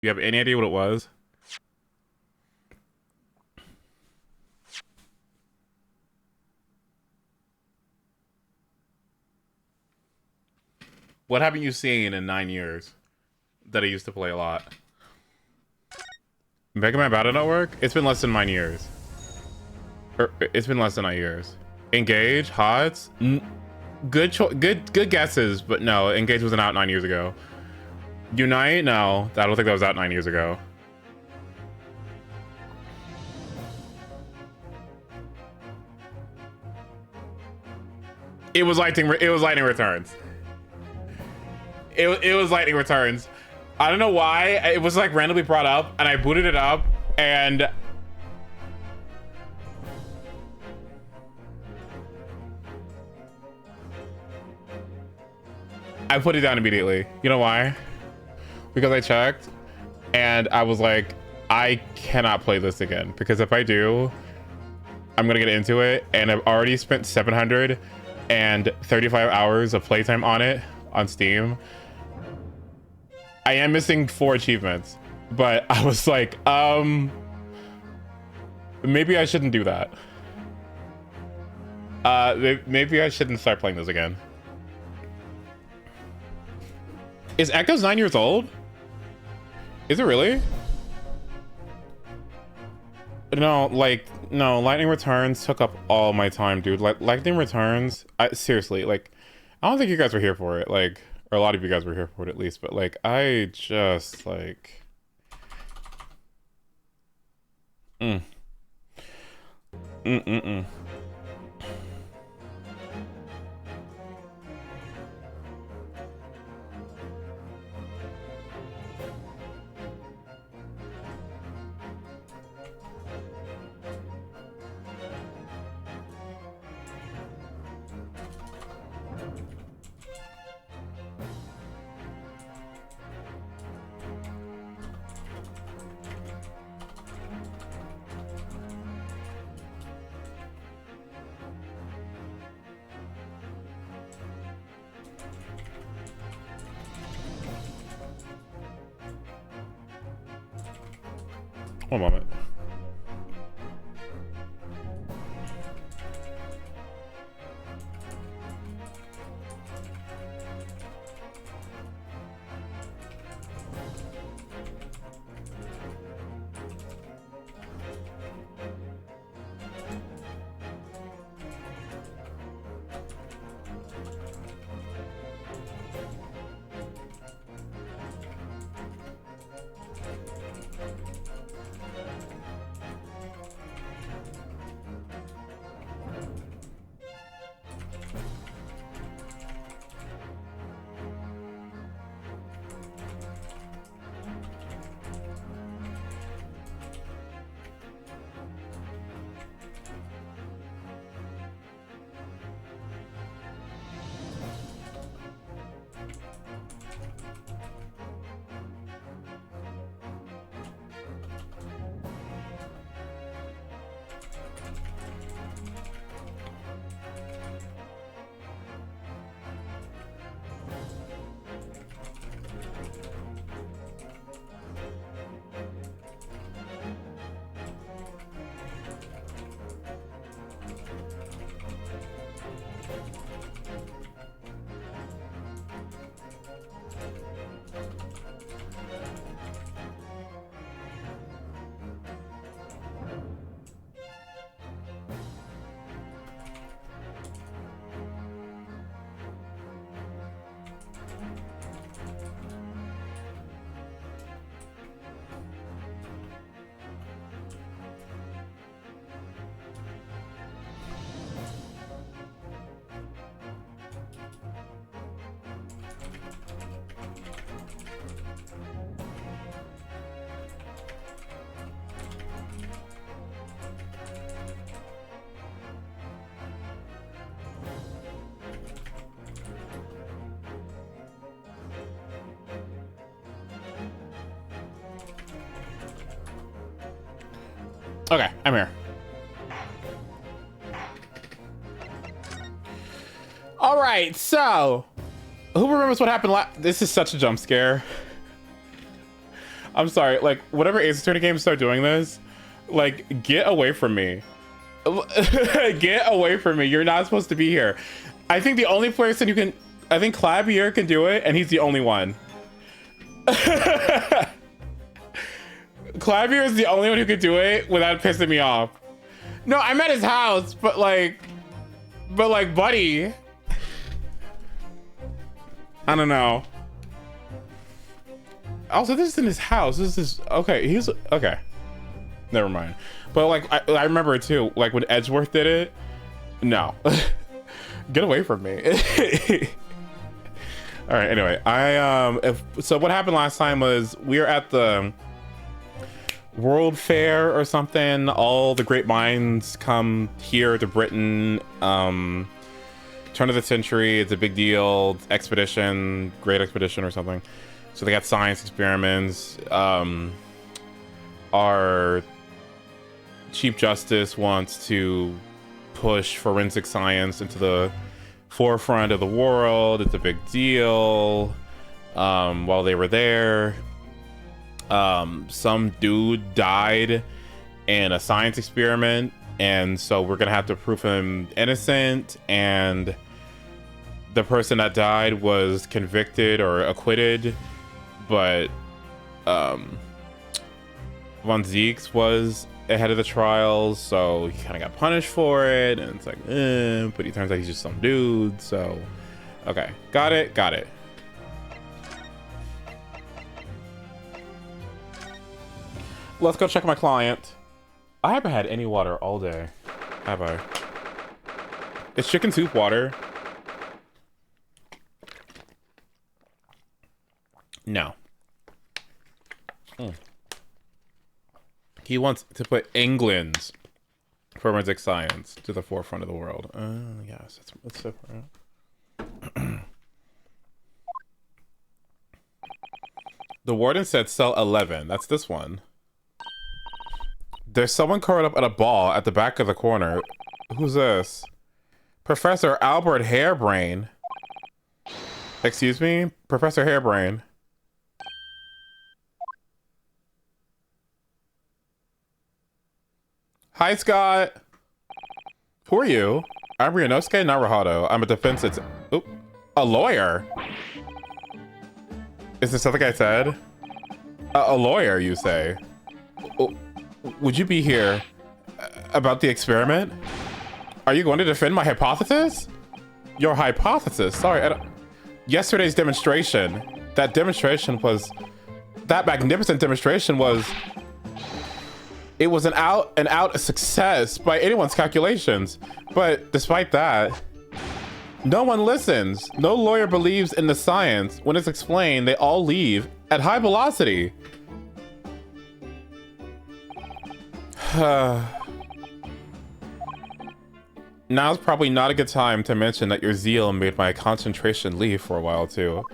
You have any idea what it was? What haven't you seen in 9 years that I used to play a lot? Mega Man Battle Network? It's been less than 9 years. It's been less than 9 years. Engage, HOTS? Good guesses, but no, Engage wasn't out 9 years ago. Unite? No, I don't think that was out 9 years ago. It was Lightning Returns. It was Lightning Returns. I don't know why. It was like randomly brought up, and I booted it up, and I put it down immediately. You know why? Because I checked, and I was like, I cannot play this again, because if I do, I'm gonna get into it, and I've already spent 735 hours of playtime on it on Steam. I am missing 4 achievements, but I was like, maybe I shouldn't do that. Maybe I shouldn't start playing this again. Is Echoes 9 years old? Is it really? No, like, no, Lightning Returns took up all my time, dude. Like, Lightning Returns, seriously, like, I don't think you guys were here for it, like, or a lot of you guys were here for it at least, but like, I just, like, mm. Mm-mm-mm. One moment. Okay, I'm here. All right, so who remembers what happened this is such a jump scare. I'm sorry. Like, whenever Ace Attorney games start doing this, like, get away from me. Get away from me. You're not supposed to be here. I think the only person who can... I think Clavier can do it, and he's the only one. Clavier is the only one who could do it without pissing me off. No, I'm at his house, but like, buddy. I don't know. Also, this isn't his house. This is okay. He's okay. Never mind. But like, I remember it too. Like when Edgeworth did it. No, get away from me. All right. Anyway, so what happened last time was we were at the World Fair or something. All the great minds come here to Britain. Turn of the century. It's a big deal. Expedition, great expedition or something. So they got science experiments. Our Chief Justice wants to push forensic science into the forefront of the world. It's a big deal. While they were there, some dude died in a science experiment, and so we're gonna have to prove him innocent, and the person that died was convicted or acquitted, but Von Zieks was ahead of the trial, so he kind of got punished for it, and it's like, but he turns out he's just some dude, so okay, got it. Let's go check my client. I haven't had any water all day, have I? Is chicken soup water? No. He wants to put England's forensic science to the forefront of the world. Yes, that's different. The warden said cell 11. That's this one. There's someone curled up at a ball at the back of the corner. Who's this? Professor Albert Harebrain. Excuse me? Professor Harebrain. Hi, Scott. Who are you? I'm Ryunosuke Naruhodo. I'm a defense... a lawyer? Is this something I said? A lawyer, you say? Would you be here about the experiment? Are you going to defend my hypothesis? Your hypothesis? Sorry, yesterday's demonstration. That magnificent demonstration was... It was an out success by anyone's calculations. But despite that, no one listens. No lawyer believes in the science. When it's explained, they all leave at high velocity. Now's probably not a good time to mention that your zeal made my concentration leave for a while too.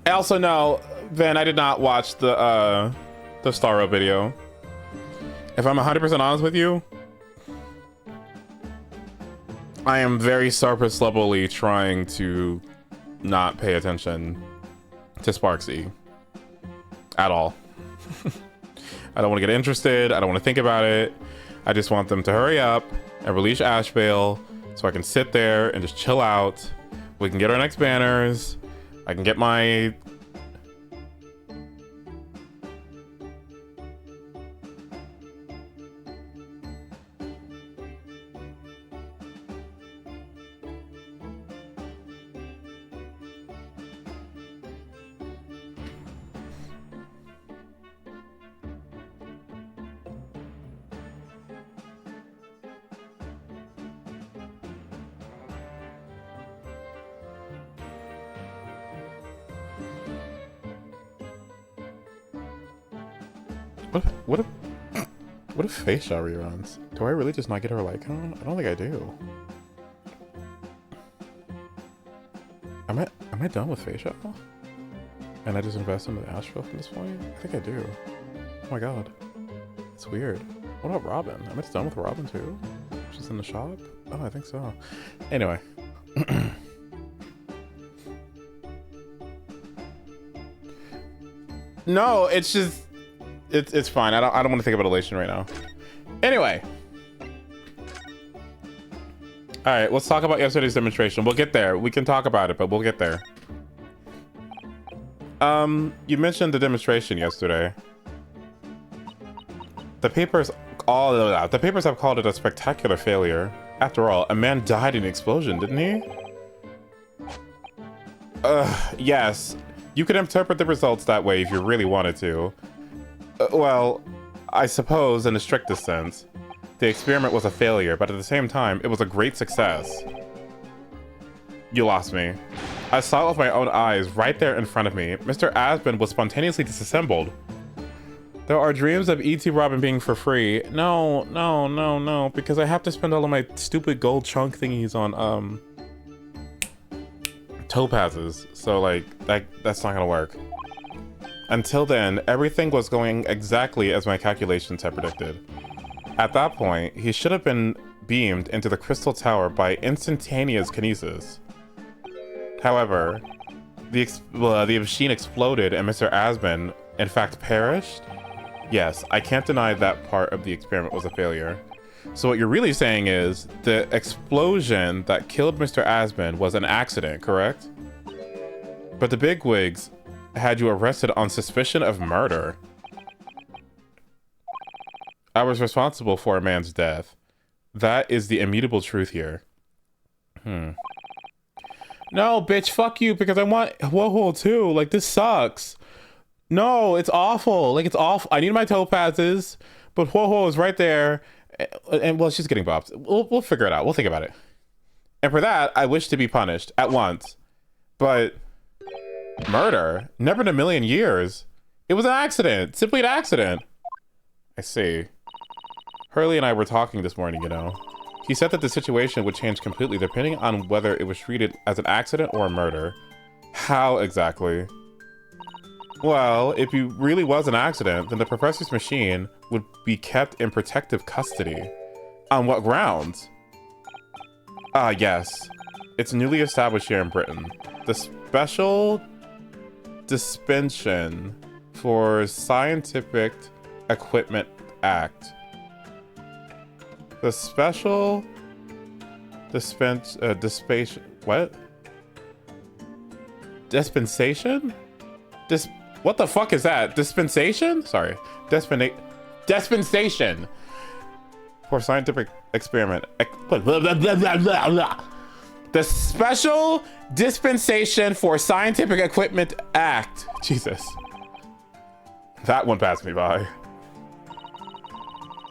I also know, Van, I did not watch the Starro video. If I'm 100% honest with you, I am very surface levelly trying to not pay attention to Sparksy at all. I don't want to get interested. I don't want to think about it. I just want them to hurry up and release Ashvale so I can sit there and just chill out. We can get our next banners. I can get my... What if Face Shot reruns? Do I really just not get her Lycon? I don't think I do. Am I done with Face Shot? And I just invest in the Asheville from this point? I think I do. Oh my god. It's weird. What about Robin? Am I just done with Robin too? She's in the shop? Oh, I think so. Anyway. No, it's just it's fine. I don't want to think about elation right now. Anyway. All right, let's talk about yesterday's demonstration. We'll get there. We can talk about it, but we'll get there. You mentioned the demonstration yesterday. The papers have called it a spectacular failure. After all, a man died in an explosion, didn't he? Yes. You could interpret the results that way if you really wanted to. Well, I suppose in the strictest sense, the experiment was a failure, but at the same time, it was a great success. You lost me. I saw it with my own eyes right there in front of me. Mr. Aspen was spontaneously disassembled. There are dreams of E.T. Robin being for free. No, because I have to spend all of my stupid gold chunk thingies on, topazes. So, like, that's not gonna work. Until then, everything was going exactly as my calculations had predicted. At that point, he should have been beamed into the Crystal Tower by instantaneous kinesis. However, the machine exploded and Mr. Aspen, in fact, perished? Yes, I can't deny that part of the experiment was a failure. So what you're really saying is, the explosion that killed Mr. Aspen was an accident, correct? But the bigwigs had you arrested on suspicion of murder. I was responsible for a man's death. That is the immutable truth here. No, bitch, fuck you, because I want Woho too. Like, this sucks. No, it's awful. Like, it's awful. I need my topazes, but Woho is right there. And, well, she's getting bopped. We'll figure it out. We'll think about it. And for that, I wish to be punished at once. But murder? Never in a million years. It was an accident. Simply an accident. I see. Hurley and I were talking this morning, you know. He said that the situation would change completely depending on whether it was treated as an accident or a murder. How exactly? Well, if it really was an accident, then the professor's machine would be kept in protective custody. On what grounds? Yes. It's newly established here in Britain. The Special Dispensation for Scientific Equipment Act. The Special Dispensation. What? Dispensation? What the fuck is that? Dispensation? Sorry. Dispensation for scientific experiment. The Special Dispensation for Scientific Equipment Act. Jesus. That one passed me by.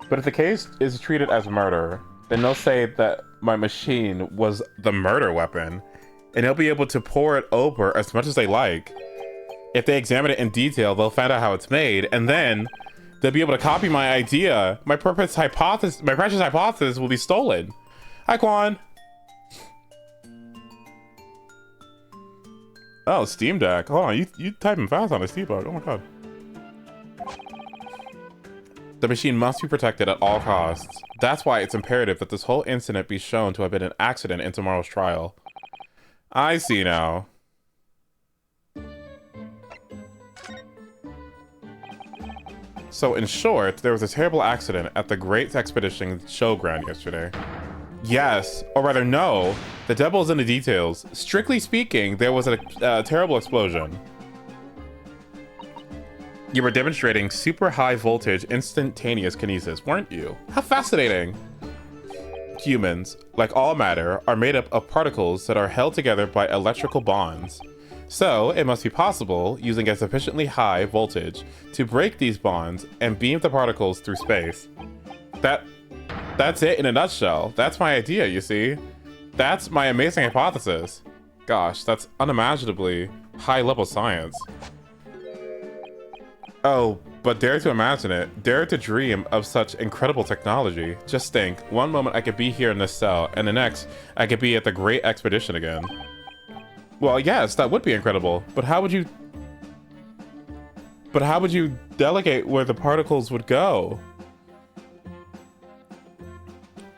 But if the case is treated as murder, then they'll say that my machine was the murder weapon, and they'll be able to pour it over as much as they like. If they examine it in detail, they'll find out how it's made, and then they'll be able to copy my idea. My precious hypothesis will be stolen. Hi, Quan. Oh, Steam Deck. Hold on, you typing fast on a Steam Deck. Oh my god. The machine must be protected at all costs. That's why it's imperative that this whole incident be shown to have been an accident in tomorrow's trial. I see now. So in short, there was a terrible accident at the Great Expedition Showground yesterday. Yes, or rather no, the devil's in the details. Strictly speaking, there was a terrible explosion. You were demonstrating super high voltage instantaneous kinesis, weren't you? How fascinating! Humans, like all matter, are made up of particles that are held together by electrical bonds. So, it must be possible, using a sufficiently high voltage, to break these bonds and beam the particles through space. That's it in a nutshell. That's my idea, you see? That's my amazing hypothesis. Gosh, that's unimaginably high-level science. Oh, but dare to imagine it. Dare to dream of such incredible technology. Just think, one moment I could be here in this cell, and the next, I could be at the Great Expedition again. Well, yes, that would be incredible, but how would you delegate where the particles would go?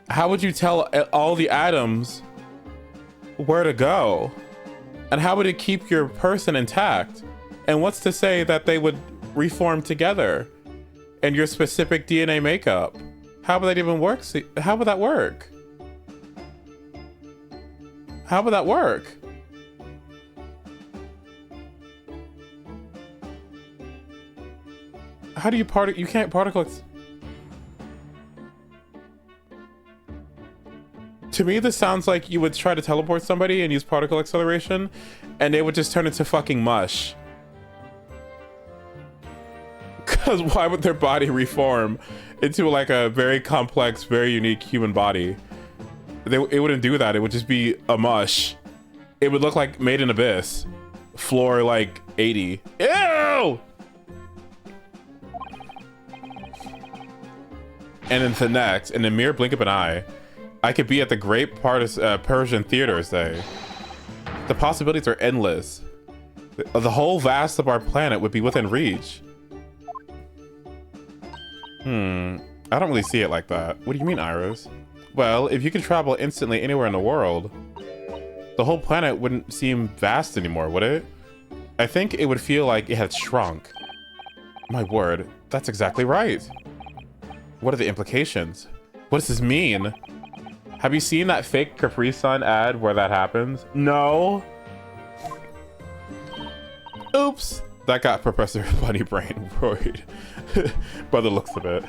How would you tell all the atoms where to go? And how would it keep your person intact? And what's to say that they would reform together and your specific DNA makeup. How would that even work? How would that work? How would that work? How do you you can't particle... To me, this sounds like you would try to teleport somebody and use particle acceleration, and they would just turn into fucking mush. Because why would their body reform into like a very complex, very unique human body? It wouldn't do that. It would just be a mush. It would look like Made in Abyss. Floor like 80. Ew! And in the next, in the mere blink of an eye, I could be at the great Persian theaters day. The possibilities are endless. The whole vast of our planet would be within reach. I don't really see it like that. What do you mean, Iris? Well, if you could travel instantly anywhere in the world, the whole planet wouldn't seem vast anymore, would it? I think it would feel like it had shrunk. My word, that's exactly right. What are the implications? What does this mean? Have you seen that fake Capri Sun ad where that happens? No. Oops. That got Professor Bunny Brain worried by the looks of it.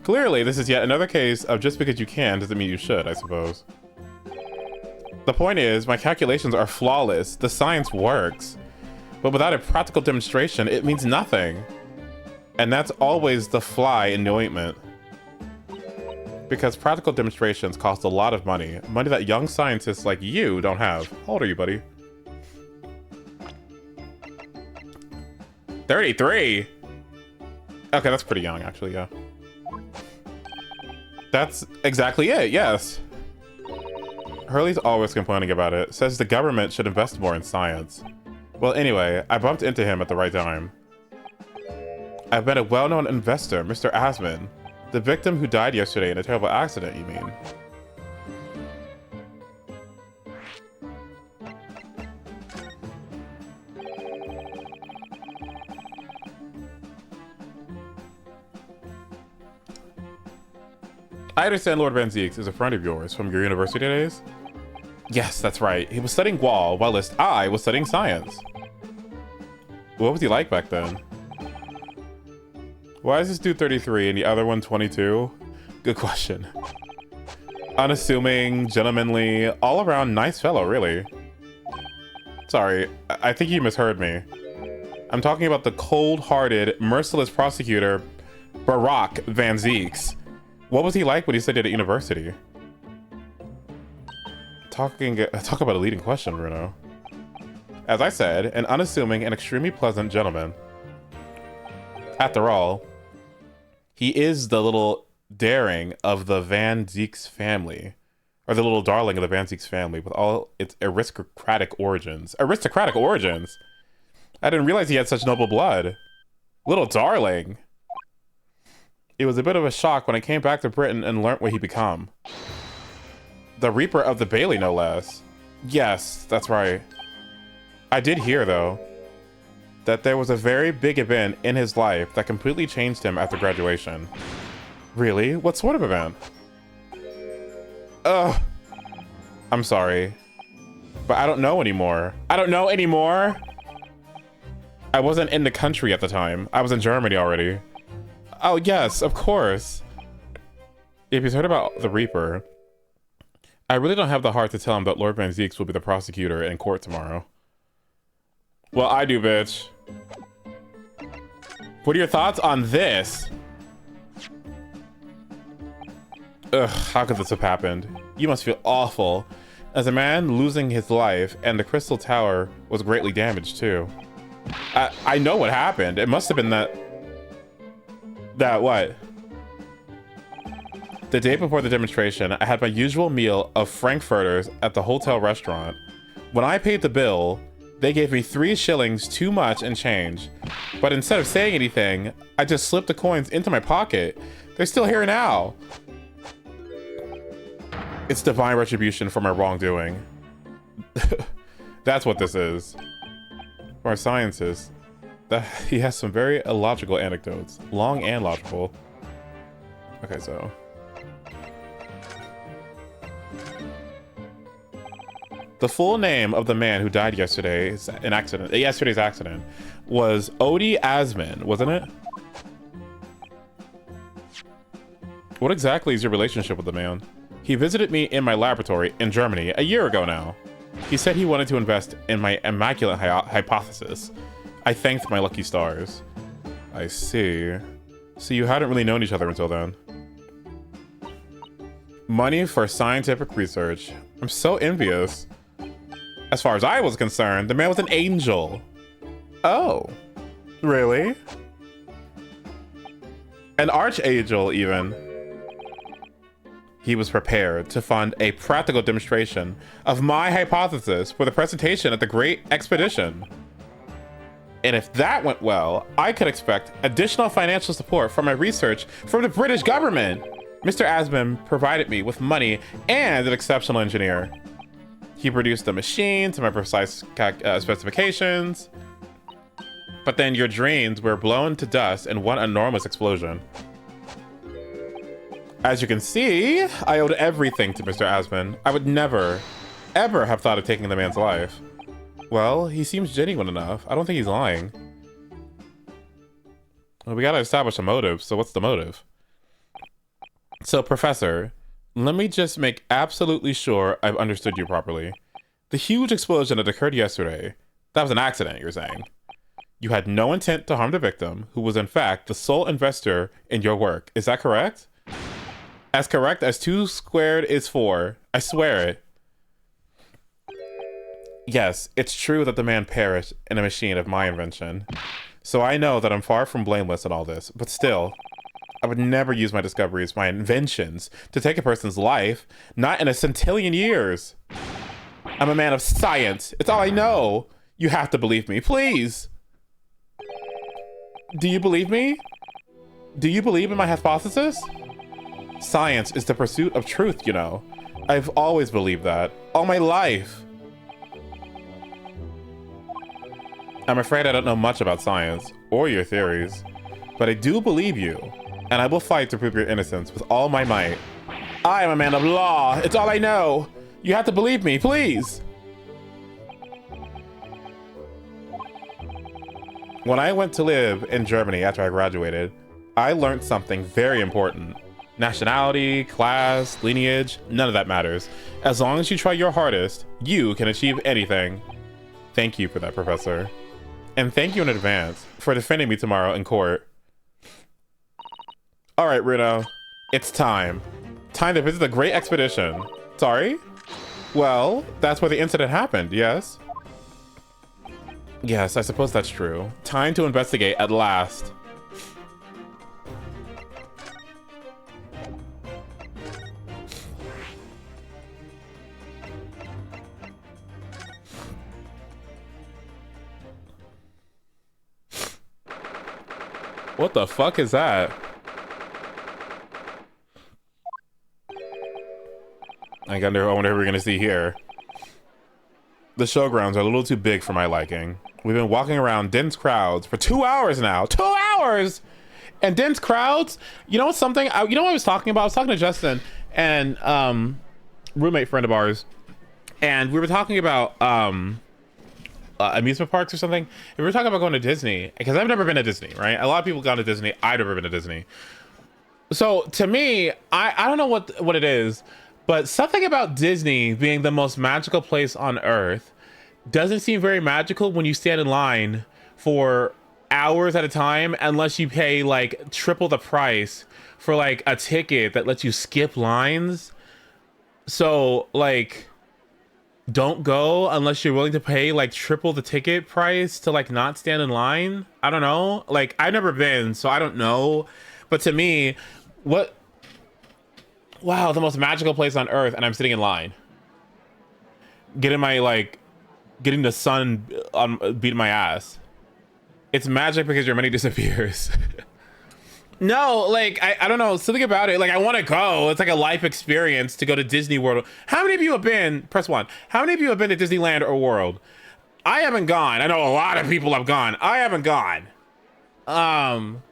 Clearly, this is yet another case of just because you can doesn't mean you should, I suppose. The point is, my calculations are flawless. The science works. But without a practical demonstration, it means nothing. And that's always the fly in the ointment. Because practical demonstrations cost a lot of money. Money that young scientists like you don't have. How old are you, buddy? 33? Okay, that's pretty young, actually, yeah. That's exactly it, yes. Hurley's always complaining about it. Says the government should invest more in science. Well, anyway, I bumped into him at the right time. I've met a well-known investor, Mr. Asman. The victim who died yesterday in a terrible accident, you mean? I understand Lord Van Zieks is a friend of yours from your university days? Yes, that's right. He was studying Wall, while I was studying science. What was he like back then? Why is this dude 33 and the other one 22? Good question. Unassuming, gentlemanly, all around nice fellow, really. Sorry, I think you misheard me. I'm talking about the cold-hearted, merciless prosecutor, Barack Van Zieks. What was he like when he studied at university? Talk about a leading question, Bruno. As I said, an unassuming and extremely pleasant gentleman. After all, he is the little daring of the Van Zieks family. Or the little darling of the Van Zieks family with all its aristocratic origins. Aristocratic origins? I didn't realize he had such noble blood. Little darling. It was a bit of a shock when I came back to Britain and learnt what he'd become. The Reaper of the Bailey, no less. Yes, that's right. I did hear, though, that there was a very big event in his life that completely changed him after graduation. Really? What sort of event? Ugh. I'm sorry. But I don't know anymore. I don't know anymore! I wasn't in the country at the time. I was in Germany already. Oh, yes, of course. If he's heard about the Reaper, I really don't have the heart to tell him that Lord Van Zieks will be the prosecutor in court tomorrow. Well, I do, bitch. What are your thoughts on this? Ugh, how could this have happened? You must feel awful. As a man losing his life, and the Crystal Tower was greatly damaged too. I know what happened. It must have been that what? The day before the demonstration, I had my usual meal of frankfurters at the hotel restaurant. When I paid the bill, they gave me 3 shillings too much and change. But instead of saying anything, I just slipped the coins into my pocket. They're still here now. It's divine retribution for my wrongdoing. That's what this is. For our scientists. He has some very illogical anecdotes, long and logical. Okay, so the full name of the man who died yesterday's accident was Odie Asman, wasn't it? What exactly is your relationship with the man? He visited me in my laboratory in Germany a year ago now. He said he wanted to invest in my immaculate hypothesis. I thanked my lucky stars. I see. So you hadn't really known each other until then. Money for scientific research. I'm so envious. As far as I was concerned, the man was an angel. Oh, really? An archangel, even. He was prepared to fund a practical demonstration of my hypothesis for the presentation at the Great Expedition. And if that went well, I could expect additional financial support for my research from the British government. Mr. Asman provided me with money and an exceptional engineer. He produced the machine to my precise specifications. But then your dreams were blown to dust in one enormous explosion. As you can see, I owed everything to Mr. Asman. I would never, ever have thought of taking the man's life. Well, he seems genuine enough. I don't think he's lying. Well, we gotta establish a motive, so what's the motive? So, Professor, let me just make absolutely sure I've understood you properly. The huge explosion that occurred yesterday, that was an accident, you're saying? You had no intent to harm the victim, who was in fact the sole investor in your work. Is that correct? As correct as 2 squared is 4. I swear it. Yes, it's true that the man perished in a machine of my invention. So I know that I'm far from blameless in all this, but still, I would never use my discoveries, my inventions, to take a person's life, not in a centillion years. I'm a man of science. It's all I know. You have to believe me, please. Do you believe me? Do you believe in my hypothesis? Science is the pursuit of truth, you know. I've always believed that, all my life. I'm afraid I don't know much about science, or your theories, but I do believe you, and I will fight to prove your innocence with all my might. I am a man of law, it's all I know. You have to believe me, please. When I went to live in Germany after I graduated, I learned something very important. Nationality, class, lineage, none of that matters. As long as you try your hardest, you can achieve anything. Thank you for that, Professor. And thank you in advance for defending me tomorrow in court. All right, Runo, it's time. Time to visit the Great Expedition. Sorry? Well, that's where the incident happened, yes? Yes, I suppose that's true. Time to investigate at last. What the fuck is that? I wonder who we're gonna see here. The showgrounds are a little too big for my liking. We've been walking around dense crowds for 2 hours now. 2 hours! And dense crowds? You know something? You know what I was talking about? I was talking to Justin and roommate friend of ours. And we were talking about amusement parks or something. And we were talking about going to Disney. Because I've never been to Disney, right? A lot of people gone to Disney. I've never been to Disney. So to me, I don't know what it is. But something about Disney being the most magical place on earth doesn't seem very magical when you stand in line for hours at a time, unless you pay like triple the price for like a ticket that lets you skip lines. So like, don't go unless you're willing to pay like triple the ticket price to like not stand in line. I don't know. Like, I've never been, so I don't know. But to me, wow, the most magical place on earth, and I'm sitting in line. Getting the sun beating my ass. It's magic because your money disappears. No, like, I don't know, something about it. Like, I want to go. It's like a life experience to go to Disney World. How many of you have been, press 1. How many of you have been to Disneyland or World? I haven't gone. I know a lot of people have gone. I haven't gone. And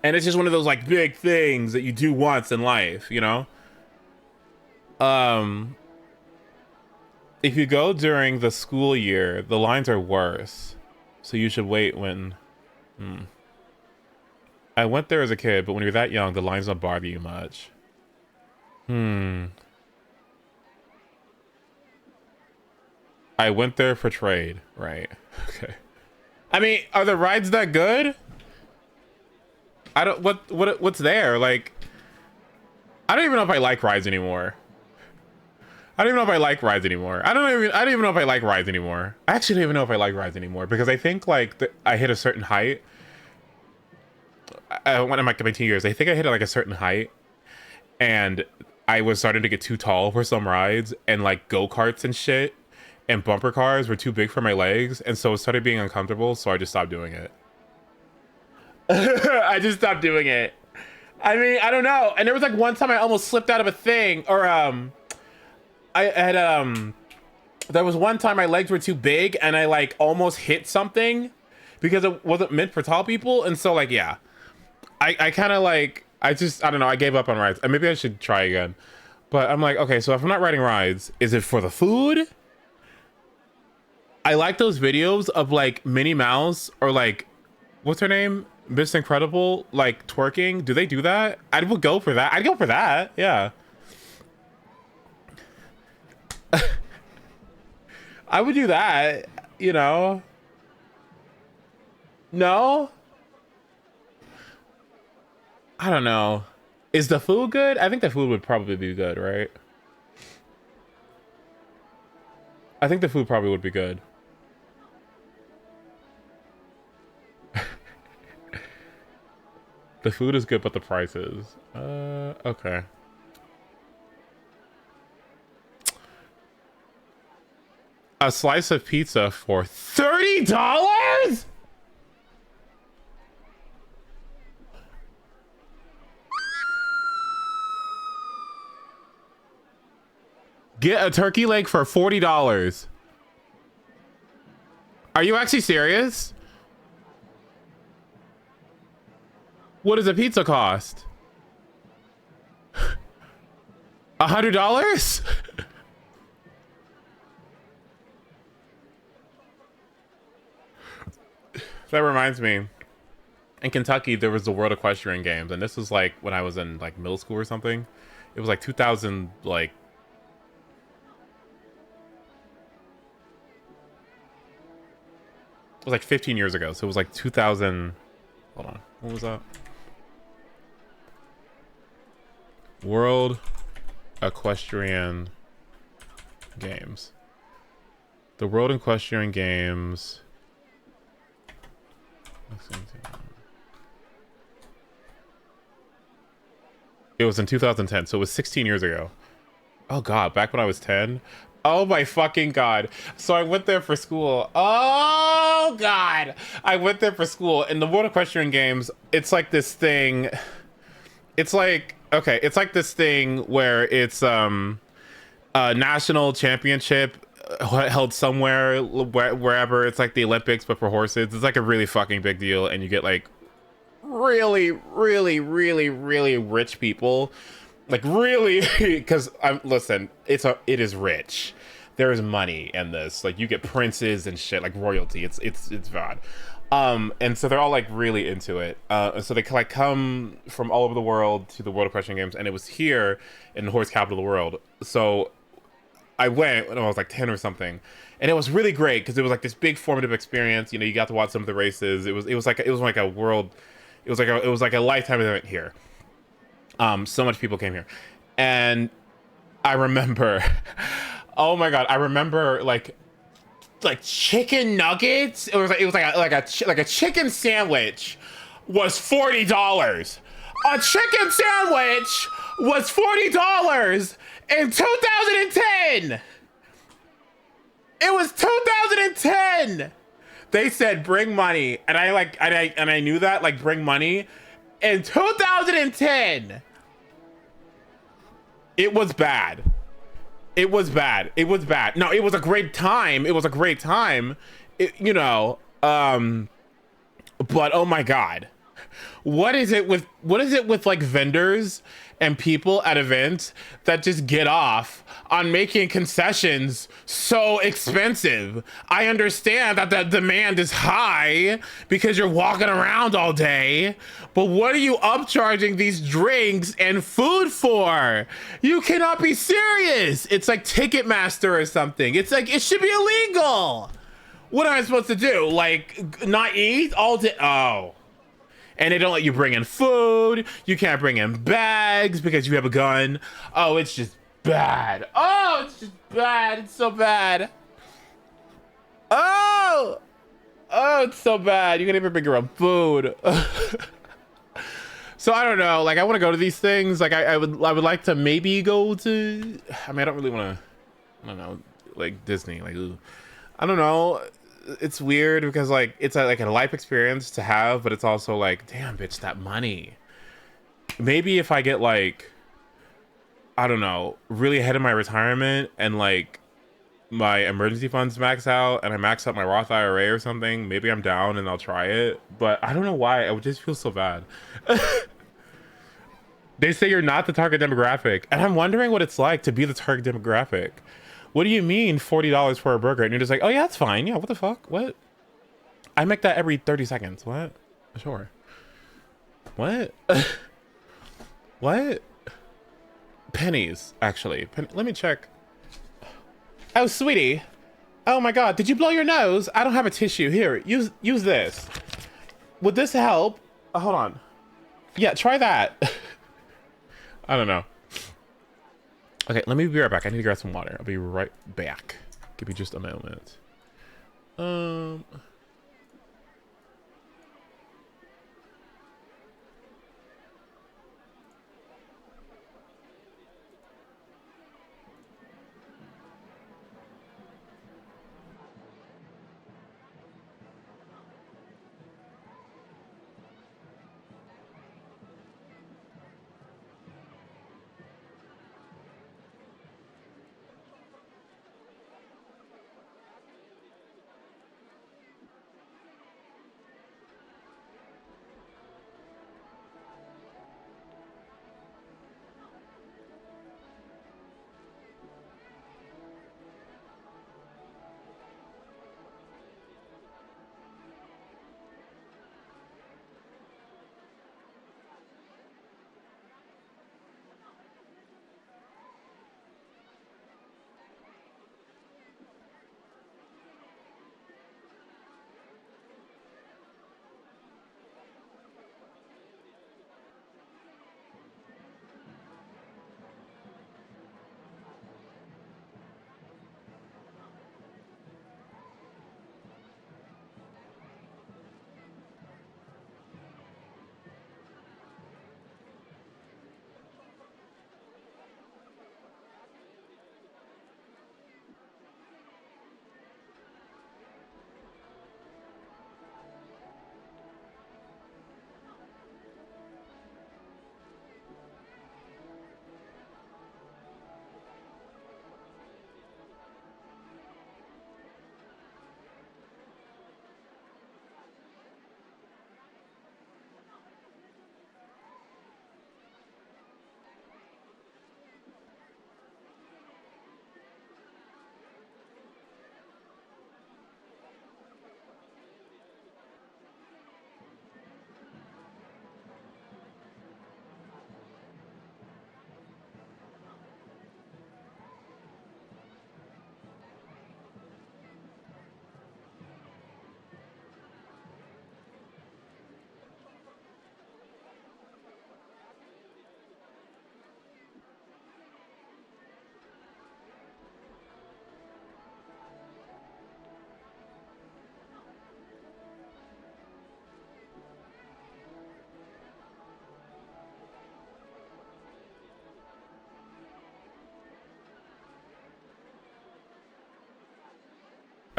it's just one of those like big things that you do once in life, you know? If you go during the school year, the lines are worse. So you should wait when... I went there as a kid, but when you're that young, the lines don't bother you much. I went there for trade, right? Okay. I mean, are the rides that good? I don't... What's there? Like... I don't even know if I like rides anymore. I don't even know if I like rides anymore. I don't even know if I like rides anymore. I actually don't even know if I like rides anymore because I think like I hit a certain height. One of my 2 years, I think I hit like a certain height, and I was starting to get too tall for some rides, and like go-karts and shit and bumper cars were too big for my legs, and so it started being uncomfortable. So I just stopped doing it. I just stopped doing it. I mean, I don't know. And there was like one time I almost slipped out of a thing, or I had there was one time my legs were too big and I like almost hit something because it wasn't meant for tall people, and so like yeah, I kind of like I don't know, I gave up on rides. Maybe I should try again, but I'm like, okay, so if I'm not riding rides, is it for the food? I like those videos of like Minnie Mouse or like what's her name, Miss Incredible, like twerking. Do they do that? I would go for that. I'd go for that. Yeah. I would do that, you know. No? I don't know. Is the food good? I think the food would probably be good, right? I think the food probably would be good. The food is good, but the price is. Okay. A slice of pizza for $30? Get a turkey leg for $40. Are you actually serious? What does a pizza cost? $100? That reminds me, in Kentucky there was the World Equestrian Games, and this was like when I was in like middle school or something. It was like 2000, like it was like 15 years ago, so it was like 2000. Hold on, what was that? World Equestrian Games. The World Equestrian Games. It was in 2010, so it was 16 years ago. Oh god, back when I was 10. Oh my fucking god. So I went there for school. Oh god. I went there for school, and the World Equestrian Games, it's like this thing. It's like, okay, it's like this thing where it's a national championship held somewhere, wherever. It's like the Olympics but for horses. It's like a really fucking big deal, and you get like really rich people, like really, because listen, it is rich. There is money in this. Like you get princes and shit, like royalty. It's bad. And so they're all like really into it. And so they like come from all over the world to the World Equestrian Games, and it was here in the horse capital of the world. So I went when I was like 10 or something, and it was really great because it was like this big formative experience. You know, you got to watch some of the races. It was like a world. It was like a lifetime event here. So much people came here, and I remember, oh my god, I remember like chicken nuggets. It was like a chicken sandwich was $40. A chicken sandwich was $40 in 2010. It was 2010. They said bring money, and I knew that, like, bring money. In 2010, it was bad. It was bad. It was bad. No, it was a great time. It was a great time. You know, but oh my God. What is it with like vendors and people at events that just get off on making concessions so expensive? I understand that the demand is high because you're walking around all day, but what are you upcharging these drinks and food for? You cannot be serious. It's like Ticketmaster or something. It's like, it should be illegal. What am I supposed to do? Like, not eat all day? Oh. And they don't let you bring in food. You can't bring in bags because you have a gun. Oh, it's just bad. Oh, it's just bad. It's so bad. Oh, it's so bad. You can't even bring your own food. So I don't know. Like, I want to go to these things. Like, I would like to maybe go to. I mean, I don't really want to. I don't know, like Disney. Like, ooh. I don't know. It's weird because like it's like a life experience to have, but it's also like, damn, bitch, that money. Maybe if I get like, I don't know, really ahead of my retirement and like my emergency funds max out and I max out my Roth IRA or something, maybe I'm down and I'll try it. But I don't know why. I would just feel so bad. They say you're not the target demographic, and I'm wondering what it's like to be the target demographic. What do you mean $40 for a burger? And you're just like, oh yeah, that's fine. Yeah, what the fuck? What? I make that every 30 seconds. What? Sure. What? What? Pennies, actually. Let me check. Oh, sweetie. Oh my God, did you blow your nose? I don't have a tissue. Here, use this. Would this help? Hold on. Yeah, try that. I don't know. Okay, let me be right back. I need to grab some water. I'll be right back. Give me just a moment.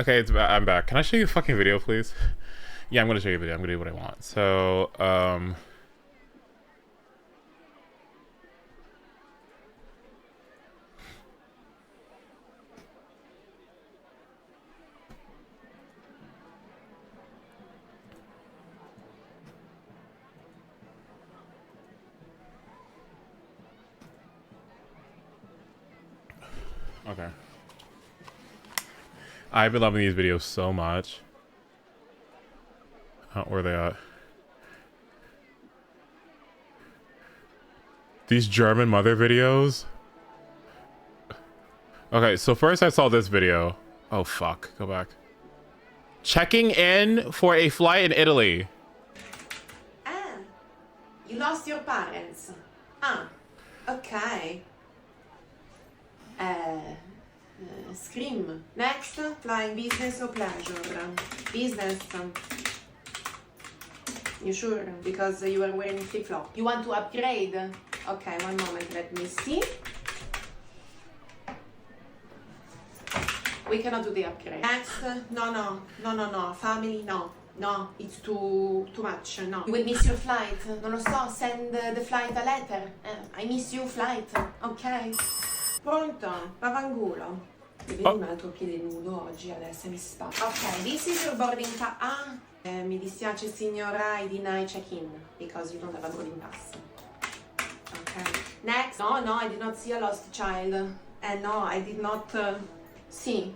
Okay, I'm back. Can I show you a fucking video, please? Yeah, I'm gonna show you a video. I'm gonna do what I want. So, Okay. I've been loving these videos so much. Where are they at? These German mother videos. Okay, so first I saw this video. Oh fuck, go back. Checking in for a flight in Italy. Ah, you lost your parents. Ah, okay. Scream. Next, flying business or pleasure? Business. You sure? Because you are wearing flip-flop. You want to upgrade? Okay, one moment, let me see. We cannot do the upgrade. Next, no. Family, no, it's too much, no. You will miss your flight. Non lo so, send the flight a letter. I miss you flight, ok? Pronto, vaffanculo. Vedi un altro piede nudo oggi, adesso mi spacco. Ok, this is your boarding pass. Ah, mi dispiace signora, I deny check-in because you don't have a boarding pass. Okay. Next. No, I did not see a lost child. No, I did not see.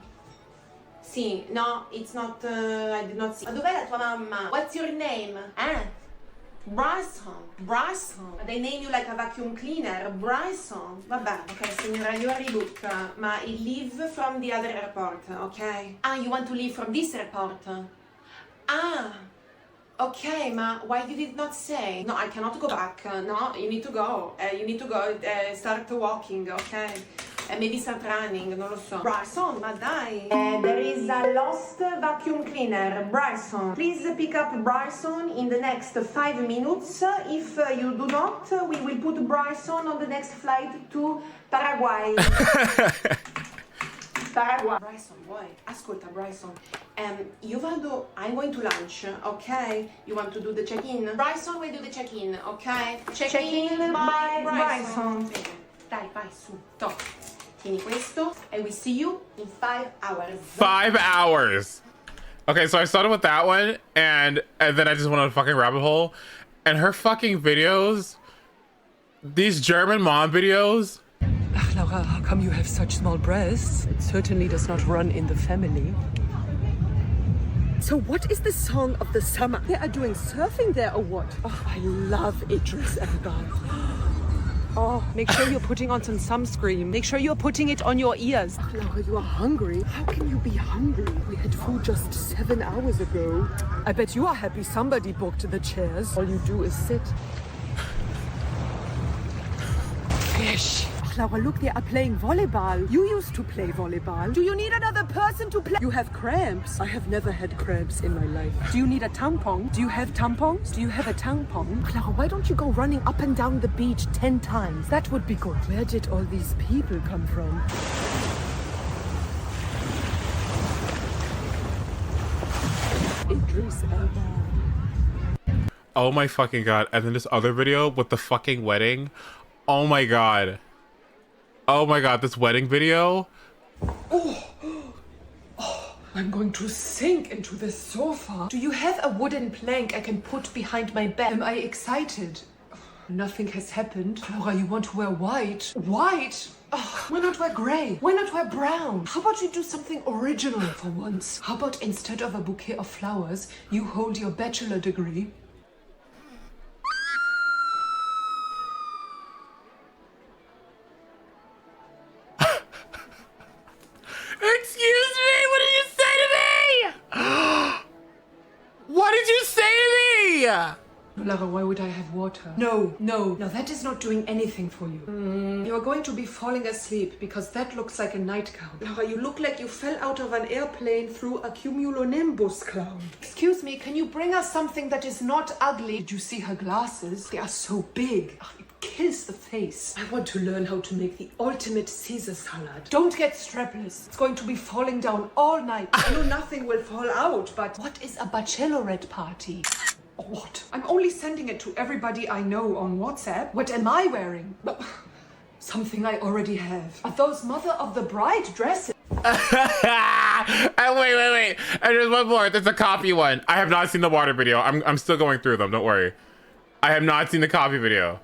Sì, no, it's not, I did not see. Ma dov'è la tua mamma? What's your name? Bryson. They name you like a vacuum cleaner. Bryson. Vabbè, ok, signora, you are rebook, ma I leave from the other airport, ok? Ah, you want to leave from this airport? Ah, okay, ma why you did not say? No, I cannot go back. No, you need to go. Start walking, okay? Maybe start running, non lo so. Bryson, ma dai. There is a lost vacuum cleaner. Bryson. Please pick up Bryson in the next 5 minutes. If you do not, we will put Bryson on the next flight to Paraguay. Paraguay. Bryson, vuoi? Ascolta, Bryson. I'm going to lunch, ok? You want to do the check-in? Bryson will do the check-in, ok? Check-in by Bryson. Dai, vai, su. Top. Tieni questo, and we see you in 5 hours. 5 hours. Okay, so I started with that one, and then I just went on a fucking rabbit hole. And her fucking videos, these German mom videos. Ach, Laura, how come you have such small breasts? It certainly does not run in the family. So what is the song of the summer? They are doing surfing there or what? Oh, I love Idris Elba. Oh, make sure you're putting on some sunscreen. Make sure you're putting it on your ears. Ach, Laura, you are hungry. How can you be hungry? We had food just 7 hours ago. I bet you are happy somebody booked the chairs. All you do is sit. Fish. Laura, look, they are playing volleyball. You used to play volleyball. Do you need another person to play? You have cramps. I have never had cramps in my life. Do you need a tampon? Do you have tampons? Do you have a tampon? Laura, why don't you go running up and down the beach 10 times? That would be good. Where did all these people come from? Idris Elba. Oh my fucking god. And then this other video with the fucking wedding. Oh my god. Oh my god, this wedding video. I'm going to sink into this sofa. Do you have a wooden plank I can put behind my bed? Am I excited? Nothing has happened. Laura, you want to wear white? White? Oh, why not wear grey? Why not wear brown? How about you do something original for once? How about instead of a bouquet of flowers, you hold your bachelor degree? Excuse me, what did you say to me? What did you say to me? Laura, why would I have water? No, that is not doing anything for you. You are going to be falling asleep because that looks like a nightgown. Laura, you look like you fell out of an airplane through a cumulonimbus cloud. Excuse me, can you bring us something that is not ugly? Did you see her glasses? They are so big. Ugh, it kills the face. I want to learn how to make the ultimate Caesar salad. Don't get strapless. It's going to be falling down all night. I know nothing will fall out, but what is a bachelorette party? What? I'm only sending it to everybody I know on WhatsApp. What am I wearing? Something I already have. Are those mother of the bride dresses? Wait. And there's one more. There's a copy one. I have not seen the water video. I'm still going through them. Don't worry. I have not seen the copy video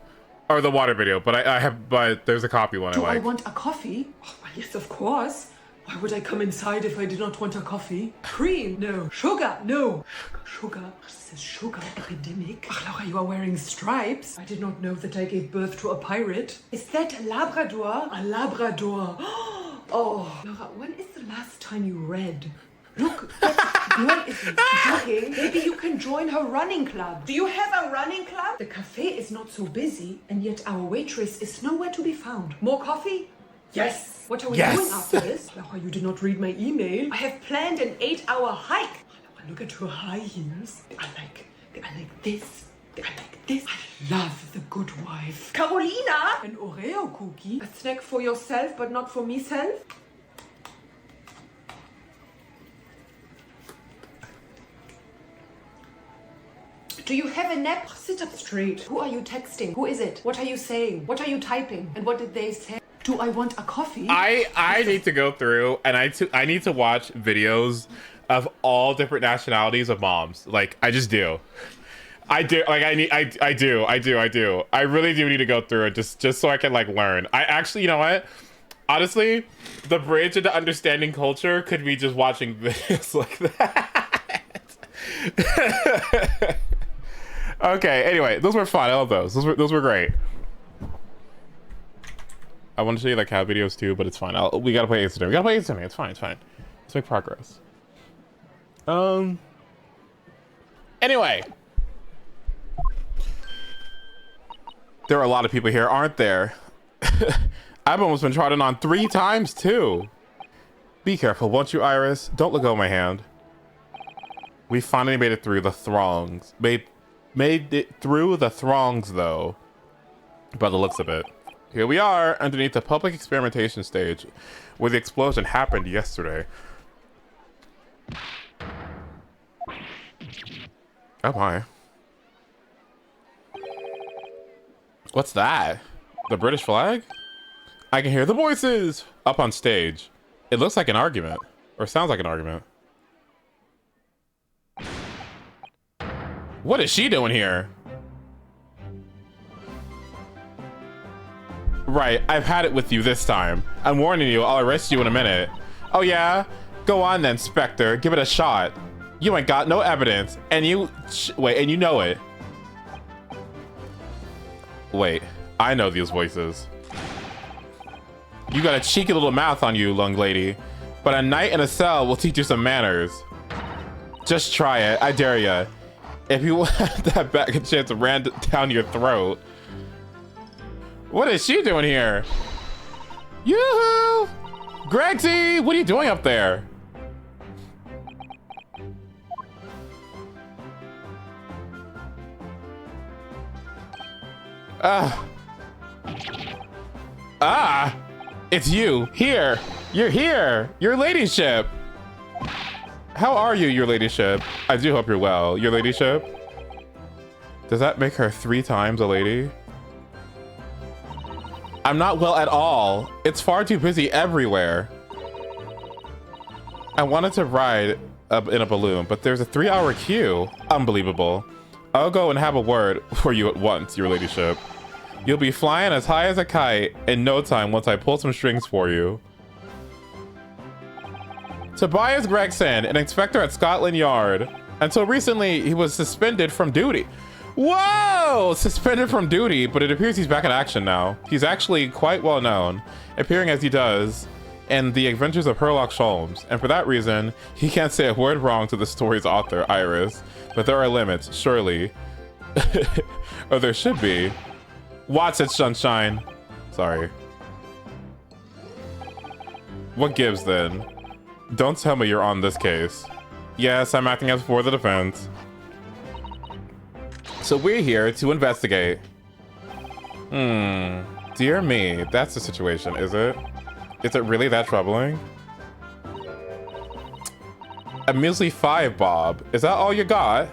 or the water video, but I have. But there's a copy one. Do I like. I want a coffee? Oh, my Yes, of course. Why would I come inside if I did not want a coffee? Cream? No. Sugar? No. Sugar? This is sugar epidemic. Ach, Laura, you are wearing stripes. I did not know that I gave birth to a pirate. Is that a Labrador? A Labrador. Oh, Laura, when is the last time you read? Look, that girl is jogging. Maybe you can join her running club. Do you have a running club? The cafe is not so busy, and yet our waitress is nowhere to be found. More coffee? Yes. What are we doing after this? Laura, you did not read my email. I have planned an 8-hour hike. Laura, look at her high heels. They are like this. They are like this. I love the good wife. Carolina! An Oreo cookie. A snack for yourself, but not for me-self? Do you have a nap? Sit up straight. Who are you texting? Who is it? What are you saying? What are you typing? And what did they say? Do I want a coffee? I need to go through and I need to watch videos of all different nationalities of moms. Like, I just do. I do. Like, I do. I really do need to go through it just so I can like learn. I actually, you know what? Honestly, the bridge into understanding culture could be just watching videos like that. Okay, anyway, those were fun. I love those. Those were great. I want to show you like cat videos too, but it's fine. We gotta play Ace Attorney. We gotta play Ace Attorney. It's fine. It's fine. Let's make progress. Anyway, there are a lot of people here, aren't there? I've almost been trodden on 3 times too. Be careful, won't you, Iris? Don't let go of my hand. We finally made it through the throngs. Made it through the throngs, though, by the looks of it. Here we are, underneath the public experimentation stage, where the explosion happened yesterday. Oh my. What's that? The British flag? I can hear the voices up on stage. It looks like an argument, or sounds like an argument. What is she doing here? Right, I've had it with you this time. I'm warning you, I'll arrest you in a minute. Oh yeah? Go on then, Spectre, give it a shot. You ain't got no evidence, and you know it. Wait, I know these voices. You got a cheeky little mouth on you, young lady, but a night in a cell will teach you some manners. Just try it, I dare ya. If you want that back a chance to ram down your throat. What is she doing here? Yoo-hoo! Gregsy, what are you doing up there? It's you, here. You're here, your ladyship. How are you, your ladyship? I do hope you're well, your ladyship. Does that make her 3 times a lady? I'm not well at all. It's far too busy everywhere. I wanted to ride up in a balloon, but there's a 3-hour queue. Unbelievable. I'll go and have a word for you at once, your ladyship. You'll be flying as high as a kite in no time once I pull some strings for you. Tobias Gregson, an inspector at Scotland Yard. Until recently, he was suspended from duty. Whoa! Suspended from duty, but it appears he's back in action now. He's actually quite well known, appearing as he does in The Adventures of Sherlock Holmes, and for that reason, he can't say a word wrong to the story's author, Iris. But there are limits, surely. Or there should be. Watch it, Sunshine. Sorry. What gives then? Don't tell me you're on this case. Yes, I'm acting as for the defense. So we're here to investigate. Dear me, that's the situation, is it? Is it really that troubling? A measly 5, Bob. Is that all you got?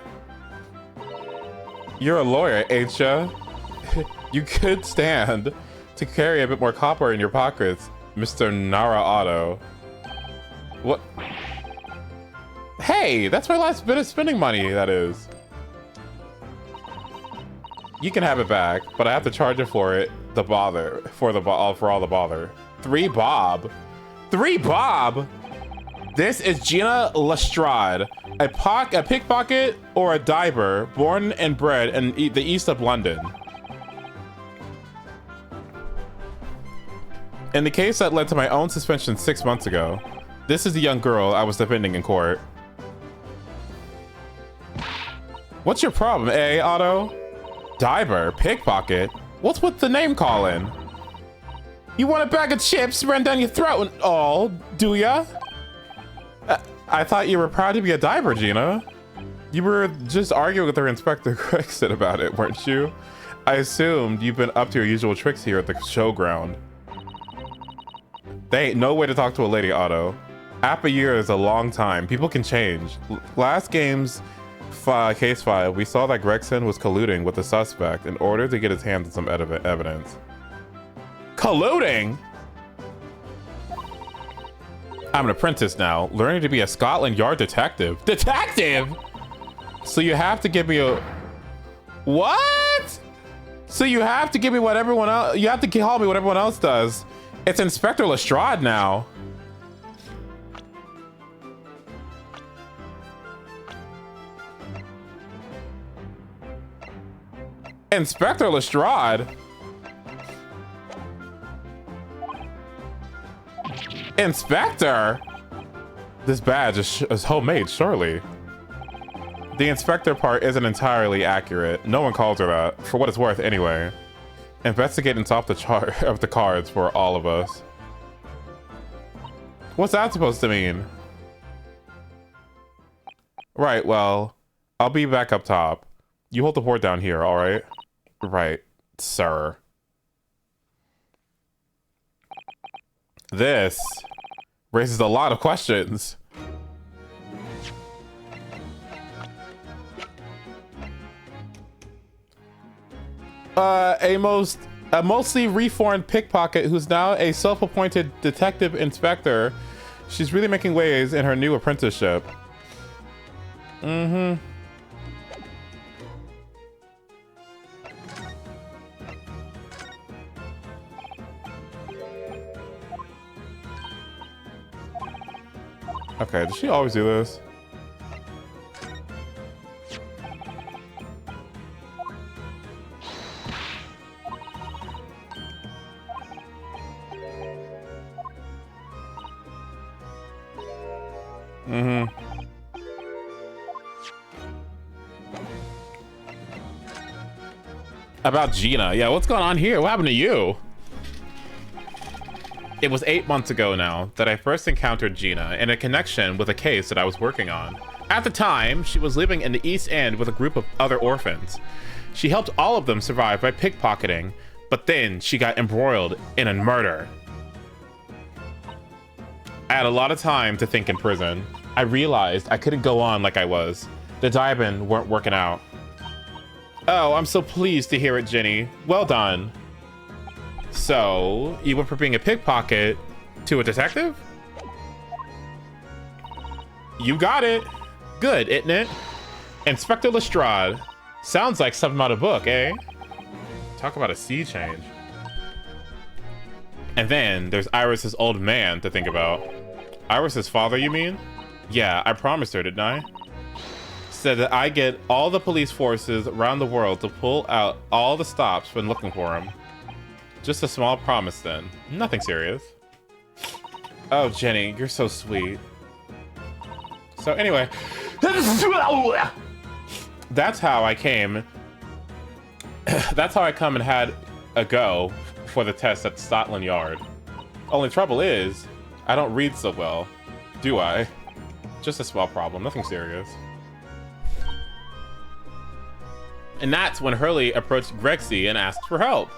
You're a lawyer, ain't ya? You could stand to carry a bit more copper in your pockets, Mr. Nara Otto. What? Hey, that's my last bit of spending money, that is. You can have it back, but I have to charge you for it. For all the bother. 3 bob. 3 Bob. This is Gina Lestrade, a pickpocket or a diver, born and bred in the east of London. In the case that led to my own suspension 6 months ago, this is the young girl I was defending in court. What's your problem, eh, Otto? Diver, pickpocket? What's with the name calling? You want a bag of chips run down your throat and all, do ya? I thought you were proud to be a diver, Gina. You were just arguing with our Inspector Gregson about it, weren't you? I assumed you've been up to your usual tricks here at the showground. They ain't no way to talk to a lady, Otto. Half a year is a long time. People can change. Last game's case file, we saw that Gregson was colluding with the suspect in order to get his hands on some evidence. Colluding? I'm an apprentice now, learning to be a Scotland Yard detective. Detective? So you have to give me a... What? So you have to give me what everyone else... You have to call me what everyone else does. It's Inspector Lestrade now. Inspector Lestrade? Inspector? This badge is homemade, surely. The inspector part isn't entirely accurate. No one calls her that, for what it's worth anyway. Investigating's off the cards for all of us. What's that supposed to mean? Right, well, I'll be back up top. You hold the fort down here, alright? Right, sir. This raises a lot of questions. A mostly reformed pickpocket who's now a self-appointed detective inspector. She's really making waves in her new apprenticeship. Mm-hmm. Okay, does she always do this? Mm-hmm. About Gina. Yeah, what's going on here? What happened to you? It was 8 months ago now that I first encountered Gina in a connection with a case that I was working on. At the time, she was living in the East End with a group of other orphans. She helped all of them survive by pickpocketing, but then she got embroiled in a murder. I had a lot of time to think in prison. I realized I couldn't go on like I was. The diamond weren't working out. Oh, I'm so pleased to hear it, Jenny. Well done. So, you went from being a pickpocket to a detective? You got it. Good, isn't it? Inspector Lestrade. Sounds like something out of a book, eh? Talk about a sea change. And then there's Iris's old man to think about. Iris's father, you mean? Yeah, I promised her, didn't I? Said that I get all the police forces around the world to pull out all the stops when looking for him. Just a small promise then. Nothing serious. Oh, Jenny, you're so sweet. So anyway, that's how I came. That's how I come and had a go for the test at Scotland Yard. Only trouble is, I don't read so well, do I? Just a small problem, nothing serious. And that's when Hurley approached Grexy and asked for help.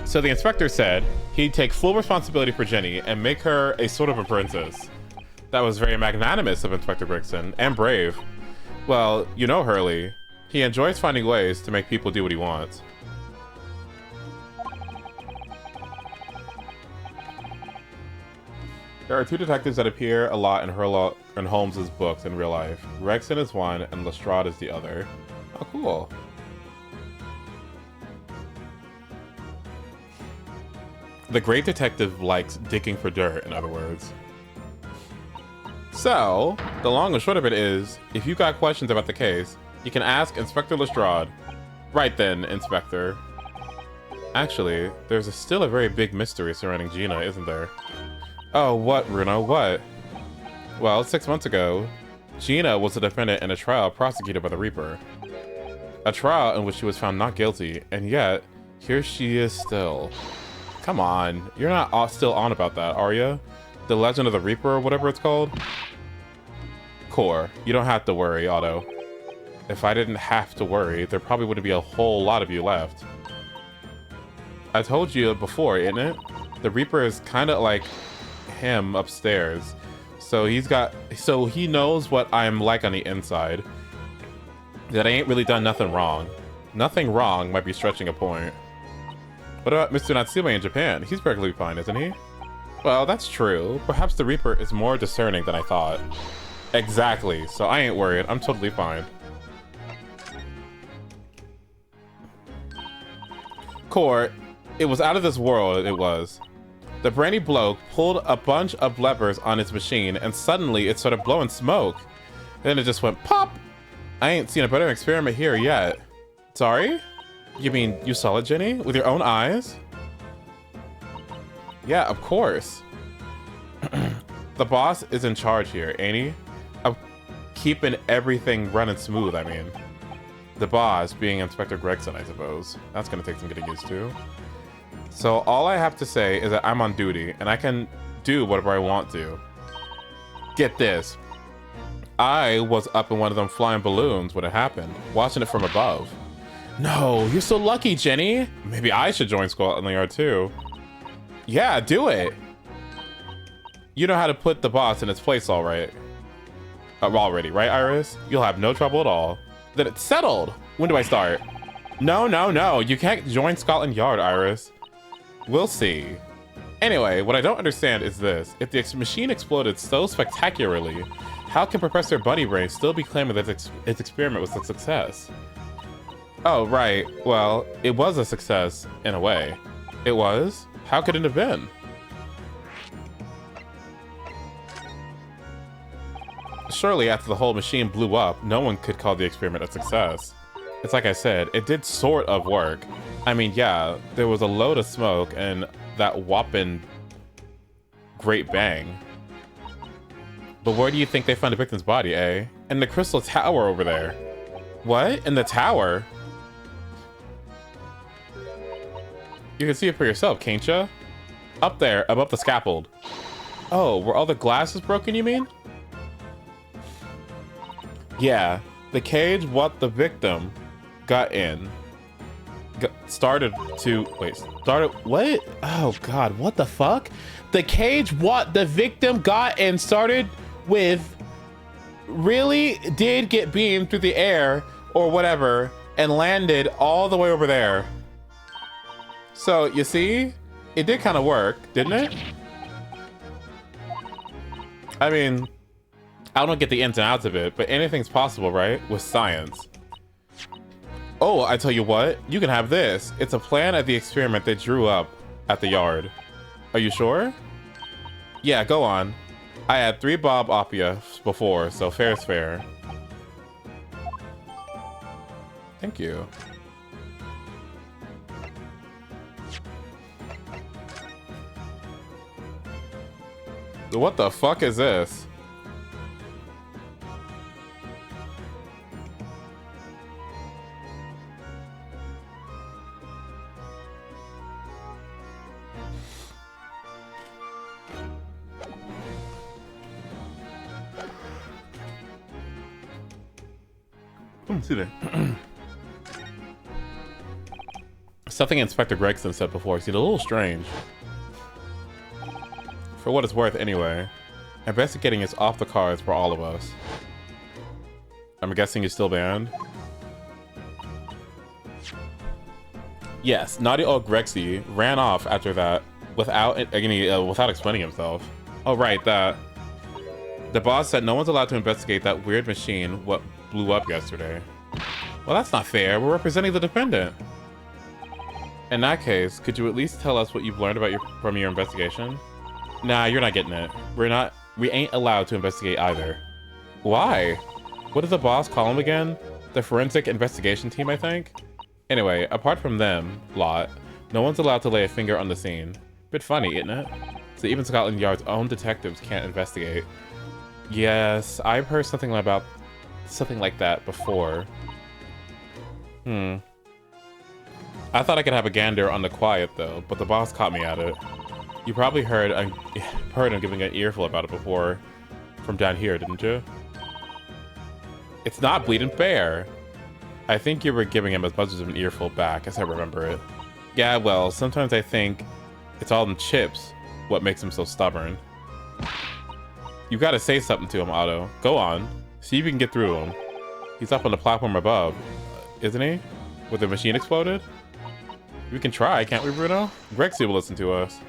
So the inspector said he'd take full responsibility for Jenny and make her a sort of a princess. That was very magnanimous of Inspector Gregson, and brave. Well, you know Hurley. He enjoys finding ways to make people do what he wants. There are 2 detectives that appear a lot in Sherlock and Holmes's books in real life. Gregson is one, and Lestrade is the other. Oh, cool. The great detective likes digging for dirt, in other words. So, the long and short of it is, if you got questions about the case, you can ask Inspector Lestrade. Right then, Inspector. Actually, there's still a very big mystery surrounding Gina, isn't there? Oh, what, Bruno, what? Well, 6 months ago, Gina was a defendant in a trial prosecuted by the Reaper. A trial in which she was found not guilty, and yet, here she is still. Come on, you're not still on about that, are you? The Legend of the Reaper, or whatever it's called? Core, you don't have to worry, Otto. If I didn't have to worry, there probably wouldn't be a whole lot of you left. I told you before, isn't it? The Reaper is kind of like him upstairs. So he knows what I'm like on the inside. That I ain't really done nothing wrong. Nothing wrong might be stretching a point. What about Mr. Natsume in Japan? He's perfectly fine, isn't he? Well, that's true. Perhaps the Reaper is more discerning than I thought. Exactly, so I ain't worried. I'm totally fine. Core, it was out of this world, it was. The brainy bloke pulled a bunch of levers on his machine and suddenly it started blowing smoke. Then it just went pop! I ain't seen a better experiment here yet. Sorry? You mean you saw it, Jenny? With your own eyes? Yeah, of course. The boss is in charge here, ain't he? Of keeping everything running smooth, I mean. The boss being Inspector Gregson, I suppose. That's gonna take some getting used to. So all I have to say is that I'm on duty, and I can do whatever I want to. Get this. I was up in one of them flying balloons when it happened, watching it from above. No, you're so lucky, Jenny. Maybe I should join Scotland Yard too. Yeah, do it. You know how to put the boss in its place already, right, Iris? You'll have no trouble at all. Then it's settled. When do I start? No. You can't join Scotland Yard, Iris. We'll see. Anyway, what I don't understand is this. If the machine exploded so spectacularly, how can Professor Bunnybrain still be claiming that its experiment was a success? Oh, right. Well, it was a success, in a way. It was? How could it have been? Surely after the whole machine blew up, no one could call the experiment a success. It's like I said, it did sort of work. I mean, yeah, there was a load of smoke and that whopping great bang. But where do you think they found the victim's body, eh? In the Crystal Tower over there. What? In the tower? You can see it for yourself, can't ya? Up there, above the scaffold. Oh, were all the glasses broken, you mean? Yeah, the cage what the victim got in. Started what? Oh god, what the fuck? The cage what the victim got in started with really did get beamed through the air or whatever and landed all the way over there. So you see, it did kind of work, didn't it? I mean, I don't get the ins and outs of it, but anything's possible, right? With science. Oh, I tell you what, you can have this. It's a plan of the experiment they drew up at the yard. Are you sure? Yeah, go on. I had 3 bob oppia before, so fair's fair. Thank you. What the fuck is this? See there. Something Inspector Gregson said before seemed a little strange. For what it's worth, anyway. Investigating is off the cards for all of us. I'm guessing he's still banned. Yes, naughty old Grexy ran off after that without explaining himself. Oh right, that. The boss said no one's allowed to investigate that weird machine what blew up yesterday. Well, that's not fair. We're representing the defendant. In that case, could you at least tell us what you've learned about from your investigation? Nah, you're not getting it. We ain't allowed to investigate either. Why? What does the boss call them again? The forensic investigation team, I think? Anyway, apart from them, lot, no one's allowed to lay a finger on the scene. Bit funny, isn't it? So even Scotland Yard's own detectives can't investigate. Yes, I've heard something like that before. I thought I could have a gander on the quiet though, but the boss caught me at it. You probably heard him giving an earful about it before from down here, didn't you? It's not bleeding fair. I think you were giving him as much as an earful back, as I remember it. Yeah, well, sometimes I think it's all them chips what makes him so stubborn. You gotta say something to him, Otto. Go on. See if you can get through him. He's up on the platform above, isn't he? Where the machine exploded? We can try, can't we, Bruno? Grexy will listen to us.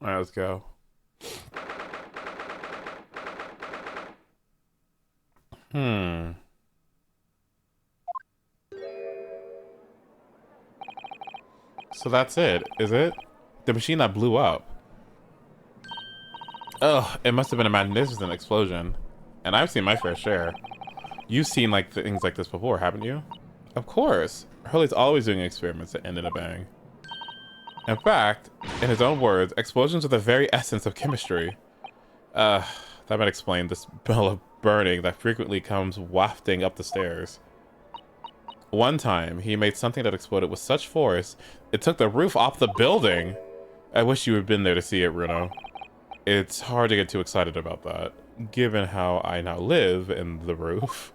Alright, let's go. So that's it, is it? The machine that blew up. Ugh, it must have been a magnificent explosion. And I've seen my fair share. You've seen things like this before, haven't you? Of course. Hurley's always doing experiments that end in a bang. In fact, in his own words, explosions are the very essence of chemistry. That might explain the smell of burning that frequently comes wafting up the stairs. One time, he made something that exploded with such force, it took the roof off the building! I wish you had been there to see it, Bruno. It's hard to get too excited about that, given how I now live in the roof.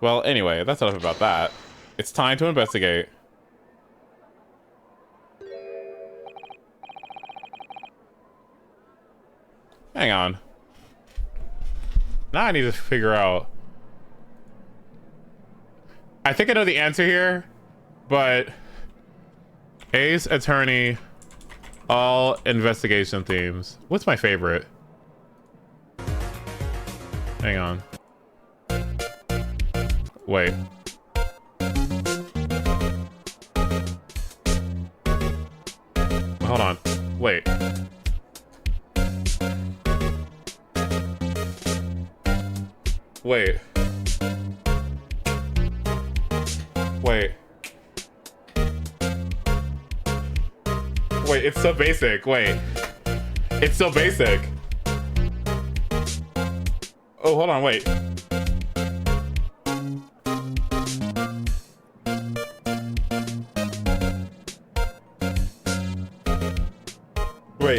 Well, anyway, that's enough about that. It's time to investigate. Hang on. Now I need to figure out... I think I know the answer here, but... Ace Attorney, all investigation themes. What's my favorite? Hang on. Wait. Hold on. Wait. Wait. Wait. Wait, it's so basic. Wait. It's so basic. Oh, hold on, wait.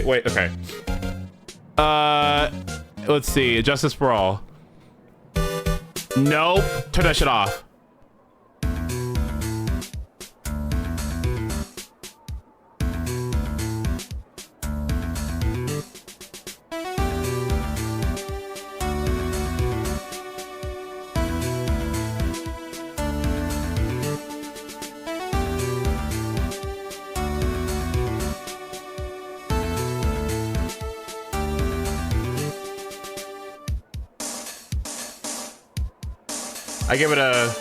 Wait, okay. Let's see. Justice for All. Nope. Turn that shit off. I give it a...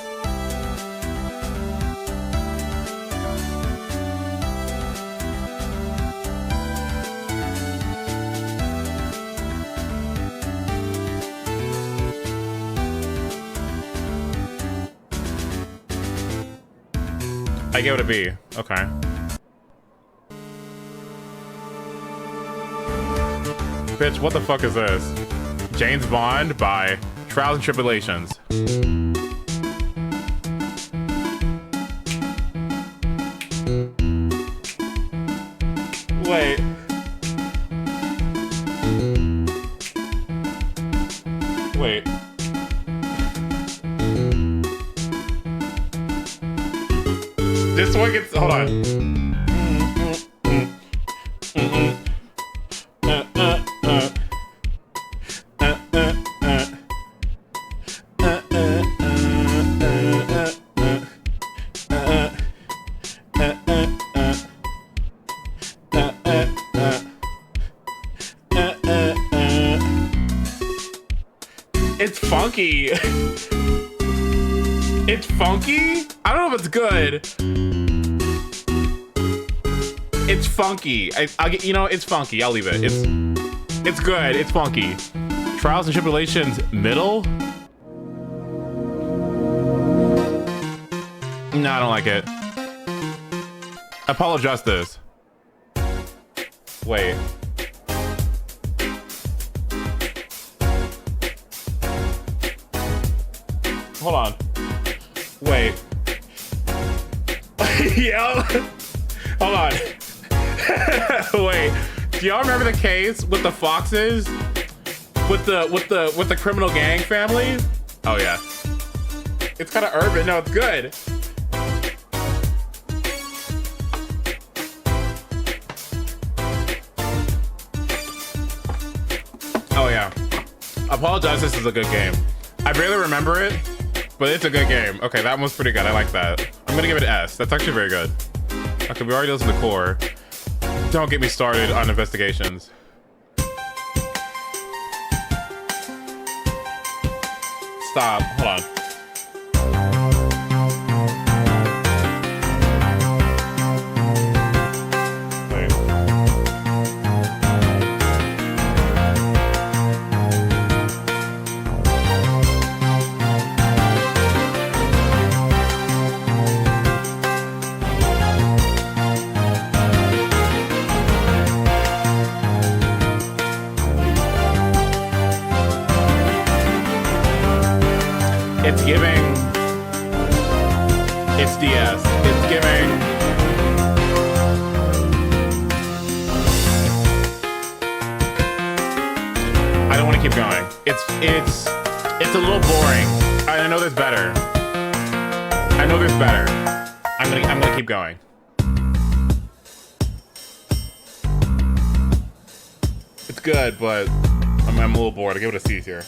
I give it a B. Okay. Bitch, what the fuck is this? James Bond by Trials and Tribulations. This one gets, hold on. It's funky. It's funky? I don't know if it's good. It's funky. I'll get, you know, it's funky. I'll leave it. It's good. It's funky. Trials and Tribulations middle? No, I don't like it. Apollo Justice. Wait. Hold on. Wait. Yo. Hold on. Wait. Do y'all remember the case with the foxes? With the criminal gang family? Oh yeah. It's kind of urban. No, it's good. Oh yeah. Apollo Justice is a good game. I barely remember it, but it's a good game. Okay, that one's pretty good. I like that. I'm gonna give it an S. That's actually very good. Okay, we already listened to Core. Don't get me started on investigations. Stop. Hold on. It's giving. It's DS. It's giving. I don't want to keep going. It's a little boring. I know there's better. I know there's better. I'm gonna keep going. It's good, but I'm a little bored. I'll give it a C here.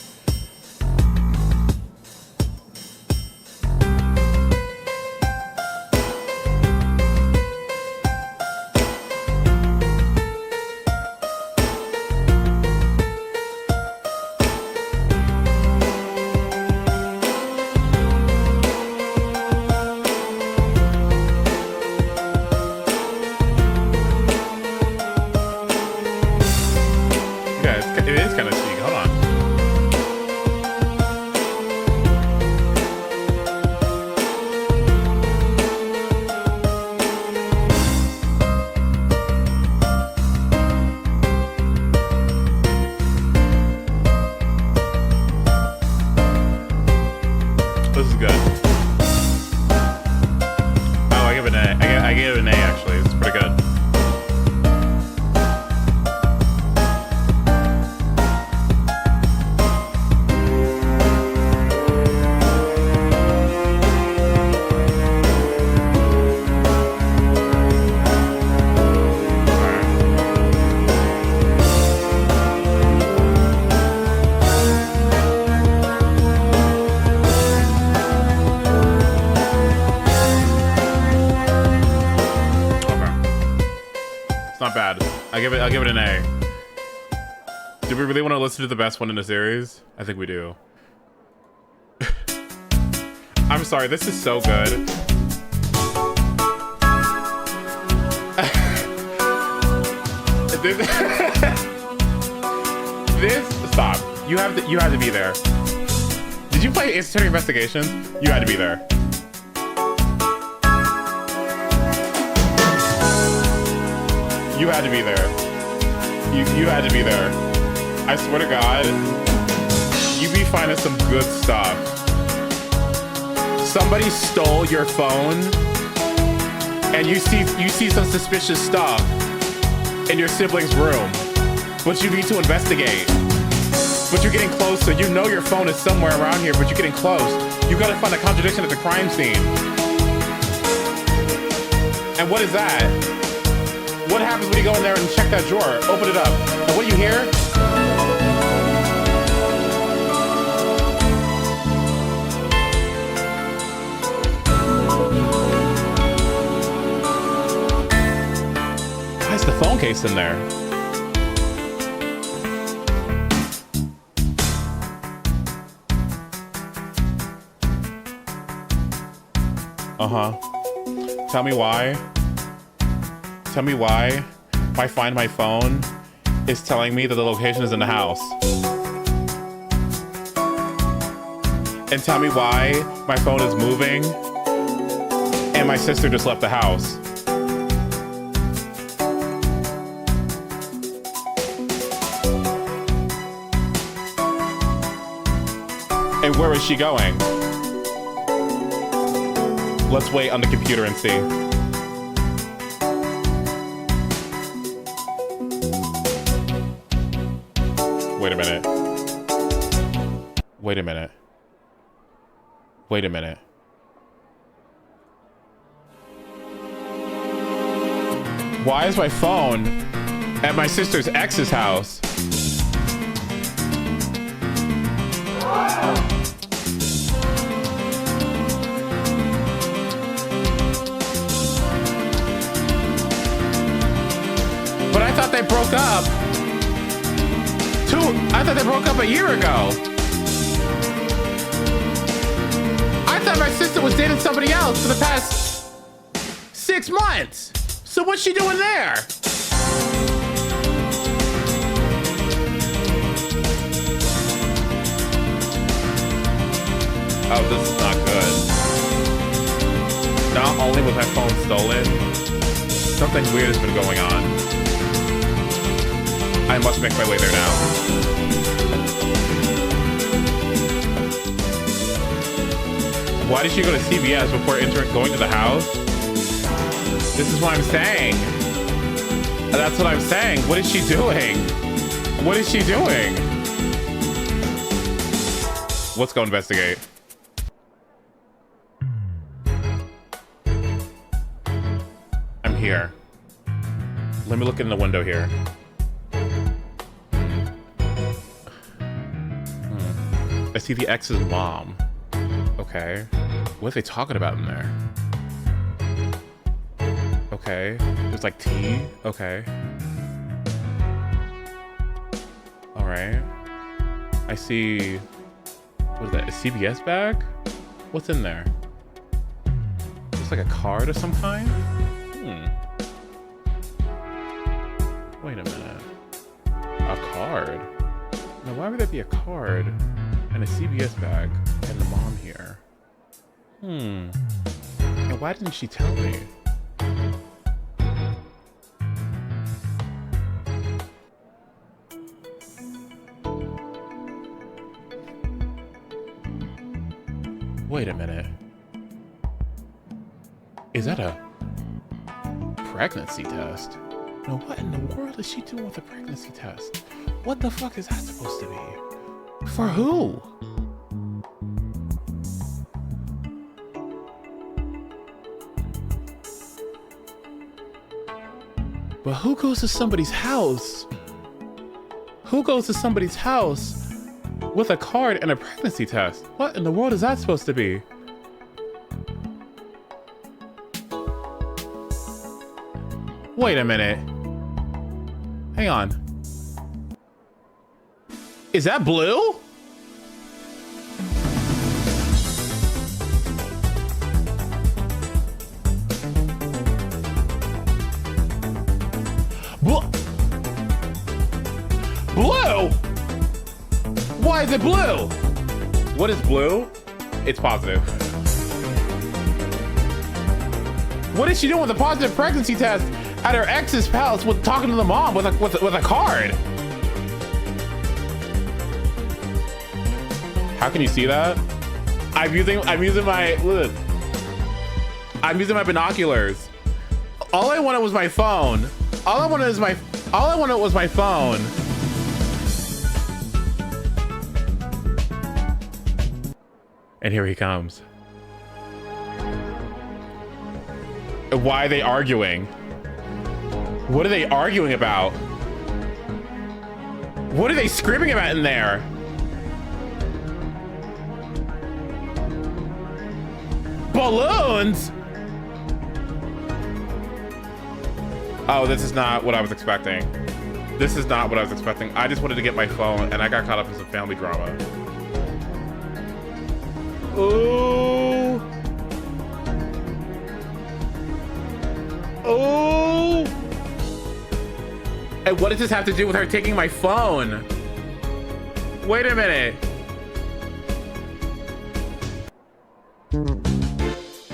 It is kind of cheap. Hold on. This is good. Oh, I give it an A. I gave it an A actually. It's pretty good. Not bad. I'll give it an A. Do we really want to listen to the best one in the series? I think we do. I'm sorry, this is so good. this stop. You have to be there. Did you play Institute Investigations? You had to be there. You had to be there. You had to be there. I swear to God, you be finding some good stuff. Somebody stole your phone, and you see some suspicious stuff in your sibling's room, but you need to investigate. But you're getting closer. You know your phone is somewhere around here, but you're getting close. You gotta find a contradiction at the crime scene. And what is that? What happens when you go in there and check that drawer? Open it up. And what do you hear? Why is the phone case in there? Uh-huh. Tell me why. Tell me why my Find My Phone is telling me that the location is in the house. And tell me why my phone is moving and my sister just left the house. And where is she going? Let's wait on the computer and see. Wait a minute. Wait a minute. Wait a minute. Why is my phone at my sister's ex's house? But I thought they broke up. I thought they broke up a year ago. I thought my sister was dating somebody else for the past 6 months. So what's she doing there? Oh, this is not good. Not only was my phone stolen, something weird has been going on. I must make my way there now. Why did she go to CVS before going to the house? This is what I'm saying. That's what I'm saying. What is she doing? What is she doing? Let's go investigate. I'm here. Let me look in the window here. I see the ex's mom. Okay. What are they talking about in there? Okay. There's like tea. Okay. All right. I see. What is that? A CVS bag? What's in there? Looks like a card of some kind? Wait a minute. A card? Now, why would there be a card and a CVS bag and the mom here? And why didn't she tell me? Wait a minute. Is that a pregnancy test? Now, what in the world is she doing with a pregnancy test? What the fuck is that supposed to be? For who? But who goes to somebody's house? Who goes to somebody's house with a card and a pregnancy test? What in the world is that supposed to be? Wait a minute. Hang on. Is that Blue? Blue? Why is it blue? What is blue? It's positive. What is she doing with a positive pregnancy test at her ex's house with talking to the mom with a card? How can you see that? I'm using my binoculars. All I wanted was my phone. All I wanted was my phone. And here he comes. Why are they arguing? What are they arguing about? What are they screaming about in there? Balloons? Oh, this is not what I was expecting. This is not what I was expecting. I just wanted to get my phone and I got caught up in some family drama. Ooh. Ooh. And what does this have to do with her taking my phone? Wait a minute.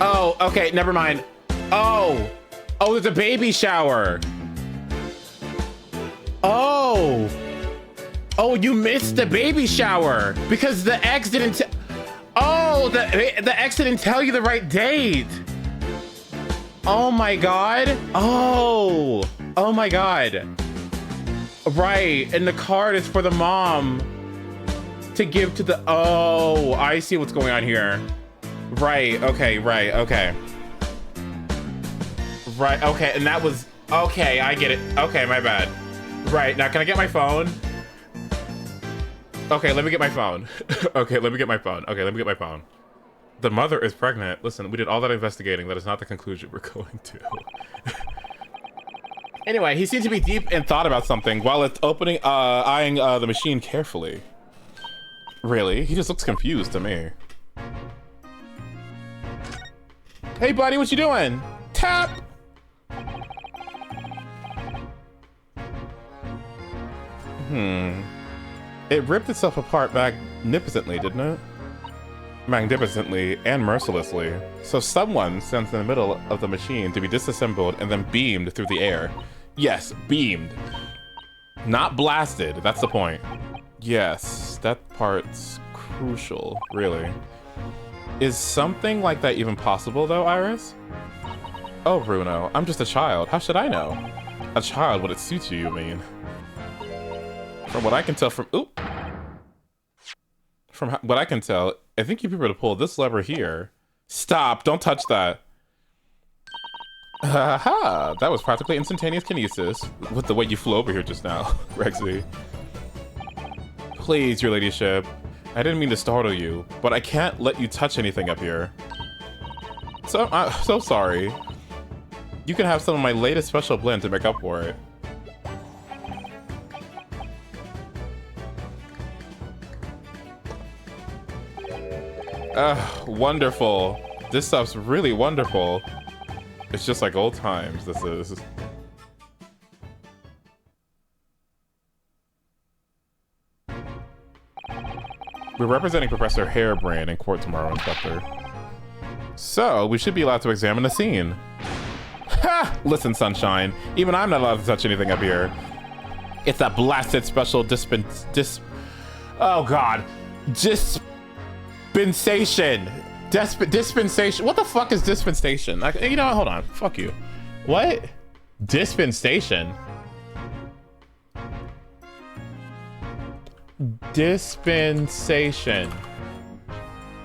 Oh, okay, never mind. Oh, there's a baby shower. Oh, you missed the baby shower because the ex didn't. The ex didn't tell you the right date. Oh my god. Oh my god. Right, and the card is for the mom to give to the. Oh, I see what's going on here. Right, okay, right, okay. Right, okay, and that was, okay, I get it. Okay, my bad. Right, now can I get my phone? Okay, let me get my phone. Okay, let me get my phone. Okay, let me get my phone. The mother is pregnant. Listen, we did all that investigating. That is not the conclusion we're going to. Anyway, he seems to be deep in thought about something while it's eyeing the machine carefully. Really? He just looks confused to me. Hey buddy, what you doing? Tap! It ripped itself apart magnificently, didn't it? Magnificently and mercilessly. So someone stands in the middle of the machine to be disassembled and then beamed through the air. Yes, beamed. Not blasted, that's the point. Yes, that part's crucial, really. Is something like that even possible, though, Iris? Oh, Bruno, I'm just a child. How should I know? A child when it suits you, you mean? From what I can tell from... Oop! From what I can tell, I think you'd be able to pull this lever here. Stop! Don't touch that! Aha! That was practically instantaneous kinesis with the way you flew over here just now, Rexy. Please, your ladyship. I didn't mean to startle you, but I can't let you touch anything up here. So, I'm so sorry. You can have some of my latest special blend to make up for it. Wonderful. This stuff's really wonderful. It's just like old times, this is. We're representing Professor Harebrand in court tomorrow, Inspector. So, we should be allowed to examine the scene. Ha! Listen, Sunshine. Even I'm not allowed to touch anything up here. It's that blasted special dispensation. Dispensation. What the fuck is dispensation? You know what? Hold on. Fuck you. What? Dispensation? Dispensation.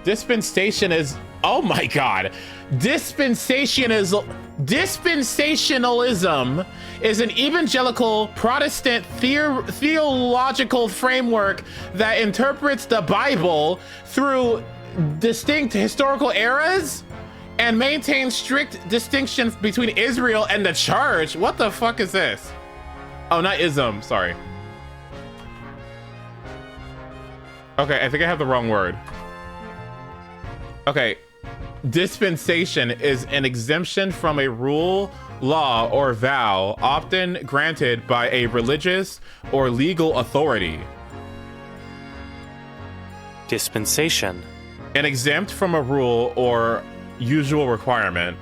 Dispensation is... Oh my god. Dispensationalism is an evangelical Protestant theological framework that interprets the Bible through distinct historical eras and maintains strict distinctions between Israel and the church. What the fuck is this? Oh, not ism, sorry. Okay, I think I have the wrong word. Okay, dispensation is an exemption from a rule, law, or vow often granted by a religious or legal authority. Dispensation. An exempt from a rule or usual requirement.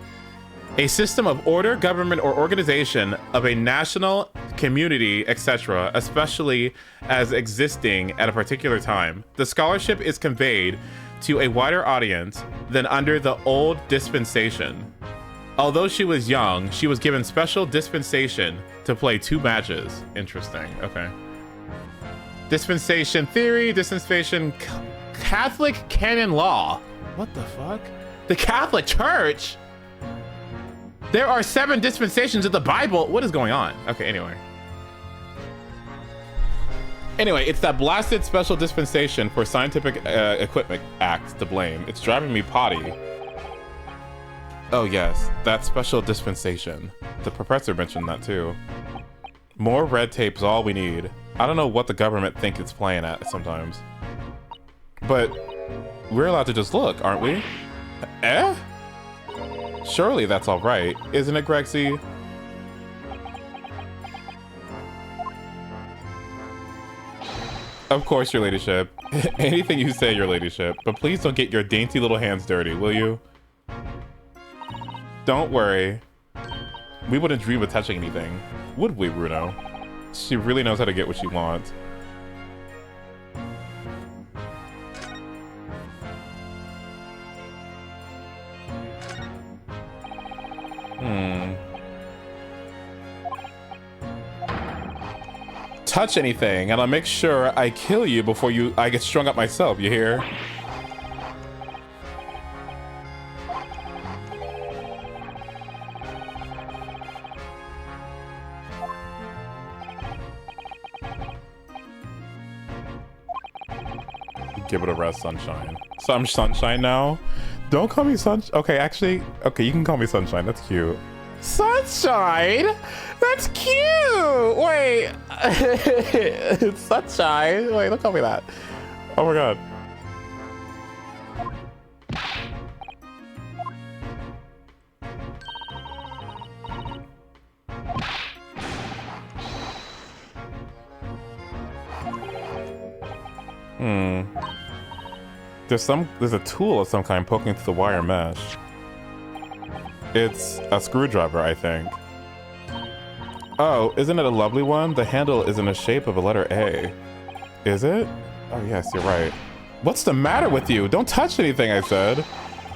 A system of order, government, or organization of a national, community, etc., especially as existing at a particular time. The scholarship is conveyed to a wider audience than under the old dispensation. Although she was young, she was given special dispensation to play 2 matches. Interesting, okay. Dispensation theory, dispensation Catholic canon law. What the fuck? The Catholic Church? There are 7 dispensations of the Bible. What is going on? Okay, anyway. Anyway, it's that blasted special dispensation for Scientific Equipment Act to blame. It's driving me potty. Oh yes, that special dispensation. The professor mentioned that too. More red tape's all we need. I don't know what the government think it's playing at sometimes. But we're allowed to just look, aren't we? Eh? Surely that's all right, isn't it, Grexy? Of course, your ladyship. Anything you say, your ladyship. But please don't get your dainty little hands dirty, will you? Don't worry. We wouldn't dream of touching anything, would we, Bruno? She really knows how to get what she wants. Touch anything, and I'll make sure I kill you before I get strung up myself, you hear? Give it a rest, Sunshine. I'm Sunshine now? Don't call me Sunshine. Okay, actually, okay, you can call me Sunshine. That's cute. Sunshine? That's cute! Wait. It's Sunshine. Wait, don't call me that. Oh my god. There's a tool of some kind poking through the wire mesh. It's a screwdriver, I think. Oh, isn't it a lovely one? The handle is in the shape of a letter A. Is it? Oh yes, you're right. What's the matter with you? Don't touch anything, I said.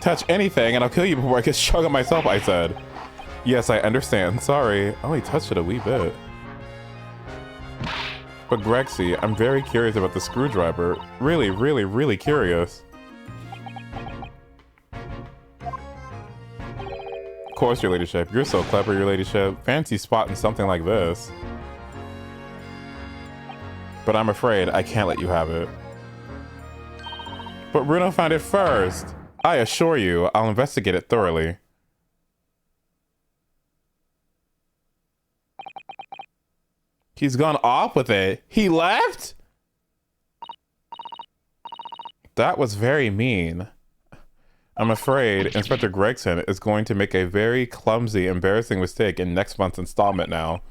Touch anything and I'll kill you before I get strung up myself, I said. Yes, I understand. Sorry. I only touched it a wee bit. But Grexy, I'm very curious about the screwdriver. Really, really, really curious. Of course, your ladyship. You're so clever, your ladyship. Fancy spotting something like this. But I'm afraid I can't let you have it. But Bruno found it first. I assure you, I'll investigate it thoroughly. He's gone off with it. He left? That was very mean. I'm afraid Inspector Gregson is going to make a very clumsy, embarrassing mistake in next month's installment now.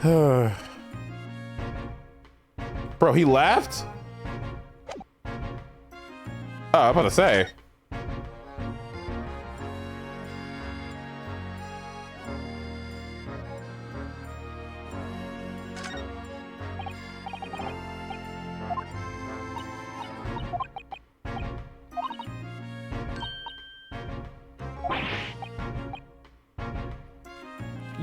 Bro, he left? Oh, I'm about to say.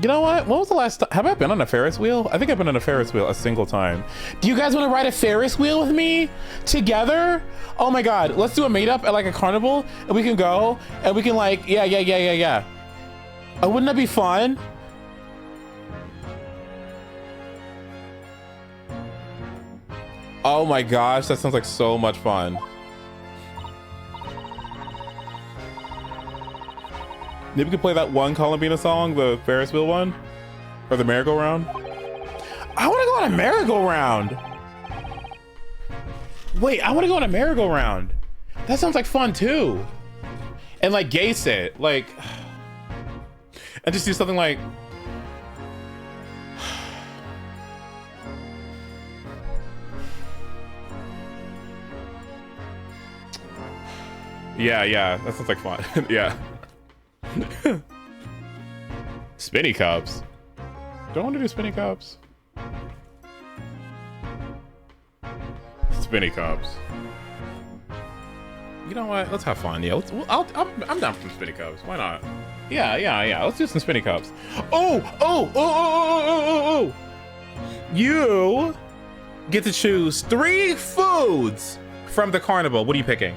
You know what? When was the last time? Have I been on a Ferris wheel? I think I've been on a Ferris wheel a single time. Do you guys want to ride a Ferris wheel with me? Together? Oh my god. Let's do a meetup at like a carnival and we can go and we can like, yeah. Oh, wouldn't that be fun? Oh my gosh, that sounds like so much fun. Maybe we could play that one Columbina song, the Ferris wheel one? Or the merry-go-round? I want to go on a merry-go-round! Wait, I want to go on a merry-go-round. That sounds like fun too. And like gay sit, like... And just do something like... Yeah, that sounds like fun. Yeah. Spinny cups. Don't want to do spinny cups. Spinny cups. You know what? Let's have fun. Yeah, I'm down for some spinny cups. Why not? Yeah. Let's do some spinny cups. Oh! You get to choose 3 foods from the carnival. What are you picking?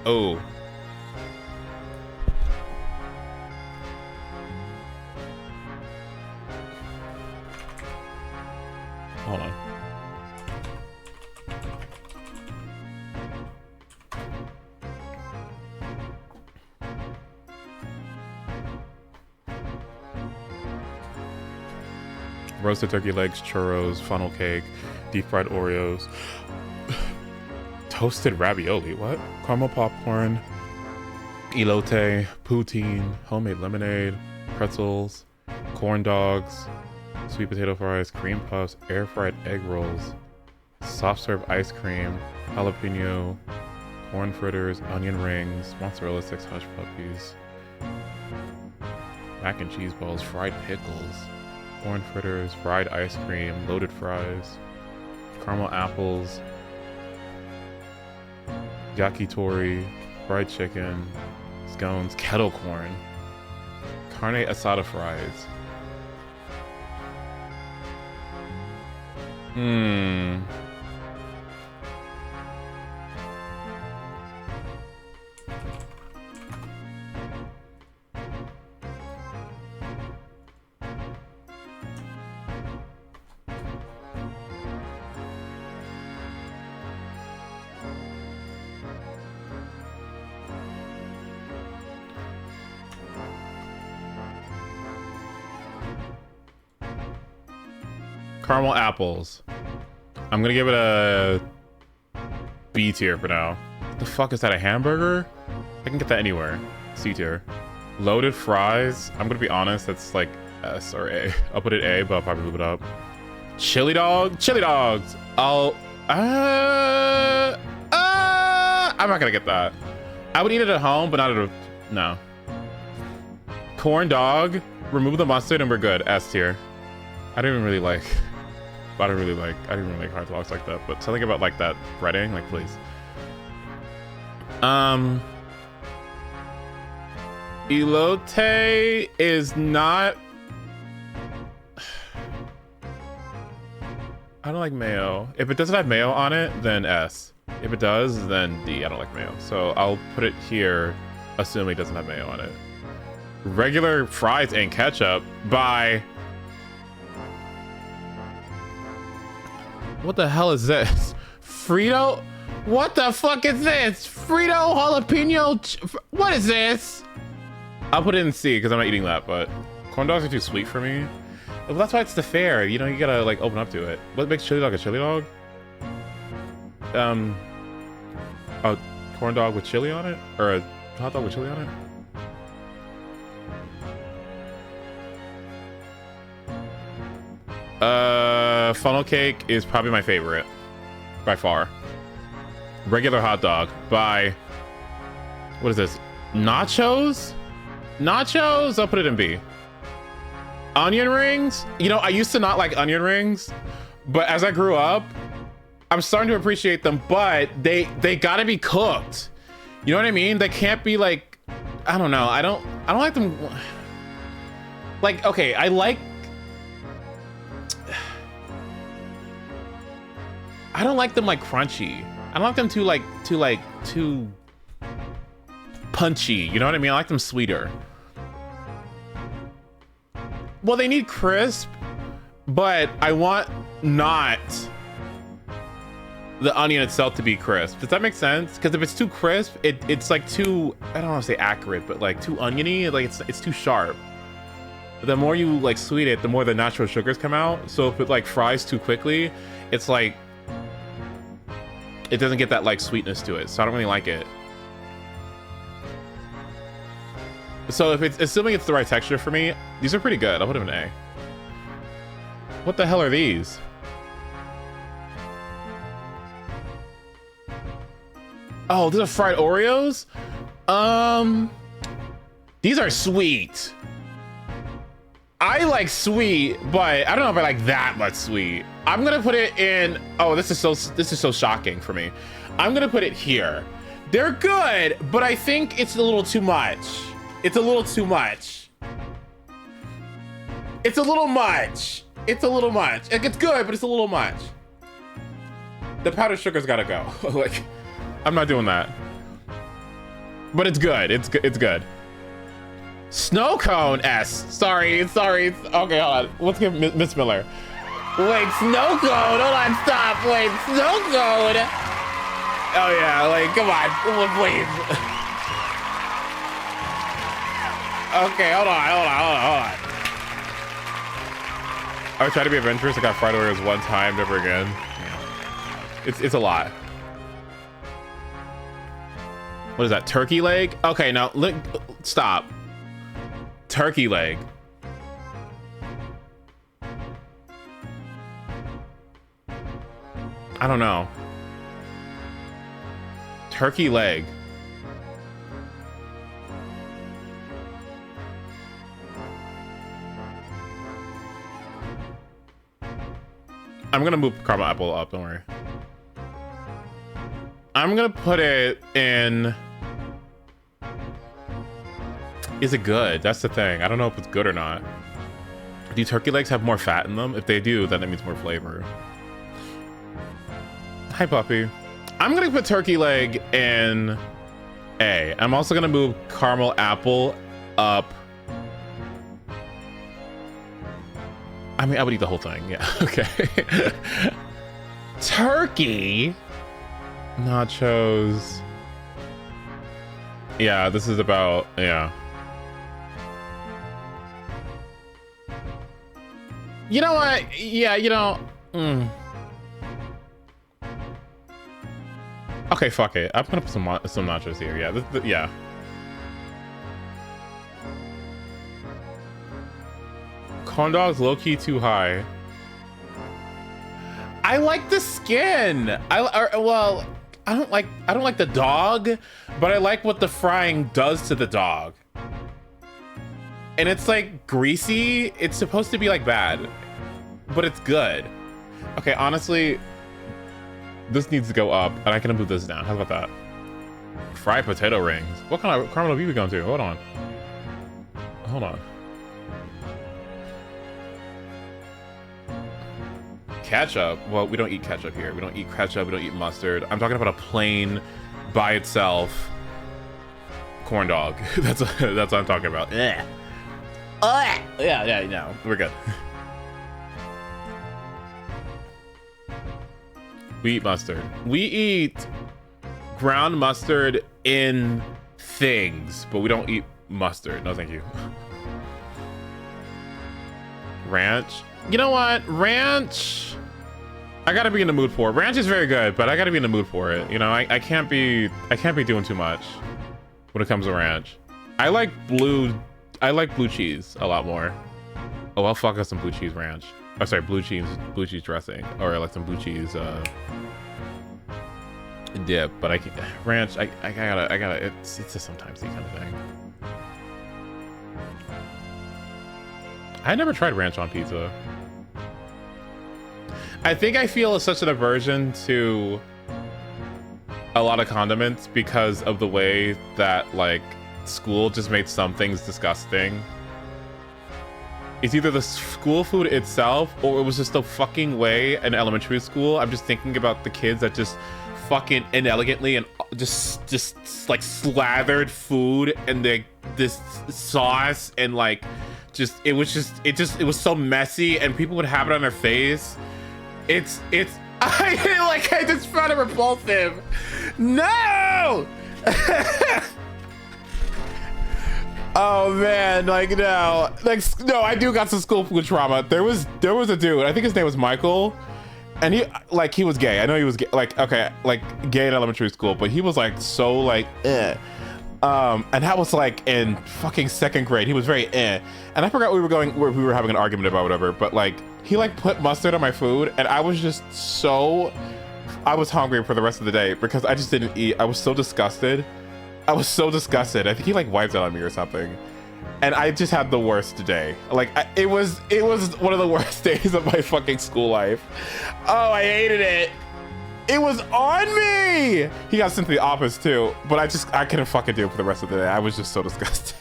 Oh. Hold on. Roasted turkey legs, churros, funnel cake, deep fried Oreos, toasted ravioli, what? Caramel popcorn, elote, poutine, homemade lemonade, pretzels, corn dogs, sweet potato fries, cream puffs, air fried egg rolls, soft serve ice cream, jalapeno, corn fritters, onion rings, mozzarella sticks, hush puppies, mac and cheese balls, fried pickles, corn fritters, fried ice cream, loaded fries, caramel apples, yakitori, fried chicken, scones, kettle corn, carne asada fries. Caramel apples. I'm gonna give it a B tier for now. The fuck is that, a hamburger? I can get that anywhere. C tier. Loaded fries. I'm gonna be honest, that's like S or A. I'll put it A, but I'll probably move it up. Chili dog? Chili dogs. I'm not gonna get that. I would eat it at home, but not at a, no. Corn dog. Remove the mustard and we're good. S tier. I didn't really like hot dogs like that, but something about like that breading, like please. Elote is not, I don't like mayo. If it doesn't have mayo on it, then S. If it does, then D. I don't like mayo. So I'll put it here, assuming it doesn't have mayo on it. Regular fries and ketchup by... What the hell is this? Frito? What the fuck is this? Frito jalapeno? What is this? I'll put it in C because I'm not eating that, but corn dogs are too sweet for me. Well, that's why it's the fair. You know, you gotta like open up to it. What makes chili dog a chili dog? A corn dog with chili on it? Or a hot dog with chili on it? Funnel cake is probably my favorite by far. Regular hot dog by, what is this? Nachos? Nachos? I'll put it in B. Onion rings? You know, I used to not like onion rings, but as I grew up, I'm starting to appreciate them, but they gotta be cooked. You know what I mean? They can't be like, I don't know. I don't like them. Like, okay, I don't like them like crunchy. I don't like them too punchy. You know what I mean? I like them sweeter. Well, they need crisp, but I want not the onion itself to be crisp. Does that make sense? Because if it's too crisp, it's like too, I don't want to say accurate, but like too oniony. Like it's too sharp. The more you like sweet it, the more the natural sugars come out. So if it like fries too quickly, it's like, it doesn't get that like sweetness to it. So I don't really like it. So if it's, assuming it's the right texture for me, these are pretty good. I'll put them in A. What the hell are these? Oh, these are fried Oreos? These are sweet. I like sweet, but I don't know if I like that much sweet. I'm gonna put it in, oh, this is so shocking for me. I'm gonna put it here. They're good, but I think it's a little too much. It's a little too much. It's a little much. It's a little much. Like, it's good, but it's a little much. The powdered sugar's gotta go. Like, I'm not doing that. but it's good. It's good. It's good. Snow cone S. Sorry. Okay, hold on. Let's give Miss Miller. Wait, snow cone. Hold on. Stop. Wait, snow cone. Oh yeah. Like, come on. Please. Okay, hold on. I was trying to be adventurous. I got fried Oreos one time, never again. It's a lot. What is that? Turkey leg? Okay, now stop. Turkey leg. I don't know. Turkey leg. I'm gonna move caramel apple up, don't worry. I'm gonna put it in. Is it good? That's the thing. I don't know if it's good or not. Do turkey legs have more fat in them? If they do, then it means more flavor. Hi, puppy. I'm gonna put turkey leg in A. I'm also gonna move caramel apple up. I mean, I would eat the whole thing. Yeah, okay. Turkey. Nachos. Yeah, this is about, yeah. You know what? Yeah, you know. Okay, fuck it. I'm gonna put some nachos here. Yeah, yeah. Corn dogs low-key too high. I like the skin. Well, I don't like the dog, but I like what the frying does to the dog. And it's like greasy. It's supposed to be like bad, but it's good. Okay, honestly, this needs to go up, and I can move this down. How about that? Fried potato rings. What kind of caramel are we going to? Hold on. Ketchup. Well, we don't eat ketchup here. We don't eat ketchup. We don't eat mustard. I'm talking about a plain, by itself, corn dog. That's what I'm talking about. Yeah, no, we're good. We eat mustard. We eat ground mustard in things, but we don't eat mustard. No, thank you. Ranch. You know what? Ranch. I gotta be in the mood for it. Ranch is very good, but I gotta be in the mood for it. You know, I can't be doing too much when it comes to ranch. I like blue cheese a lot more. Oh, I'll fuck up some blue cheese ranch. Oh, sorry, blue cheese dressing, or like some blue cheese dip. But ranch. I gotta. It's just sometimes the kind of thing. I never tried ranch on pizza. I think I feel such an aversion to a lot of condiments because of the way that like school just made some things disgusting. It's either the school food itself or it was just the fucking way in elementary school. I'm just thinking about the kids that just fucking inelegantly and just like slathered food and this sauce and like it was so messy and people would have it on their face. I just found it repulsive. No. Oh man, no, I do got some school food trauma. There was a dude, I think his name was Michael, and he was gay. I know he was gay, gay in elementary school, but he was like so like and that was like in fucking second grade. He was very and I forgot where we were having an argument about whatever, but like he like put mustard on my food and I was hungry for the rest of the day because I just didn't eat. I was so disgusted. I think he like wiped it on me or something, and I just had the worst day. Like it was one of the worst days of my fucking school life. Oh, I hated it. It was on me. He got sent to the office too, but I couldn't fucking do it for the rest of the day. I was just so disgusted.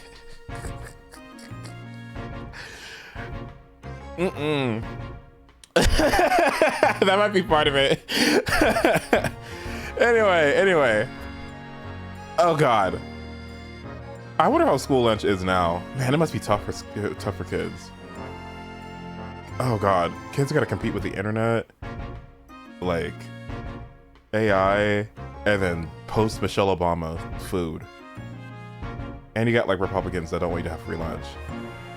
That might be part of it. Anyway. Oh God. I wonder how school lunch is now. Man, it must be tough for kids. Oh god, kids gotta compete with the internet, like AI, and then post Michelle Obama food. And you got like Republicans that don't want you to have free lunch.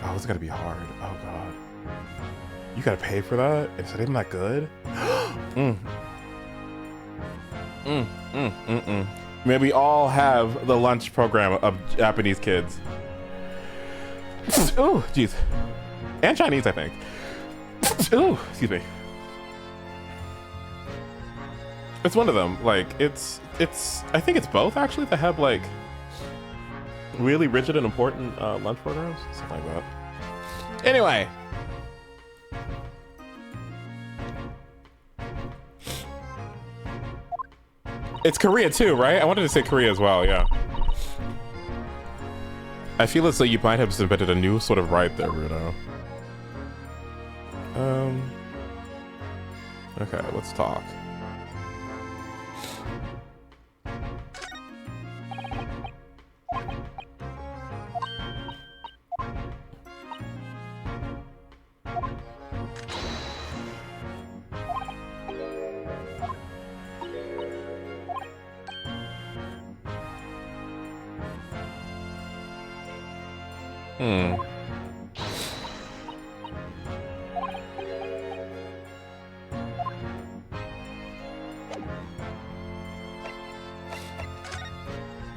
Oh, it's gotta be hard. Oh god. You gotta pay for that? Is it even that good? Maybe we all have the lunch program of Japanese kids. Oh, jeez. And Chinese, I think. Oh, excuse me. It's one of them. Like, it's, I think it's both actually that have like really rigid and important lunch programs. Something like that. Anyway. It's Korea too, right? I wanted to say Korea as well, yeah. I feel as though you might have submitted a new sort of right there, Bruno. Okay, let's talk.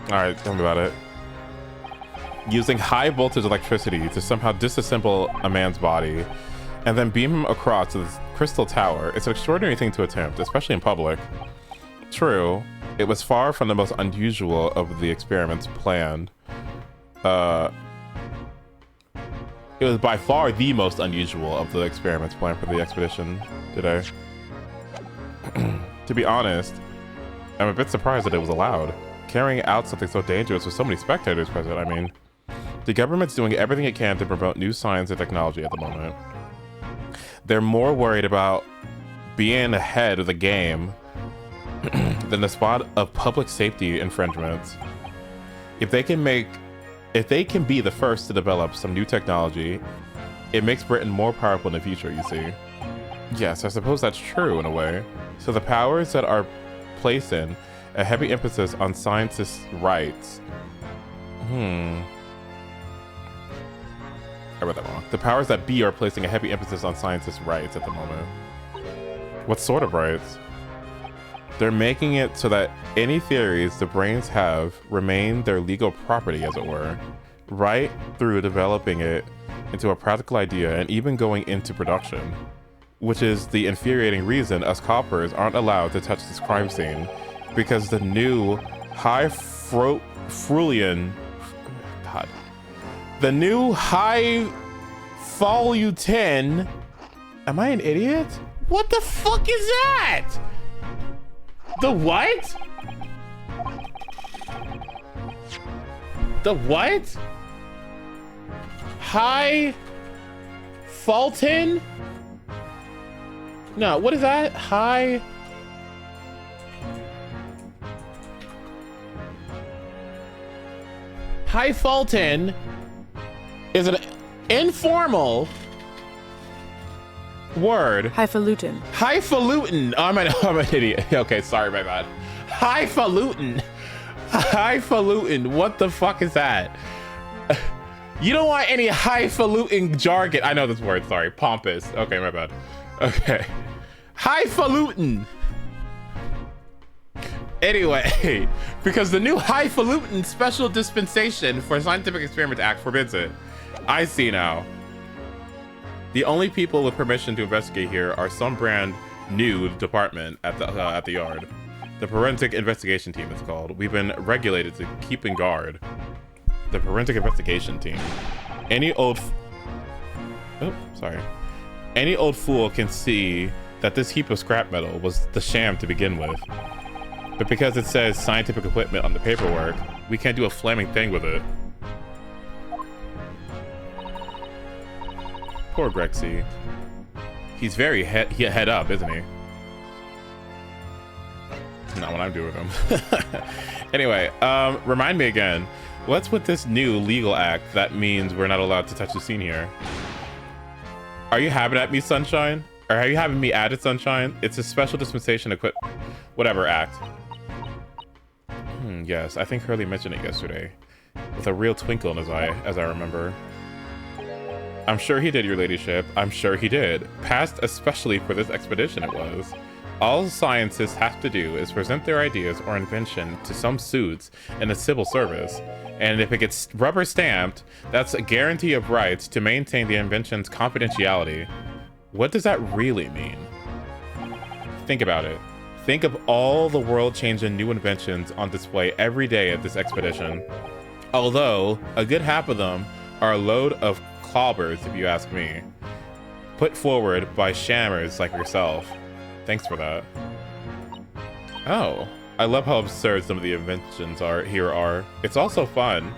Alright, tell me about it. Using high voltage electricity to somehow disassemble a man's body and then beam him across to this crystal tower. It's an extraordinary thing to attempt, especially in public. True, it was far from the most unusual of the experiments planned. It was by far the most unusual of the experiments planned for the expedition today. To be honest, I'm a bit surprised that it was allowed. Carrying out something so dangerous with so many spectators present, I mean, the government's doing everything it can to promote new science and technology at the moment. They're more worried about being ahead of the game than the spot of public safety infringements. If they can be the first to develop some new technology, it makes Britain more powerful in the future, you see. Yes, I suppose that's true in a way. So the powers that are placing a heavy emphasis on scientists' rights. I read that wrong. The powers that be are placing a heavy emphasis on scientists' rights at the moment. What sort of rights? They're making it so that any theories the brains have remain their legal property, as it were, right through developing it into a practical idea and even going into production, which is the infuriating reason us coppers aren't allowed to touch this crime scene, because the new highfalutin am I an idiot? What the fuck is that? The what? The what? Highfalutin? No, what is that? Highfalutin is an informal word. Highfalutin. Highfalutin. Oh, I'm an idiot. Okay, sorry, my bad. Highfalutin. Highfalutin. What the fuck is that? You don't want any highfalutin jargon. I know this word. Sorry. Pompous. Okay, my bad. Okay. Highfalutin. Anyway, because the new highfalutin special dispensation for Scientific Experiment Act forbids it. I see now. The only people with permission to investigate here are some brand new department at the yard. The Forensic Investigation Team is called. We've been regulated to keep in guard. The Forensic Investigation Team. Any old fool can see that this heap of scrap metal was the sham to begin with. But because it says scientific equipment on the paperwork, we can't do a flaming thing with it. Poor Grexy. He's very head up, isn't he? Not what I'm doing with him. Anyway, remind me again. What's with this new legal act that means we're not allowed to touch the scene here? Are you having at me, Sunshine? Or are you having me added, Sunshine? It's a special dispensation equip... whatever act. Yes, I think Hurley mentioned it yesterday. With a real twinkle in his eye, as I remember. I'm sure he did, your ladyship. I'm sure he did. Passed especially for this expedition it was. All scientists have to do is present their ideas or invention to some suits in the civil service. And if it gets rubber stamped, that's a guarantee of rights to maintain the invention's confidentiality. What does that really mean? Think about it. Think of all the world-changing new inventions on display every day at this expedition. Although, a good half of them are a load of clobbers, if you ask me. Put forward by shammers like yourself. Thanks for that. Oh, I love how absurd some of the inventions are. It's also fun.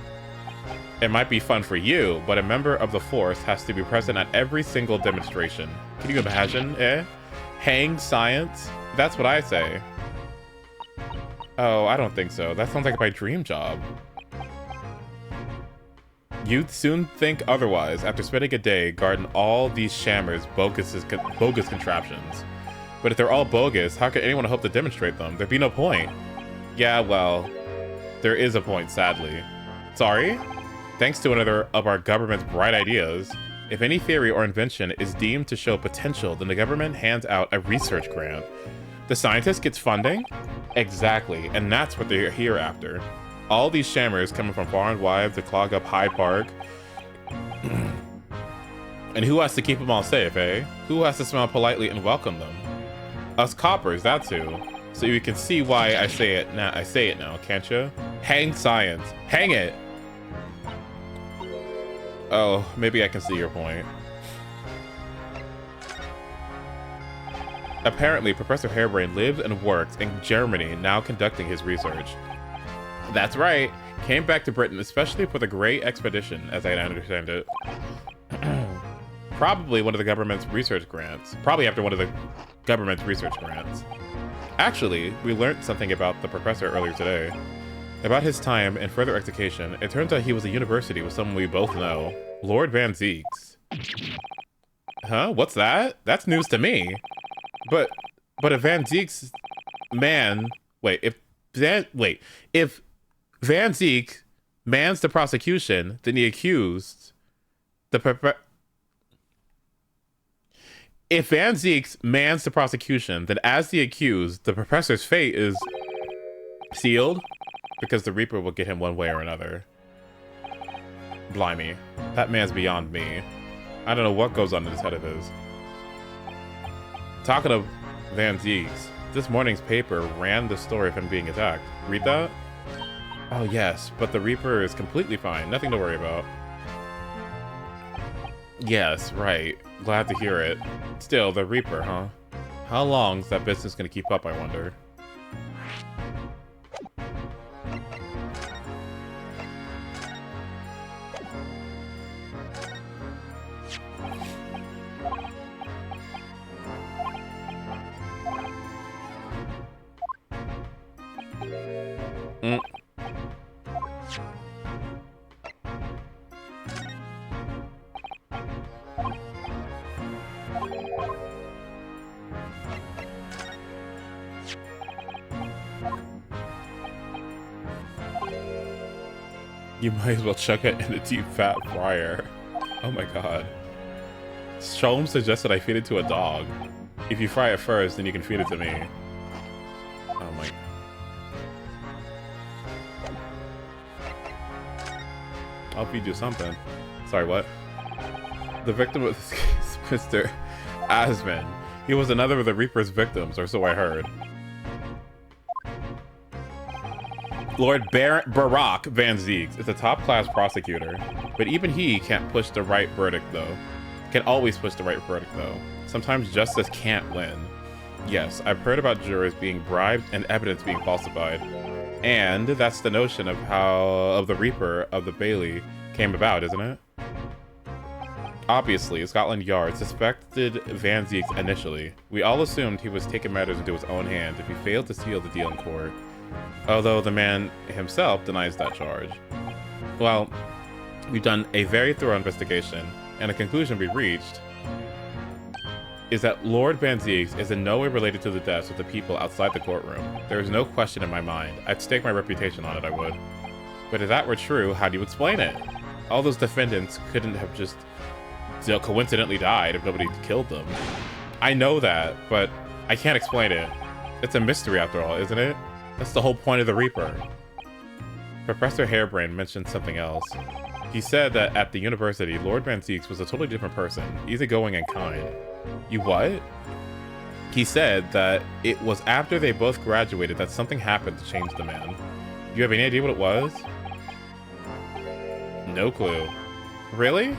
It might be fun for you, but a member of the force has to be present at every single demonstration. Can you imagine, eh? Hang science? That's what I say. Oh, I don't think so. That sounds like my dream job. You'd soon think otherwise after spending a day guarding all these shammers' bogus contraptions. But if they're all bogus, how could anyone hope to demonstrate them? There'd be no point. Yeah, well, there is a point, sadly. Sorry? Thanks to another of our government's bright ideas, if any theory or invention is deemed to show potential, then the government hands out a research grant. The scientist gets funding? Exactly, and that's what they're here after. All these shammers coming from far and wide to clog up Hyde Park. And who has to keep them all safe, eh? Who has to smile politely and welcome them? Us coppers, that's who. So you can see why I say it now, can't you? Hang science. Hang it! Oh, maybe I can see your point. Apparently, Professor Harebrained lives and works in Germany, now conducting his research. That's right. Came back to Britain especially for the Great Expedition, as I understand it. Probably one of the government's research grants. Probably after one of the government's research grants. Actually, we learned something about the professor earlier today. About his time in further education, it turns out he was at university with someone we both know, Lord Van Zieks. Huh? What's that? That's news to me. But if Van Zieks if Van Zieks mans the prosecution, then the accused, if Van Zieks mans the prosecution, then as the accused, the professor's fate is sealed, because the Reaper will get him one way or another. Blimey, that man's beyond me. I don't know what goes on in his head of his. Talking of Van Zieks, this morning's paper ran the story of him being attacked. Read that? Oh yes, but the Reaper is completely fine. Nothing to worry about. Yes, right. Glad to hear it. Still, the Reaper, huh? How long's that business gonna keep up, I wonder? You might as well chuck it in a deep fat fryer. Oh my god. Sholm suggested I feed it to a dog. If you fry it first, then you can feed it to me. Oh my... I'll feed you something. Sorry, what? The victim of this case, Mr. Asman. He was another of the Reaper's victims, or so I heard. Lord Barack Van Zieks is a top-class prosecutor, but even he can't push the right verdict, though. Can always push the right verdict, though. Sometimes justice can't win. Yes, I've heard about jurors being bribed and evidence being falsified. And that's the notion of how the Reaper of the Bailey came about, isn't it? Obviously, Scotland Yard suspected Van Zieks initially. We all assumed he was taking matters into his own hands if he failed to seal the deal in court. Although the man himself denies that charge. Well, we've done a very thorough investigation, and the conclusion we've reached is that Lord Van Ziegs is in no way related to the deaths of the people outside the courtroom. There is no question in my mind. I'd stake my reputation on it, I would. But if that were true, how do you explain it? All those defendants couldn't have just coincidentally died if nobody killed them. I know that, but I can't explain it. It's a mystery after all, isn't it? That's the whole point of the Reaper. Professor Harebrained mentioned something else. He said that at the university, Lord Van Ziegs was a totally different person, easygoing and kind. You what? He said that it was after they both graduated that something happened to change the man. Do you have any idea what it was? No clue. Really?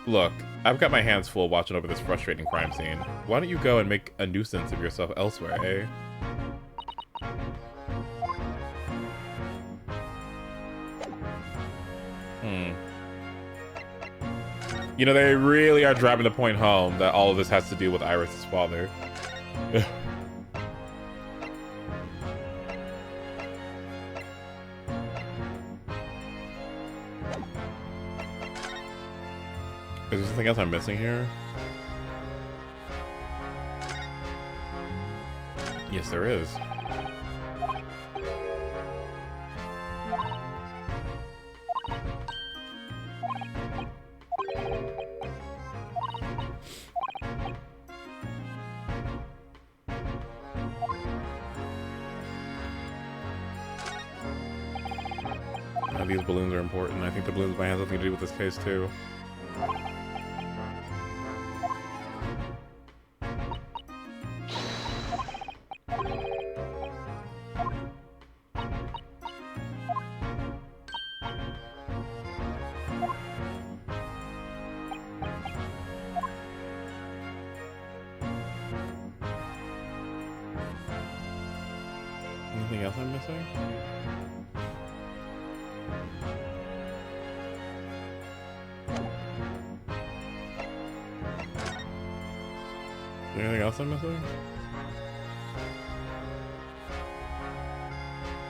Look, I've got my hands full watching over this frustrating crime scene. Why don't you go and make a nuisance of yourself elsewhere, eh? You know, they really are driving the point home that all of this has to do with Iris' father. Is there something else I'm missing here? Yes, there is. These balloons are important. I think the balloons might have something to do with this case too. Anything else I'm missing? Anything else I'm missing?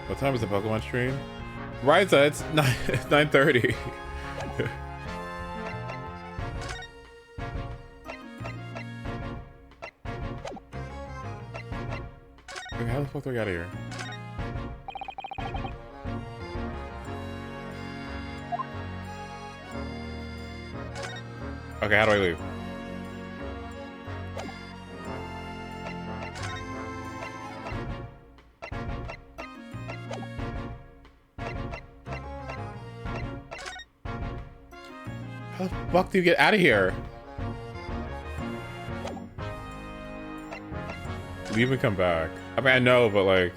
What time is the Pokemon stream? Ryza, it's 9:30. Okay, how the fuck do I get out of here? Okay, how do I leave? How the fuck do you get out of here? Leave and come back. I mean, I know, but like...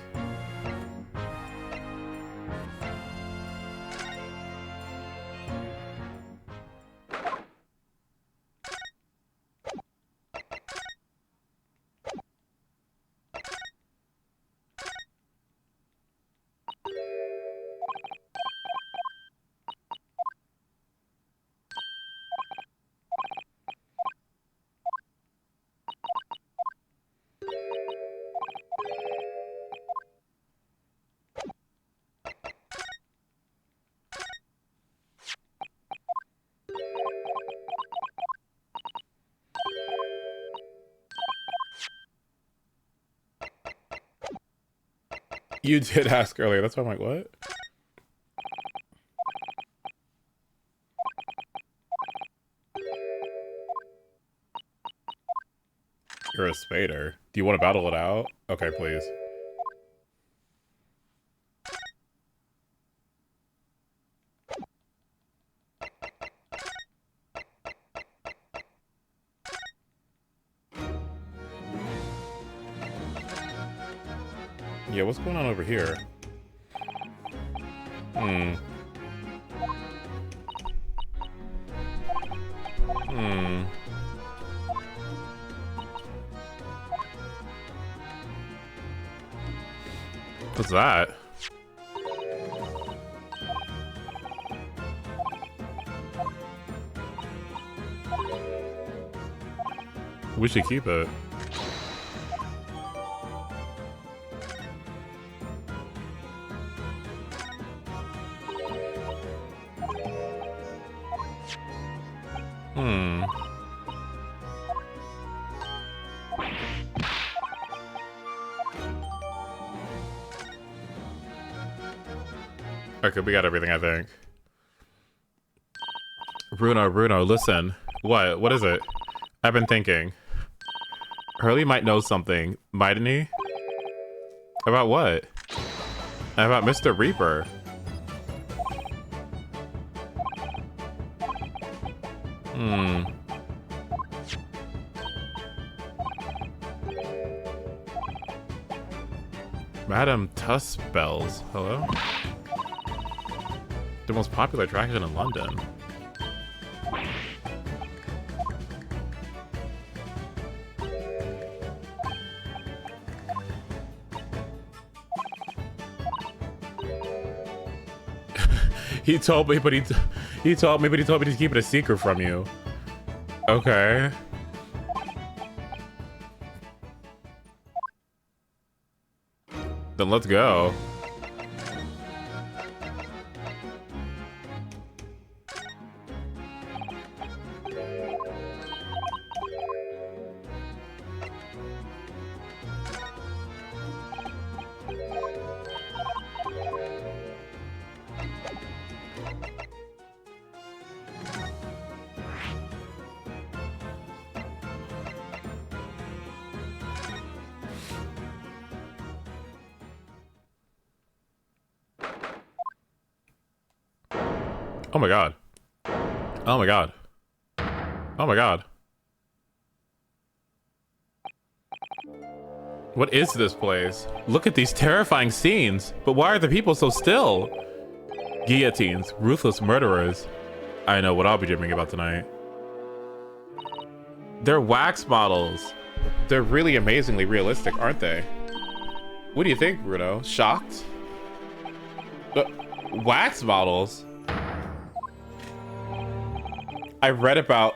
You did ask earlier, that's why I'm like, what? You're a Spader. Do you want to battle it out? Okay, please. Yeah, what's going on over here? What's that? We should keep it. Hmm. Okay, we got everything, I think. Bruno, listen. What is it? I've been thinking. Hurley might know something, mightn't he? About what? About Mr. Reaper. Hmm. Madame Tussbells. Hello? The most popular attraction in London. He told me, but he told me to keep it a secret from you. Okay. Then let's go. Oh my god. Oh my god. Oh my god. What is this place? Look at these terrifying scenes. But why are the people so still? Guillotines, ruthless murderers. I know what I'll be dreaming about tonight. They're wax models. They're really amazingly realistic, aren't they? What do you think, Bruno? Shocked? Wax models? I read about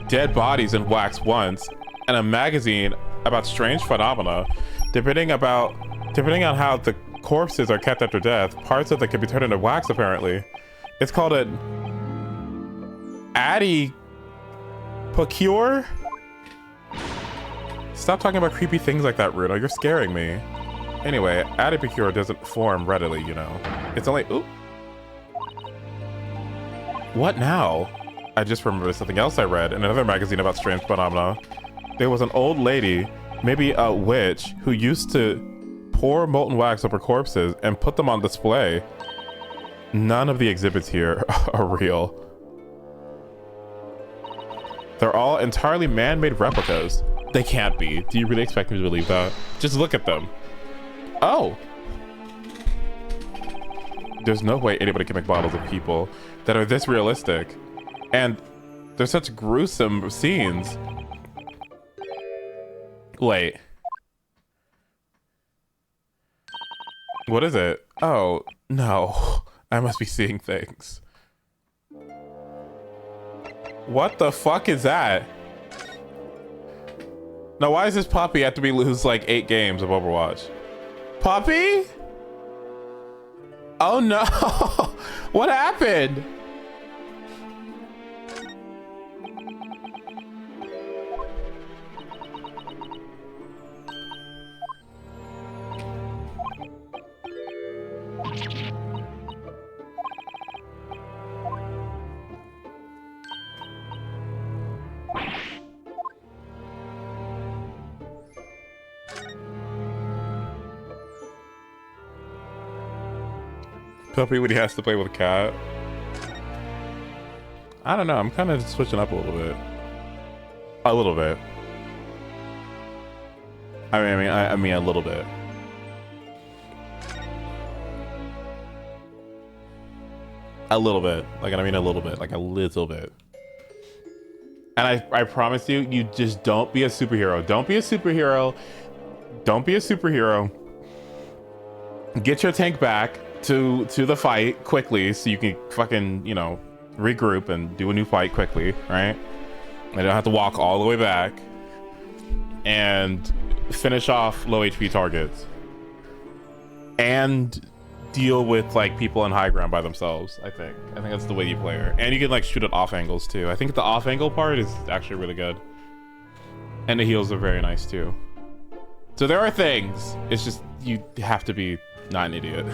dead bodies in wax once in a magazine about strange phenomena. Depending on how the corpses are kept after death, parts of them can be turned into wax apparently. It's called an adipocure? Stop talking about creepy things like that, Bruno. You're scaring me. Anyway, adipocure doesn't form readily, you know. It's only... Ooh. What now? I just remembered something else I read in another magazine about strange phenomena. There was an old lady, maybe a witch, who used to pour molten wax over corpses and put them on display. None of the exhibits here are real. They're all entirely man-made replicas. They can't be. Do you really expect me to believe that? Just look at them. Oh! There's no way anybody can make models of people that are this realistic. And there's such gruesome scenes. Wait. What is it? Oh, no. I must be seeing things. What the fuck is that? Now, why does this Poppy have to lose like 8 games of Overwatch? Poppy? Oh no! What happened? Puppy when he has to play with a cat. I don't know. I'm kind of switching up a little bit. A little bit. I mean a little bit. A little bit. Like I mean a little bit. Like a little bit. And I promise you, you just don't be a superhero. Don't be a superhero. Don't be a superhero. Get your tank back to the fight quickly so you can fucking, you know, regroup and do a new fight quickly, right? I don't have to walk all the way back and finish off low HP targets and deal with like people on high ground by themselves. I think that's the way you play her, and you can like shoot at off angles too. I think the off angle part is actually really good, and the heals are very nice too. So there are things. It's just you have to be not an idiot.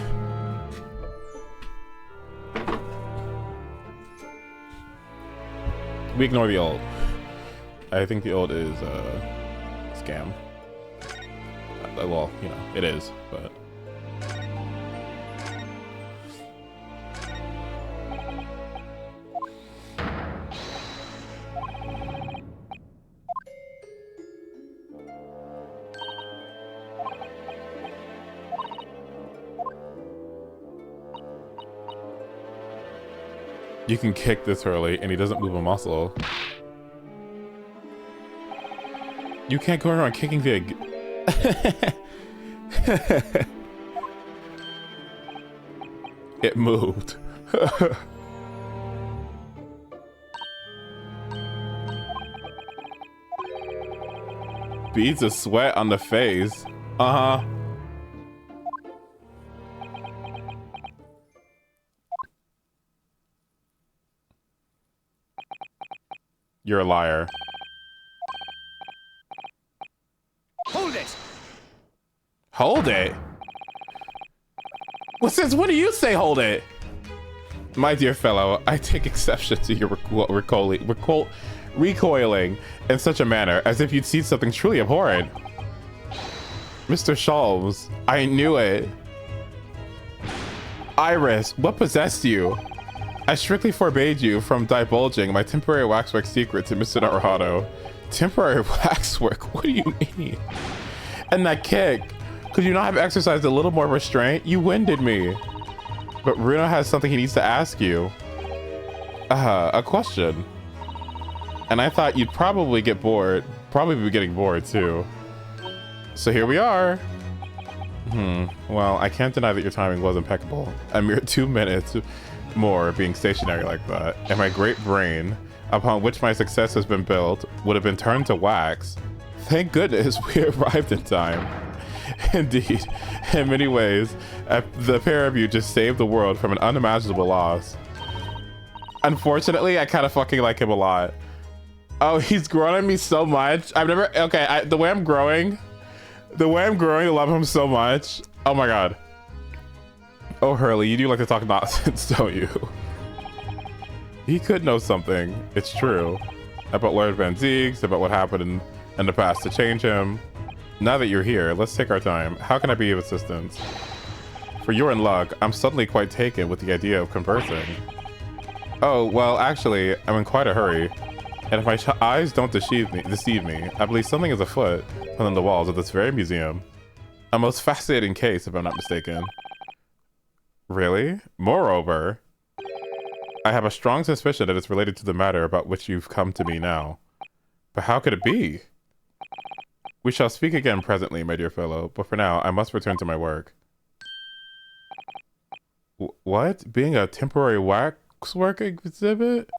We ignore the ult. I think the ult is scam. Well, you know, it is, but you can kick this early and he doesn't move a muscle. You can't go around kicking the... It moved. Beads of sweat on the face. Uh-huh. You're a liar. Hold it! Hold it? Well, since when do you say hold it? My dear fellow, I take exception to your recoiling in such a manner as if you'd seen something truly abhorrent. Mr. Sholmes, I knew it. Iris, what possessed you? I strictly forbade you from divulging my temporary waxwork secret to Mr. Naruto. Temporary waxwork? What do you mean? And that kick, could you not have exercised a little more restraint? You winded me. But Bruno has something he needs to ask you. A question. And I thought you'd probably get bored. Probably be getting bored too. So here we are. Well, I can't deny that your timing was impeccable. A mere 2 minutes more being stationary like that, and my great brain, upon which my success has been built, would have been turned to wax. Thank goodness we arrived in time. Indeed, in many ways, the pair of you just saved the world from an unimaginable loss. Unfortunately, I kind of fucking like him a lot. Oh, he's grown on me so much. I've never, okay, the way I'm growing, I love him so much. Oh my god. Oh, Hurley, you do like to talk nonsense, don't you? He could know something. It's true. About Lord Van Ziegs, about what happened in the past to change him. Now that you're here, let's take our time. How can I be of assistance? For you're in luck, I'm suddenly quite taken with the idea of conversing. Oh, well, actually, I'm in quite a hurry. And if my eyes don't deceive me, I believe something is afoot within the walls of this very museum. A most fascinating case, if I'm not mistaken. Really? Moreover, I have a strong suspicion that it's related to the matter about which you've come to me now. But how could it be? We shall speak again presently, my dear fellow, but for now, I must return to my work. What? Being a temporary waxwork exhibit?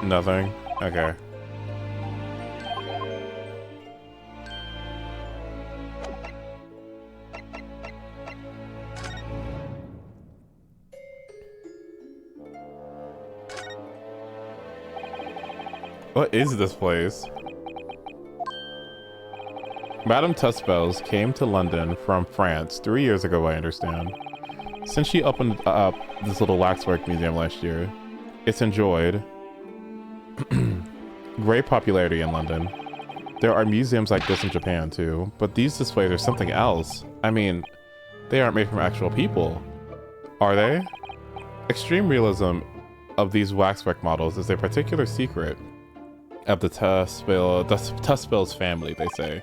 Nothing? Okay. What is this place? Madame Tussbells came to London from France 3 years ago, I understand. Since she opened up this little waxwork museum last year, it's enjoyed great popularity in London. There are museums like this in Japan too, but these displays are something else. I mean, they aren't made from actual people, are they? Extreme realism of these waxwork models is a particular secret of the Tuspils family, they say.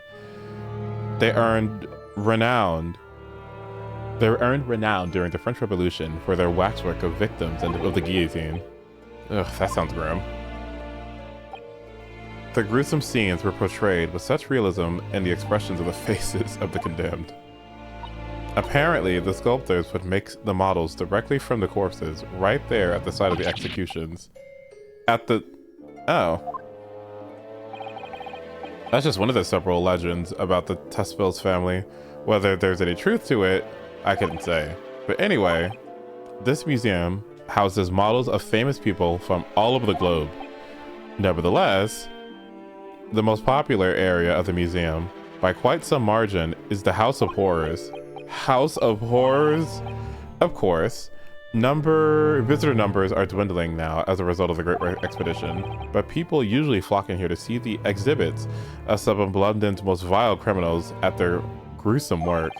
They earned renown during the French Revolution for their waxwork of victims and of the guillotine. Ugh, that sounds grim. The gruesome scenes were portrayed with such realism in the expressions of the faces of the condemned. Apparently, the sculptors would make the models directly from the corpses right there at the site of the executions. Oh. That's just one of the several legends about the Tuspils family. Whether there's any truth to it, I couldn't say. But anyway, this museum houses models of famous people from all over the globe. Nevertheless, the most popular area of the museum, by quite some margin, is the House of Horrors. House of Horrors? Of course. Visitor numbers are dwindling now as a result of the Great Expedition, but people usually flock in here to see the exhibits of some of London's most vile criminals at their gruesome work.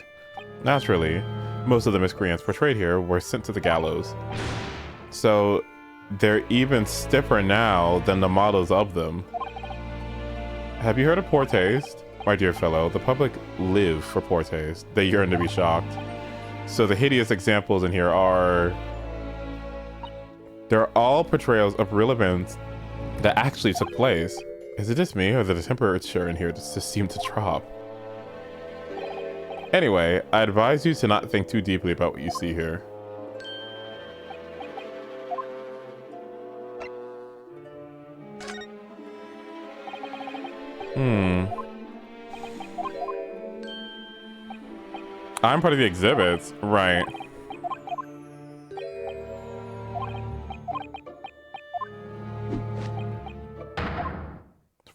Naturally, most of the miscreants portrayed here were sent to the gallows. So they're even stiffer now than the models of them. Have you heard of poor taste? My dear fellow, the public live for poor taste. They yearn to be shocked. So the hideous examples in here they're all portrayals of real events that actually took place. Is it just me, or did the temperature in here just seem to drop? Anyway, I advise you to not think too deeply about what you see here. I'm part of the exhibits, right?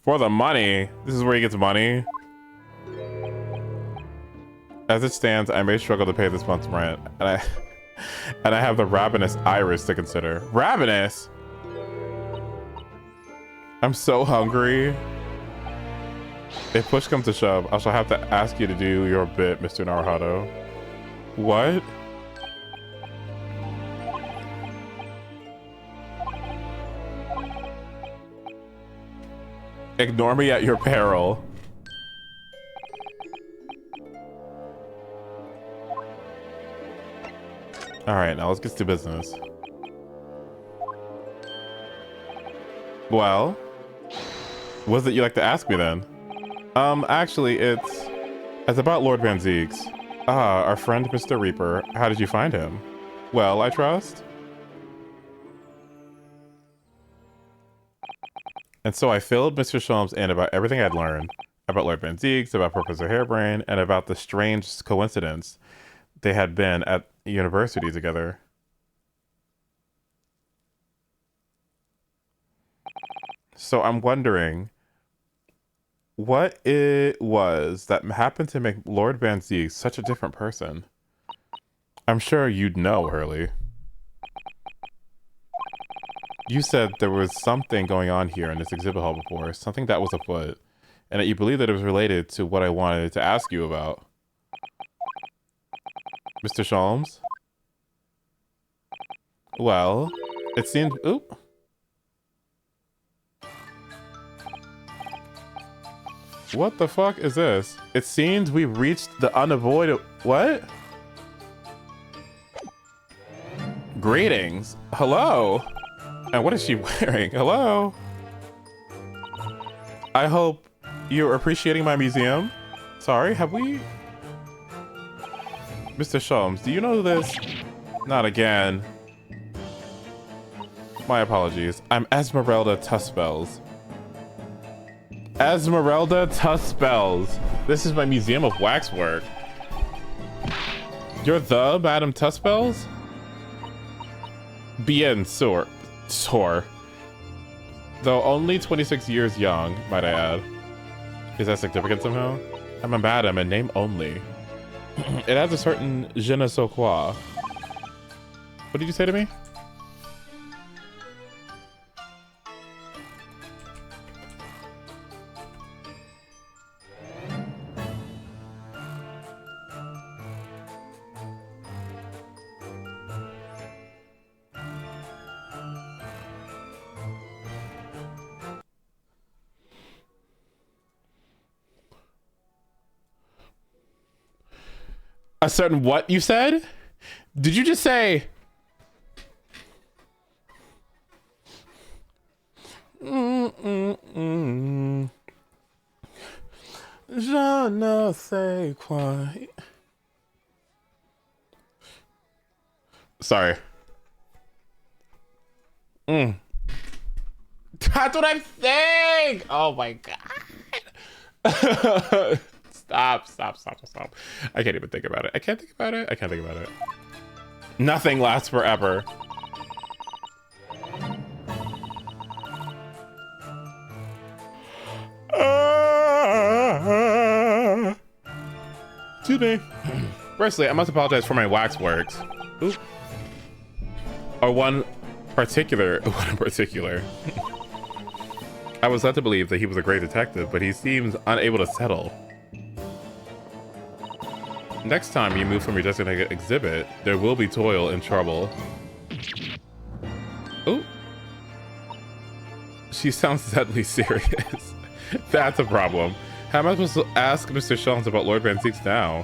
For the money. This is where he gets money. As it stands, I may struggle to pay this month's rent, and I have the ravenous iris to consider. Ravenous? I'm so hungry. If push comes to shove, I shall have to ask you to do your bit, Mr. Naruhodo. What? Ignore me at your peril. Alright, now let's get to business. Well, what is it you'd like to ask me then? Actually, it's about Lord Van Ziegs. Ah, our friend Mr. Reaper. How did you find him? Well, I trust? And so I filled Mr. Sholmes in about everything I'd learned. About Lord Van Ziegs, about Professor Harebrained, and about the strange coincidence they had been at university together. So I'm wondering what it was that happened to make Lord Van Ziegs such a different person. I'm sure you'd know, Hurley. You said there was something going on here in this exhibit hall before, something that was afoot, and that you believe that it was related to what I wanted to ask you about. Mr. Sholmes? Well, it seemed... Oop. What the fuck is this? It seems we've reached the unavoidable... What? Greetings. Hello. And what is she wearing? Hello. I hope you're appreciating my museum. Sorry, have we... Mr. Sholmes, do you know this? Not again. My apologies. I'm Esmeralda Tuspils. Esmeralda Tuspils. This is my museum of waxwork. You're the Madame Tuspils? Bien sûr. Though only 26 years young, might I add. Is that significant somehow? I'm a madam in name only. It has a certain je ne sais quoi. What did you say to me? A certain what you said? Did you just say? Je ne sais quoi. Sorry. That's what I'm saying. Oh my god. Stop. I can't even think about it. I can't think about it. Nothing lasts forever. Excuse me. Firstly, I must apologize for my waxworks. Oop. Or one in particular. I was led to believe that he was a great detective, but he seems unable to settle. Next time you move from your designated exhibit, there will be toil and trouble. Oh. She sounds deadly serious. That's a problem. How am I supposed to ask Mr. Shallens about Lord Van Zieks now?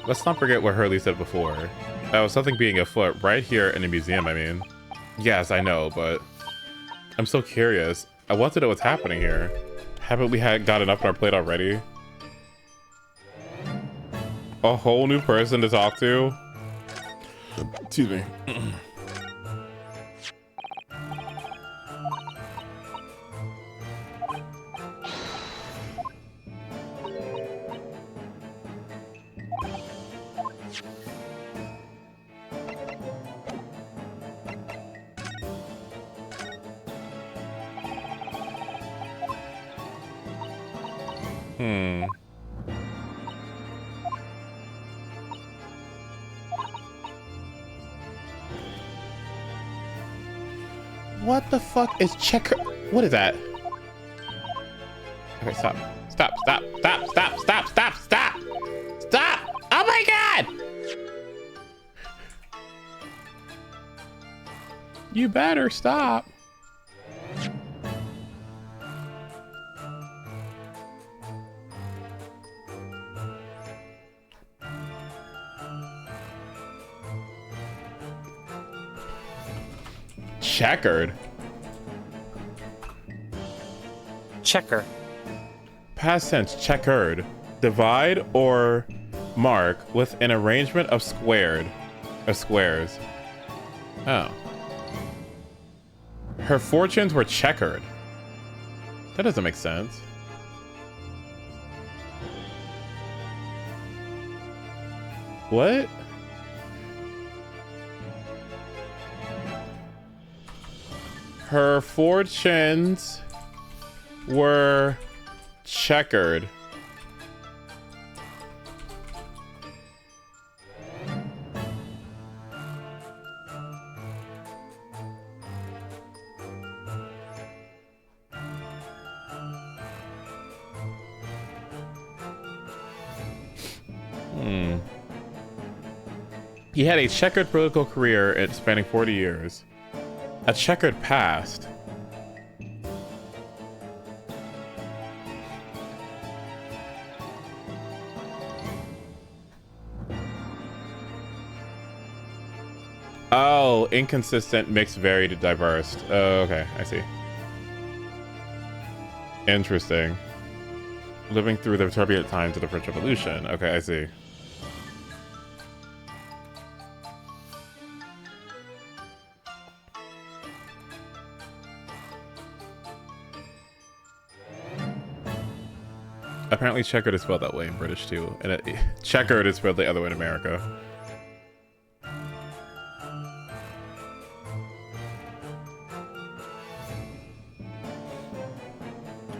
Let's not forget what Hurley said before. That was something being afoot right here in the museum, I mean. Yes, I know, but I'm so curious. I want to know what's happening here. Haven't we got enough on our plate already? A whole new person to talk to? Excuse me. What the fuck is checker? What is that? Okay, stop. Stop. Oh my god! You better stop. Checkered. Checker. Past tense, checkered. Divide or mark with an arrangement of squares. Oh. Her fortunes were checkered. That doesn't make sense. What? Her fortunes were checkered. He had a checkered political career spanning 40 years. A checkered past. Oh, inconsistent, mixed, varied, diverse. Oh, okay, I see. Interesting. Living through the turbulent times of the French Revolution. Okay, I see. Apparently checkered is spelled that way in British too. And checkered is spelled the other way in America.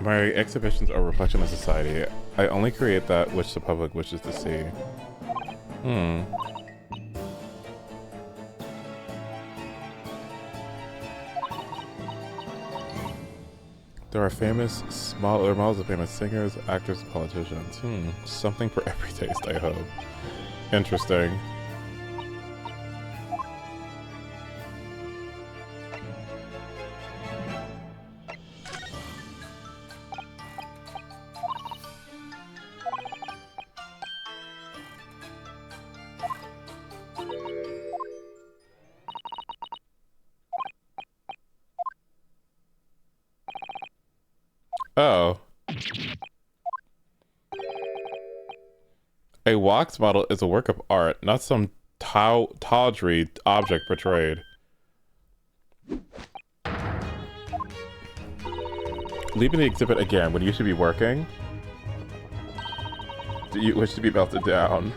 My exhibitions are a reflection of society. I only create that which the public wishes to see. There are models of famous singers, actors, and politicians. Something for every taste, I hope. Interesting. Oh. A wax model is a work of art, not some tawdry object portrayed. Leaving the exhibit again when you should be working. Do you wish to be melted down?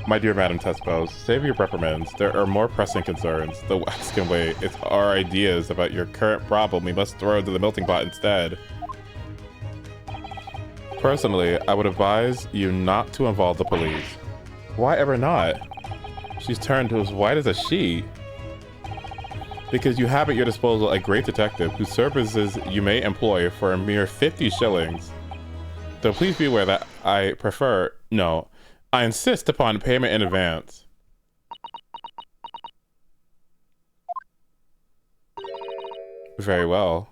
My dear Madam Tespos, save your reprimands. There are more pressing concerns. The wax can wait. It's our ideas about your current problem we must throw into the melting pot instead. Personally, I would advise you not to involve the police. Why ever not? She's turned as white as a sheet. Because you have at your disposal a great detective whose services you may employ for a mere 50 shillings. Though please be aware that I insist upon payment in advance. Very well.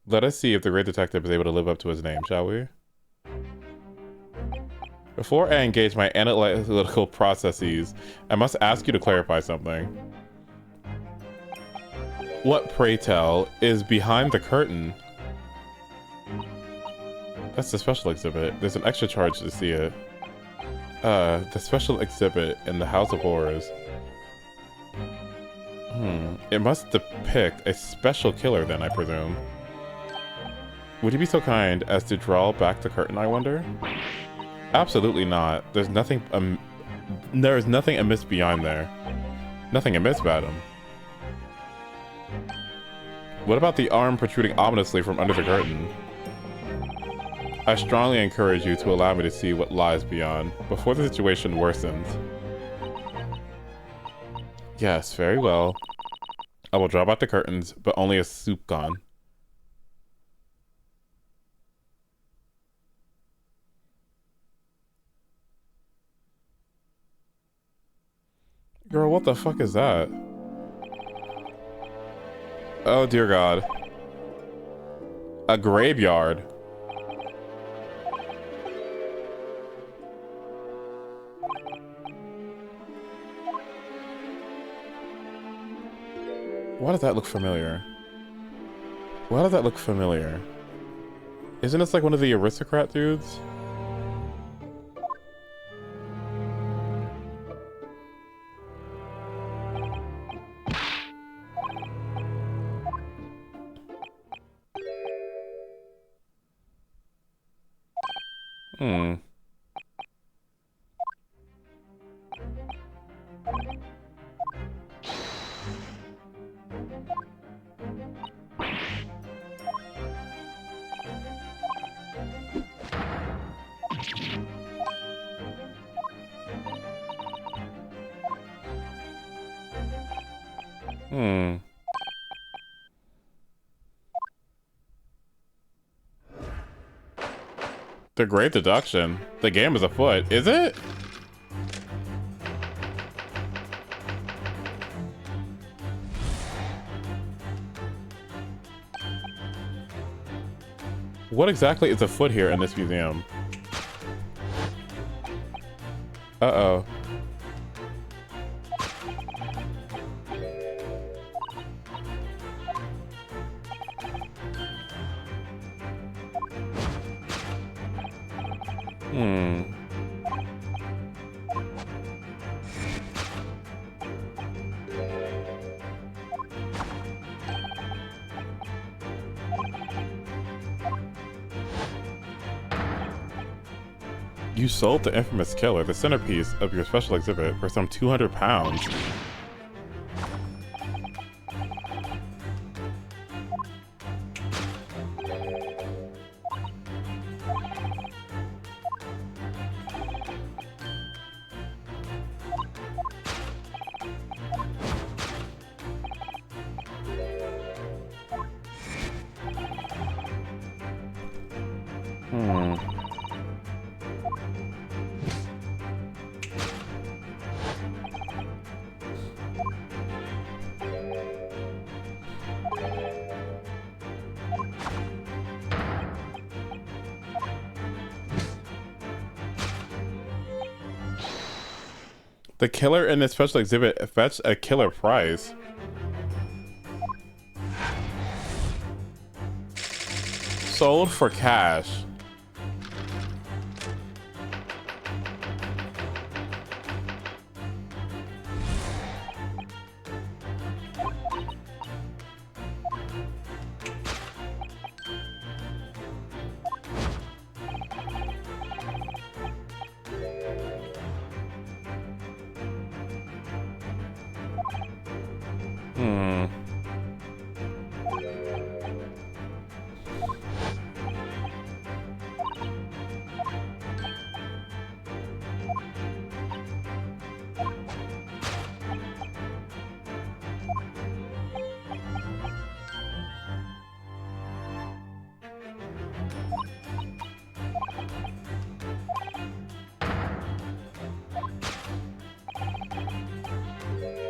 Let us see if the great detective is able to live up to his name, shall we? Before I engage my analytical processes, I must ask you to clarify something. What, pray tell, is behind the curtain? That's the special exhibit. There's an extra charge to see it. The special exhibit in the House of Horrors. It must depict a special killer then, I presume. Would you be so kind as to draw back the curtain, I wonder? Absolutely not. There is nothing amiss beyond there. Nothing amiss, madam. What about the arm protruding ominously from under the curtain? I strongly encourage you to allow me to see what lies beyond, before the situation worsens. Yes, very well. I will draw back the curtains, but only as soup gone. Girl, what the fuck is that? Oh dear God. A graveyard. Why does that look familiar? Why does that look familiar? Isn't this like one of the aristocrat dudes? The great deduction. The game is afoot, is it? What exactly is afoot here in this museum? Uh-oh. You sold the infamous killer, the centerpiece of your special exhibit, for some 200 pounds. The killer in this special exhibit fetched a killer price. sold for cash. Hmm.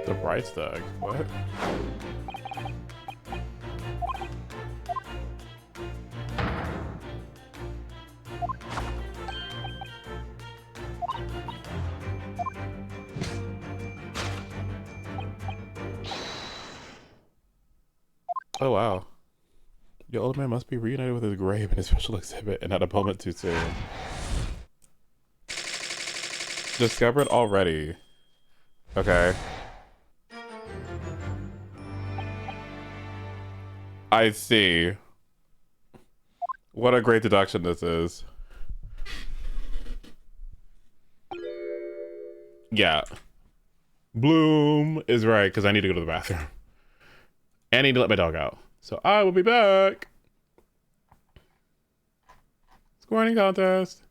The bright stag. What? Oh wow. Your old man must be reunited with his grave in a special exhibit and at a moment too soon. Discovered already. Okay. I see. What a great deduction this is. Yeah. Bloom is right, because I need to go to the bathroom. And I need to let my dog out. So I will be back. Squirting contest.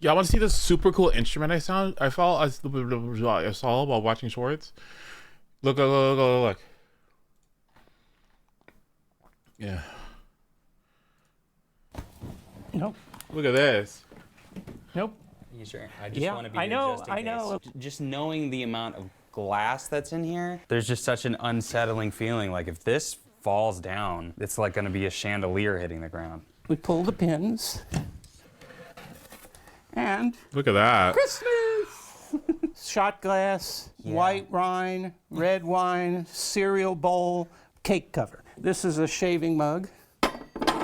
Y'all want to see this super cool instrument I saw while watching shorts? Look. Yeah. Nope. Look at this. Nope. You sure? I just Yeah, want to be I here know, just in I case. know. Just knowing the amount of glass that's in here, there's just such an unsettling feeling. Like if this falls down, it's like going to be a chandelier hitting the ground. We pull the pins. And Look at that. Christmas! Shot glass, white wine, red wine, cereal bowl, cake cover. This is a shaving mug.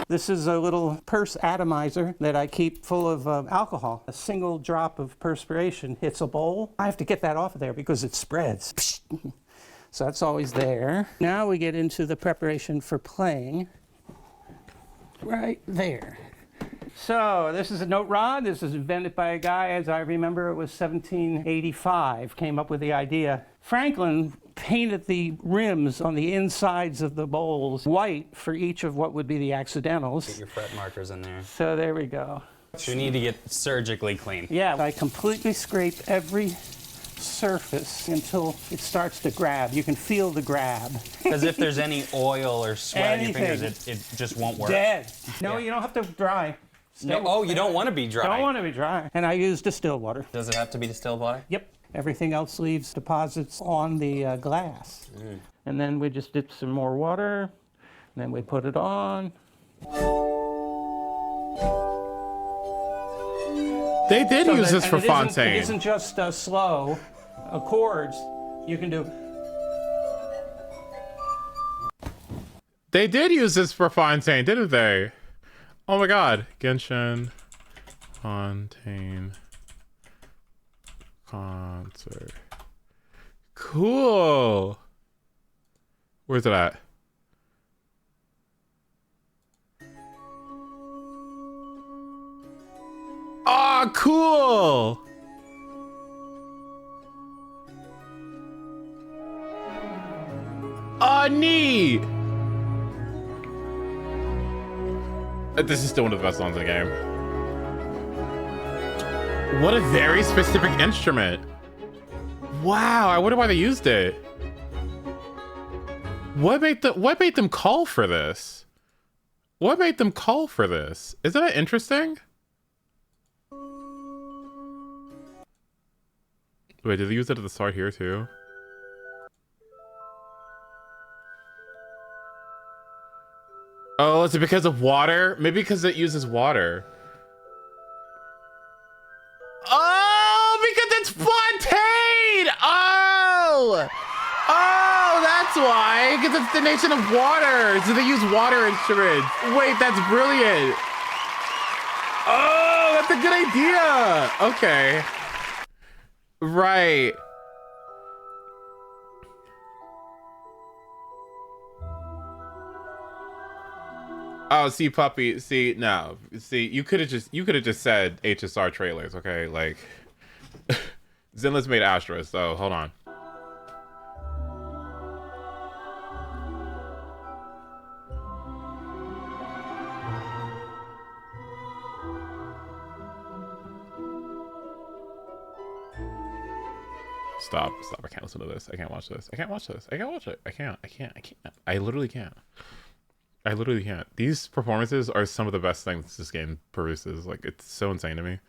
This is a little purse atomizer that I keep full of alcohol. A single drop of perspiration hits a bowl. I have to get that off of there because it spreads. So that's always there. Now we get into the preparation for playing. Right there. So this is a note rod. This is invented by a guy, as I remember, it was 1785, came up with the idea. Franklin painted the rims on the insides of the bowls white for each of what would be the accidentals. Get your fret markers in there. So there we go. So you need to get surgically clean. Yeah, I completely scrape every surface until it starts to grab. You can feel the grab. Because if there's any oil or sweat on your fingers, it just won't work. Dead. No, Yeah. you don't have to dry. No, oh, you don't want to be dry. Don't want to be dry. And I use distilled water. Does it have to be distilled water? Yep. Everything else leaves deposits on the glass. And then we just dip some more water, and then we put it on. They did use this for It Fontaine. isn't just slow chords. You can do. They did use this for Fontaine, didn't they? Oh my god. Genshin Fontaine concert. Cool. Where's it at? Ah, cool. Ah, neat. This is still one of the best songs in the game. What a very specific instrument. Wow, I wonder why they used it. What made them call for this? What made them call for this? Isn't that interesting? Wait, did they use it at the start here too? Oh, is it because of water? Maybe because it uses water. Oh, because it's Fontaine! Oh! Oh, that's why. Because it's the nation of water. So they use water instruments. Wait, that's brilliant. Oh, that's a good idea. Okay. Right. Oh, see, puppy. See, no. See, you could have just said HSR trailers, okay? Like, Zenless made Astra, so hold on. Stop. I can't listen to this. I can't watch this. I can't watch this. I can't watch it. I can't. I literally can't. I literally can't. These performances are some of the best things this game produces. Like, it's so insane to me.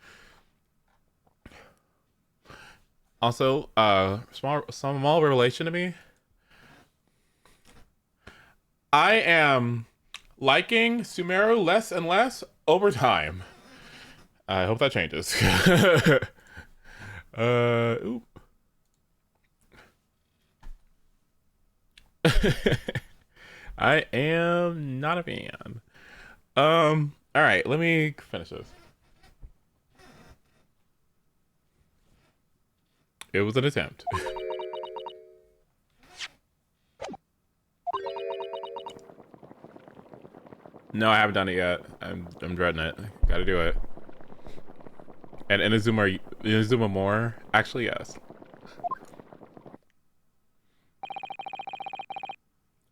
Also, small revelation to me. I am liking Sumeru less and less over time. I hope that changes. Oop. I am not a fan. All right, let me finish this. It was an attempt. No, I haven't done it yet. I'm dreading it. Gotta do it. And Inazuma more? Actually, yes.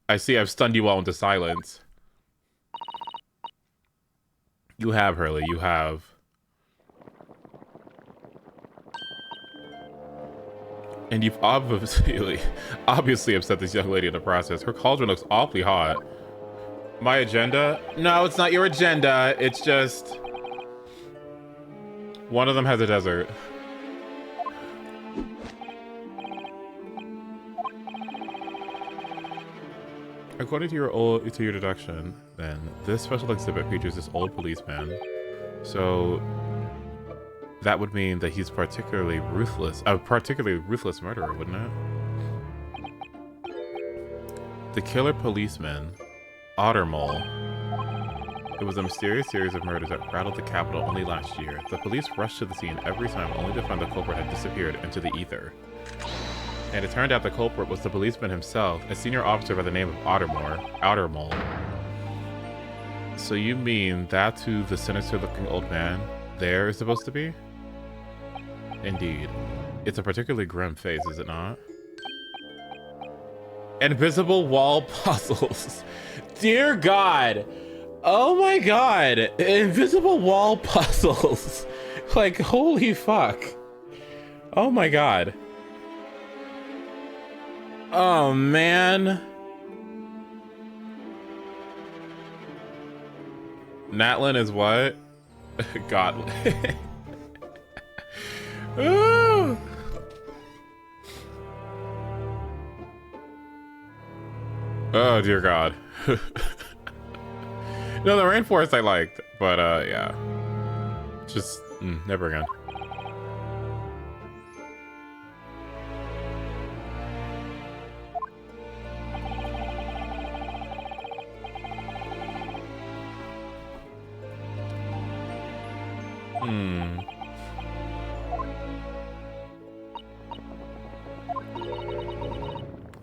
I see I've stunned you all into silence. You have, Hurley, you have. And you've obviously upset this young lady in the process. Her cauldron looks awfully hot. My agenda? No, it's not your agenda. It's just... one of them has a desert. According to your deduction, then, this special exhibit features this old policeman. So... that would mean that he's particularly ruthless. A particularly ruthless murderer, wouldn't it? The killer policeman, Ottermole. It was a mysterious series of murders that rattled the capital only last year. The police rushed to the scene every time only to find the culprit had disappeared into the ether. And it turned out the culprit was the policeman himself, a senior officer by the name of Outermole. So you mean that's who the sinister-looking old man there is supposed to be? Indeed. It's a particularly grim face, is it not? Invisible wall puzzles. Dear God. Oh my God. Invisible wall puzzles. Like, holy fuck. Oh my God. Oh man. Natlin is what? Godly. Ooh. Oh dear God. No, the rainforest I liked, but yeah. Just never again.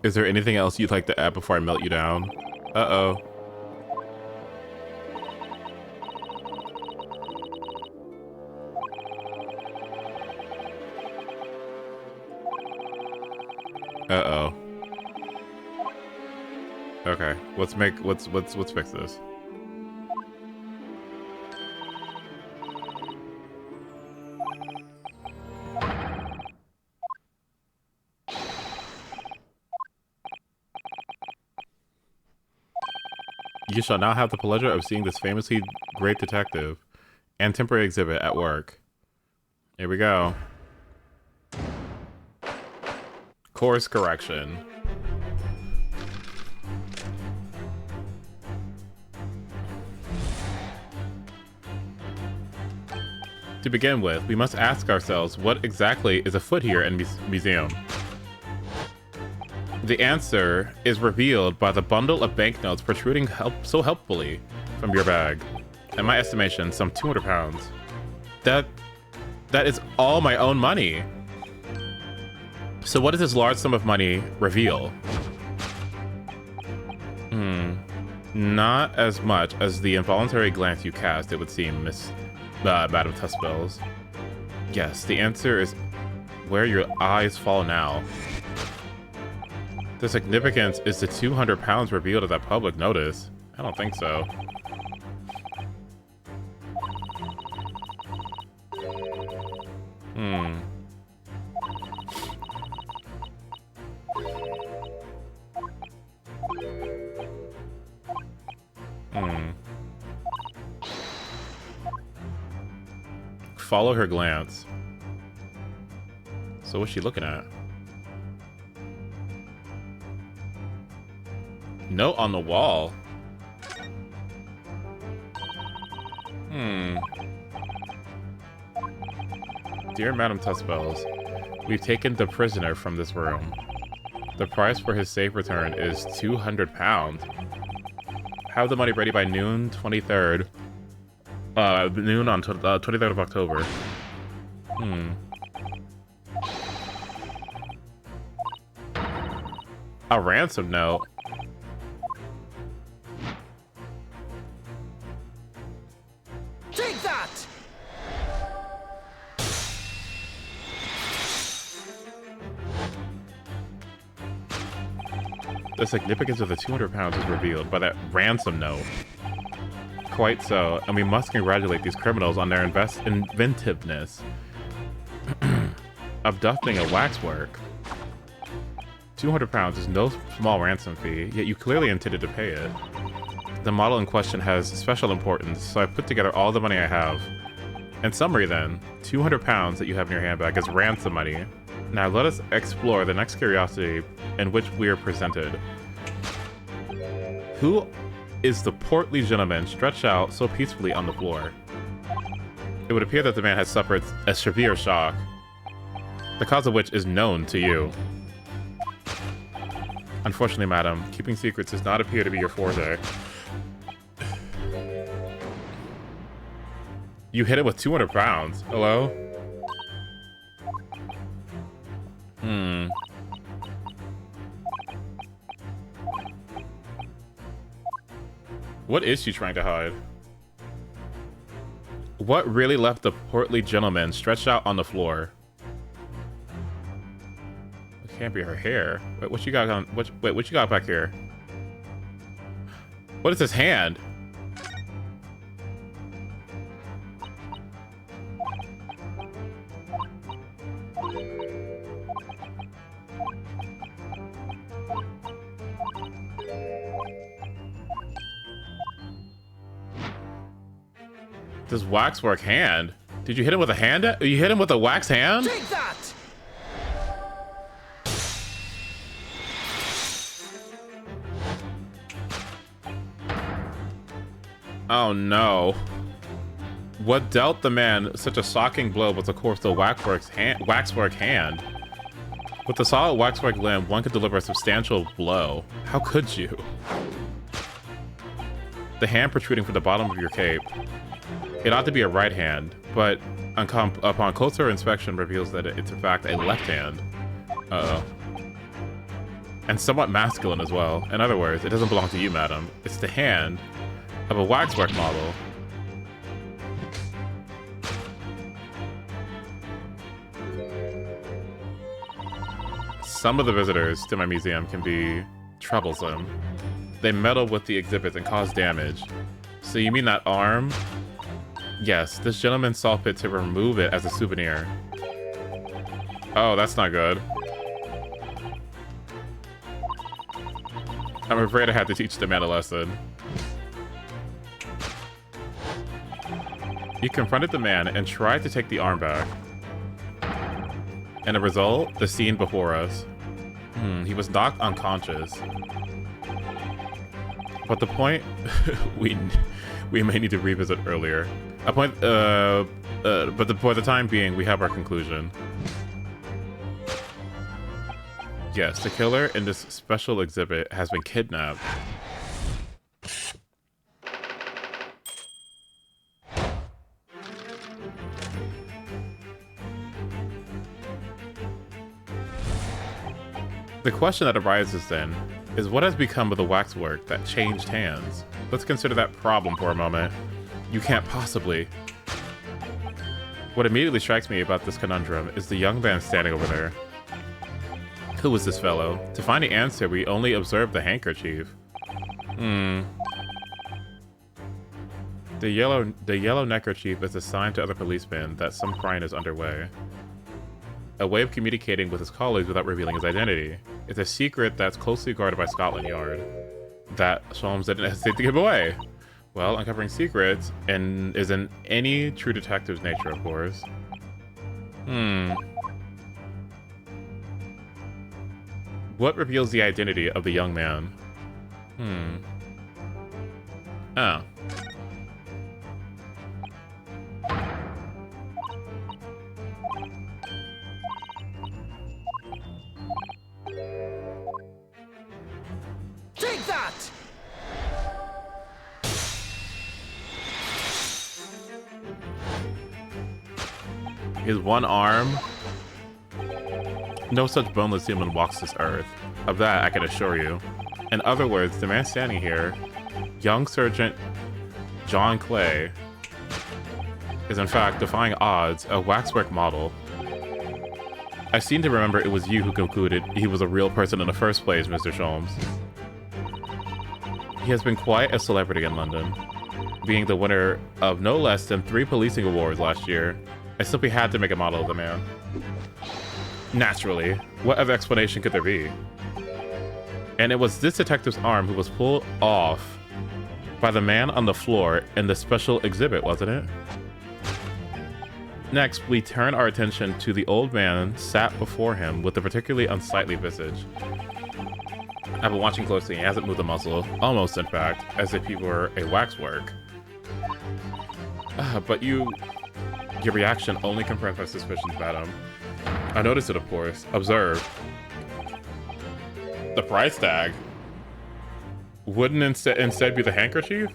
Is there anything else you'd like to add before I melt you down? Uh-oh. Uh-oh. Okay, let's fix this. You shall now have the pleasure of seeing this famously great detective and temporary exhibit at work. Here we go. Course correction. To begin with, we must ask ourselves what exactly is afoot here in museum. The answer is revealed by the bundle of banknotes protruding so helpfully from your bag. In my estimation, some 200 pounds. That is all my own money. So what does this large sum of money reveal? Not as much as the involuntary glance you cast, it would seem, Madame Tuspels. Yes, the answer is where your eyes fall now. The significance is the 200 pounds revealed at that public notice. I don't think so. Follow her glance. So what's she looking at? Note on the wall. Dear Madame Tuspels, we've taken the prisoner from this room. The price for his safe return is 200 pounds. Have the money ready by noon 23rd. Noon on 23rd of October. A ransom note. Take that! The significance of the 200 pounds is revealed by that ransom note. Quite so, and we must congratulate these criminals on their inventiveness. Abducting a waxwork. £200 is no small ransom fee, yet you clearly intended to pay it. The model in question has special importance, so I put together all the money I have. In summary then, £200 that you have in your handbag is ransom money. Now let us explore the next curiosity in which we are presented. Who is the portly gentleman stretched out so peacefully on the floor? It would appear that the man has suffered a severe shock, the cause of which is known to you. Unfortunately, madam, keeping secrets does not appear to be your forte. You hit it with £200. Hello? What is she trying to hide? What really left the portly gentleman stretched out on the floor? It can't be her hair. Wait, what you got on? What you got back here? What is his hand? This waxwork hand? Did you hit him with a hand? You hit him with a wax hand? Take that! Oh no. What dealt the man such a shocking blow was of course the waxwork hand. With the solid waxwork limb, one could deliver a substantial blow. How could you? The hand protruding from the bottom of your cape. It ought to be a right hand, but upon closer inspection reveals that it's in fact a left hand. Uh-oh. And somewhat masculine as well. In other words, it doesn't belong to you, madam. It's the hand of a waxwork model. Some of the visitors to my museum can be troublesome. They meddle with the exhibits and cause damage. So you mean that arm? Yes, this gentleman saw fit to remove it as a souvenir. Oh, that's not good. I'm afraid I had to teach the man a lesson. He confronted the man and tried to take the arm back. And the result, the scene before us. He was knocked unconscious. But the point we may need to revisit earlier. But for the time being, we have our conclusion. Yes, the killer in this special exhibit has been kidnapped. The question that arises then is what has become of the waxwork that changed hands? Let's consider that problem for a moment. You can't possibly. What immediately strikes me about this conundrum is the young man standing over there. Who was this fellow? To find the answer, we only observe the handkerchief. The yellow neckerchief is a sign to other policemen that some crime is underway. A way of communicating with his colleagues without revealing his identity. It's a secret that's closely guarded by Scotland Yard. That Sholmes didn't hesitate to give away. Well, uncovering secrets and is in any true detective's nature, of course. What reveals the identity of the young man? Oh. Take that! His one arm? No such boneless human walks this earth. Of that, I can assure you. In other words, the man standing here, young Sergeant John Clay, is in fact, defying odds, a waxwork model. I seem to remember it was you who concluded he was a real person in the first place, Mr. Sholmes. He has been quite a celebrity in London, being the winner of no less than 3 policing awards last year. I simply had to make a model of the man. Naturally, what other explanation could there be? And it was this detective's arm who was pulled off by the man on the floor in the special exhibit, wasn't it? Next, we turn our attention to the old man sat before him with a particularly unsightly visage. I've been watching closely, he hasn't moved a muscle, almost in fact, as if he were a waxwork. But your reaction only confirms my suspicions about him. I noticed it, of course. Observe. The price tag. Wouldn't instead be the handkerchief?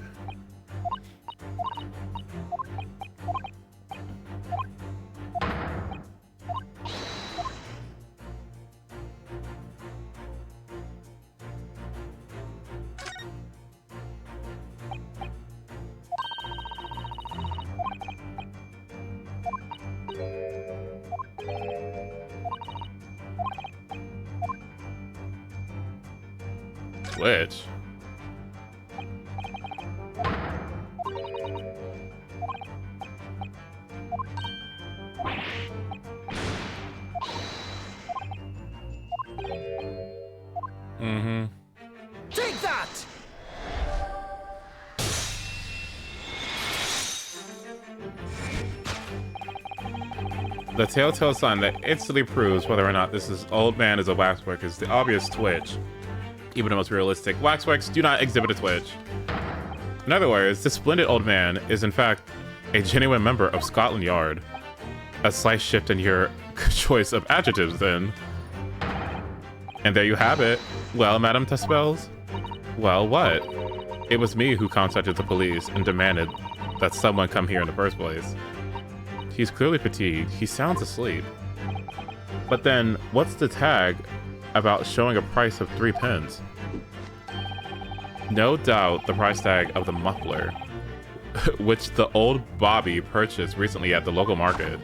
Which? Take that! The telltale sign that instantly proves whether or not this old man is a waxwork is the obvious twitch. Even the most realistic waxworks do not exhibit a twitch. In other words, this splendid old man is in fact a genuine member of Scotland Yard. A slight shift in your choice of adjectives then. And there you have it. Well, Madame Tespels? Well, what? It was me who contacted the police and demanded that someone come here in the first place. He's clearly fatigued. He sounds asleep. But then, what's the tag about showing a price of 3 pence? No doubt the price tag of the muffler, which the old Bobby purchased recently at the local market.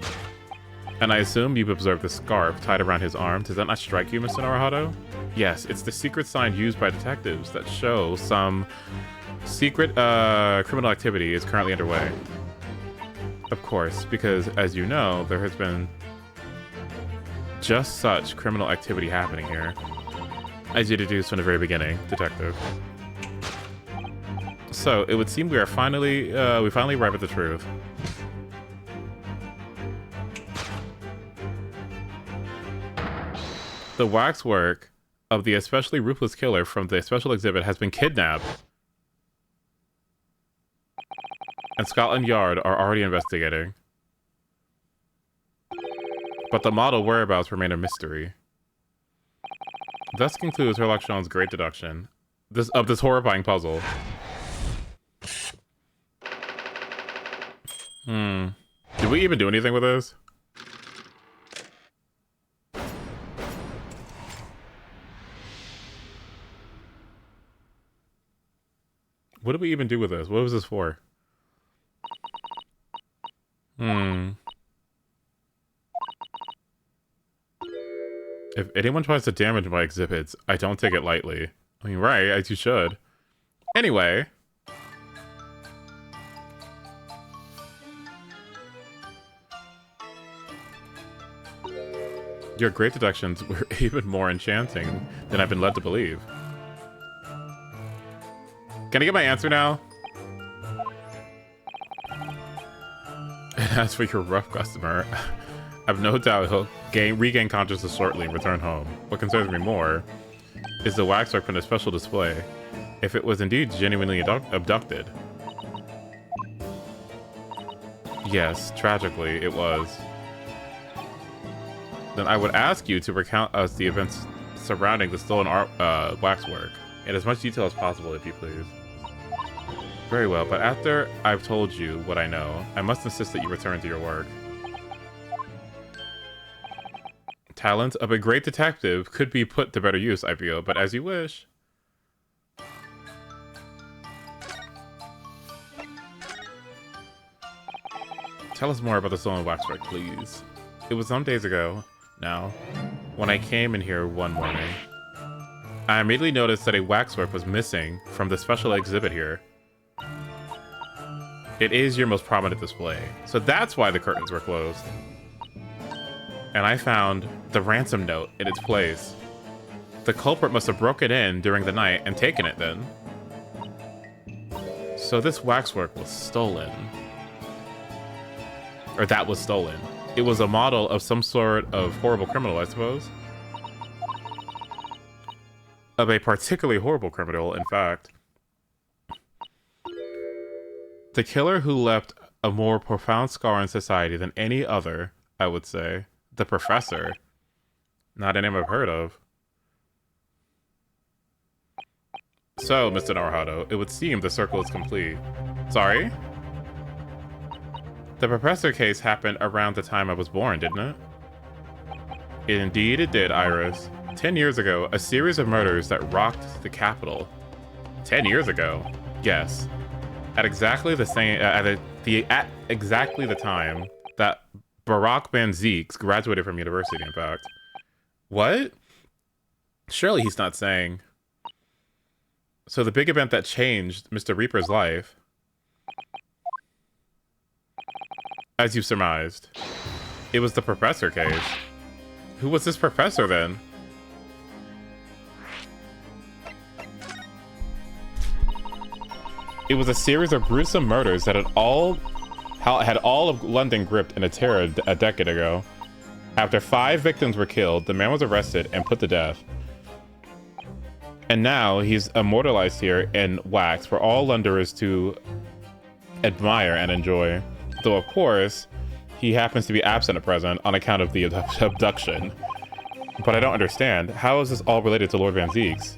And I assume you've observed the scarf tied around his arm. Does that not strike you, Mr. Naruhodo? Yes, it's the secret sign used by detectives that show some secret criminal activity is currently underway. Of course, because as you know, there has been just such criminal activity happening here, as you deduced from the very beginning, Detective. So it would seem we finally arrive at the truth. The waxwork of the especially ruthless killer from the special exhibit has been kidnapped. And Scotland Yard are already investigating. But the model whereabouts remain a mystery. Thus concludes Sherlock Sholmes' great deduction of this horrifying puzzle. Did we even do anything with this? What did we even do with this? What was this for? If anyone tries to damage my exhibits, I don't take it lightly. I mean, right, as you should. Anyway. Your great deductions were even more enchanting than I've been led to believe. Can I get my answer now? And as for your rough customer, I've no doubt he'll regain consciousness shortly and return home. What concerns me more is the waxwork from the special display. If it was indeed genuinely abducted. Yes, tragically, it was. Then I would ask you to recount us the events surrounding the stolen waxwork in as much detail as possible, if you please. Very well, but after I've told you what I know, I must insist that you return to your work. Talent of a great detective could be put to better use, I feel, but as you wish. Tell us more about the stolen waxwork, please. It was some days ago, now, when I came in here one morning. I immediately noticed that a waxwork was missing from the special exhibit here. It is your most prominent display, so that's why the curtains were closed. And I found the ransom note in its place. The culprit must have broken in during the night and taken it then. So this waxwork was stolen. Or that was stolen. It was a model of some sort of horrible criminal, I suppose. Of a particularly horrible criminal, in fact. The killer who left a more profound scar in society than any other, I would say. The Professor. Not a name I've heard of. So, Mr. Naruhodo, it would seem the circle is complete. Sorry? The Professor case happened around the time I was born, didn't it? Indeed it did, Iris. 10 years ago, a series of murders that rocked the capital. 10 years ago? Yes. At exactly the same at exactly the time that Barack Banzeeks graduated from university, in fact. What? Surely he's not saying. So the big event that changed Mr. Reaper's life, as you surmised, it was the Professor case. Who was this Professor then? It was a series of gruesome murders that had all of London gripped in a terror a decade ago. After 5 victims were killed, the man was arrested and put to death. And now he's immortalized here in wax for all Londoners to admire and enjoy. Though, of course, he happens to be absent at present on account of the abduction. But I don't understand. How is this all related to Lord Banzeeks?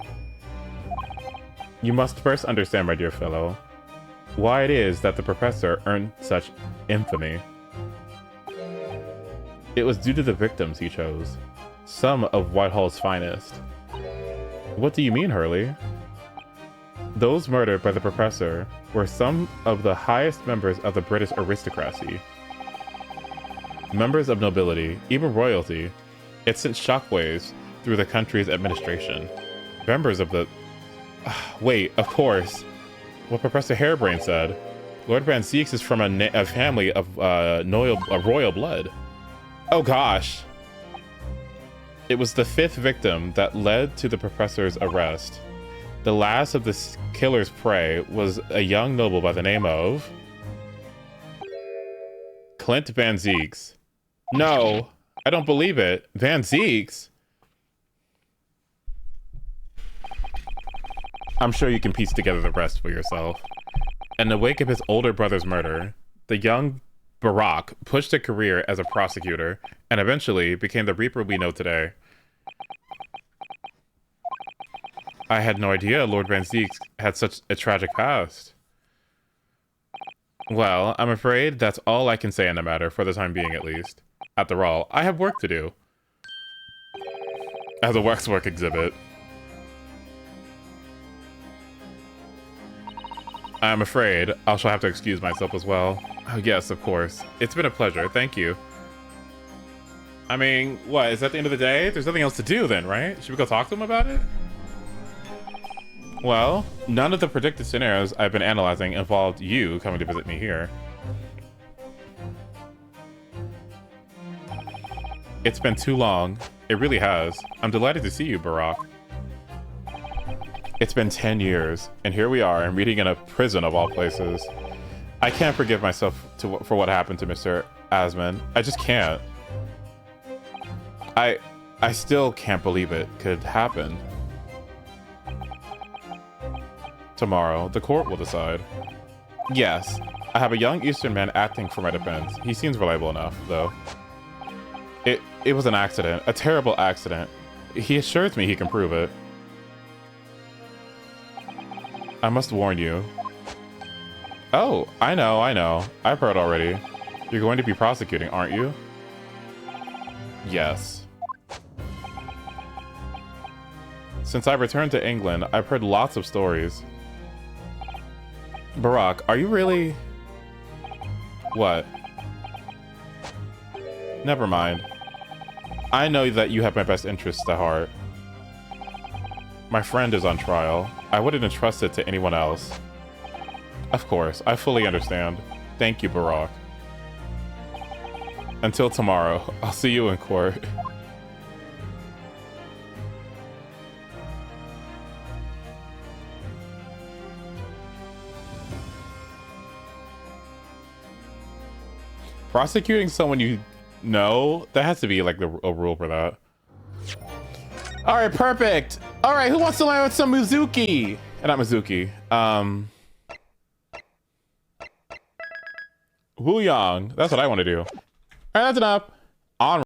You must first understand, my dear fellow, why it is that the Professor earned such infamy. It was due to the victims he chose, some of Whitehall's finest. What do you mean, Hurley? Those murdered by the Professor were some of the highest members of the British aristocracy. Members of nobility, even royalty. It sent shockwaves through the country's administration. Members of the... Wait, of course. What Professor Harebrain said. Lord Banzeeks is from a family of royal blood. Oh gosh. It was the 5th victim that led to the Professor's arrest. The last of the killer's prey was a young noble by the name of... Clint Banzeeks. No, I don't believe it. Banzeeks? I'm sure you can piece together the rest for yourself. In the wake of his older brother's murder, the young Barack pushed a career as a prosecutor and eventually became the Reaper we know today. I had no idea Lord Banzeeks had such a tragic past. Well, I'm afraid that's all I can say on the matter, for the time being at least. After all, I have work to do. As a waxwork exhibit. I'm afraid I shall have to excuse myself as well. Oh, yes, of course. It's been a pleasure, thank you. I mean, what, is that the end of the day? There's nothing else to do then, right? Should we go talk to him about it? Well, none of the predicted scenarios I've been analyzing involved you coming to visit me here. It's been too long. It really has. I'm delighted to see you, Barack. It's been 10 years, and here we are, meeting in a prison of all places. I can't forgive myself for what happened to Mr. Asman. I just can't. I still can't believe it could happen. Tomorrow, the court will decide. Yes, I have a young Eastern man acting for my defense. He seems reliable enough, though. It was an accident, a terrible accident. He assures me he can prove it. I must warn you. Oh, I know. I've heard already. You're going to be prosecuting, aren't you? Yes. Since I returned to England, I've heard lots of stories. Barack, are you really... What? Never mind. I know that you have my best interests at heart. My friend is on trial. I wouldn't entrust it to anyone else. Of course, I fully understand. Thank you, Barack. Until tomorrow, I'll see you in court. Prosecuting someone you know, that has to be like a rule for that. All right, perfect. All right, who wants to learn with some Mizuki? Not Mizuki. Wu Yang. That's what I want to do. All right, that's enough. On.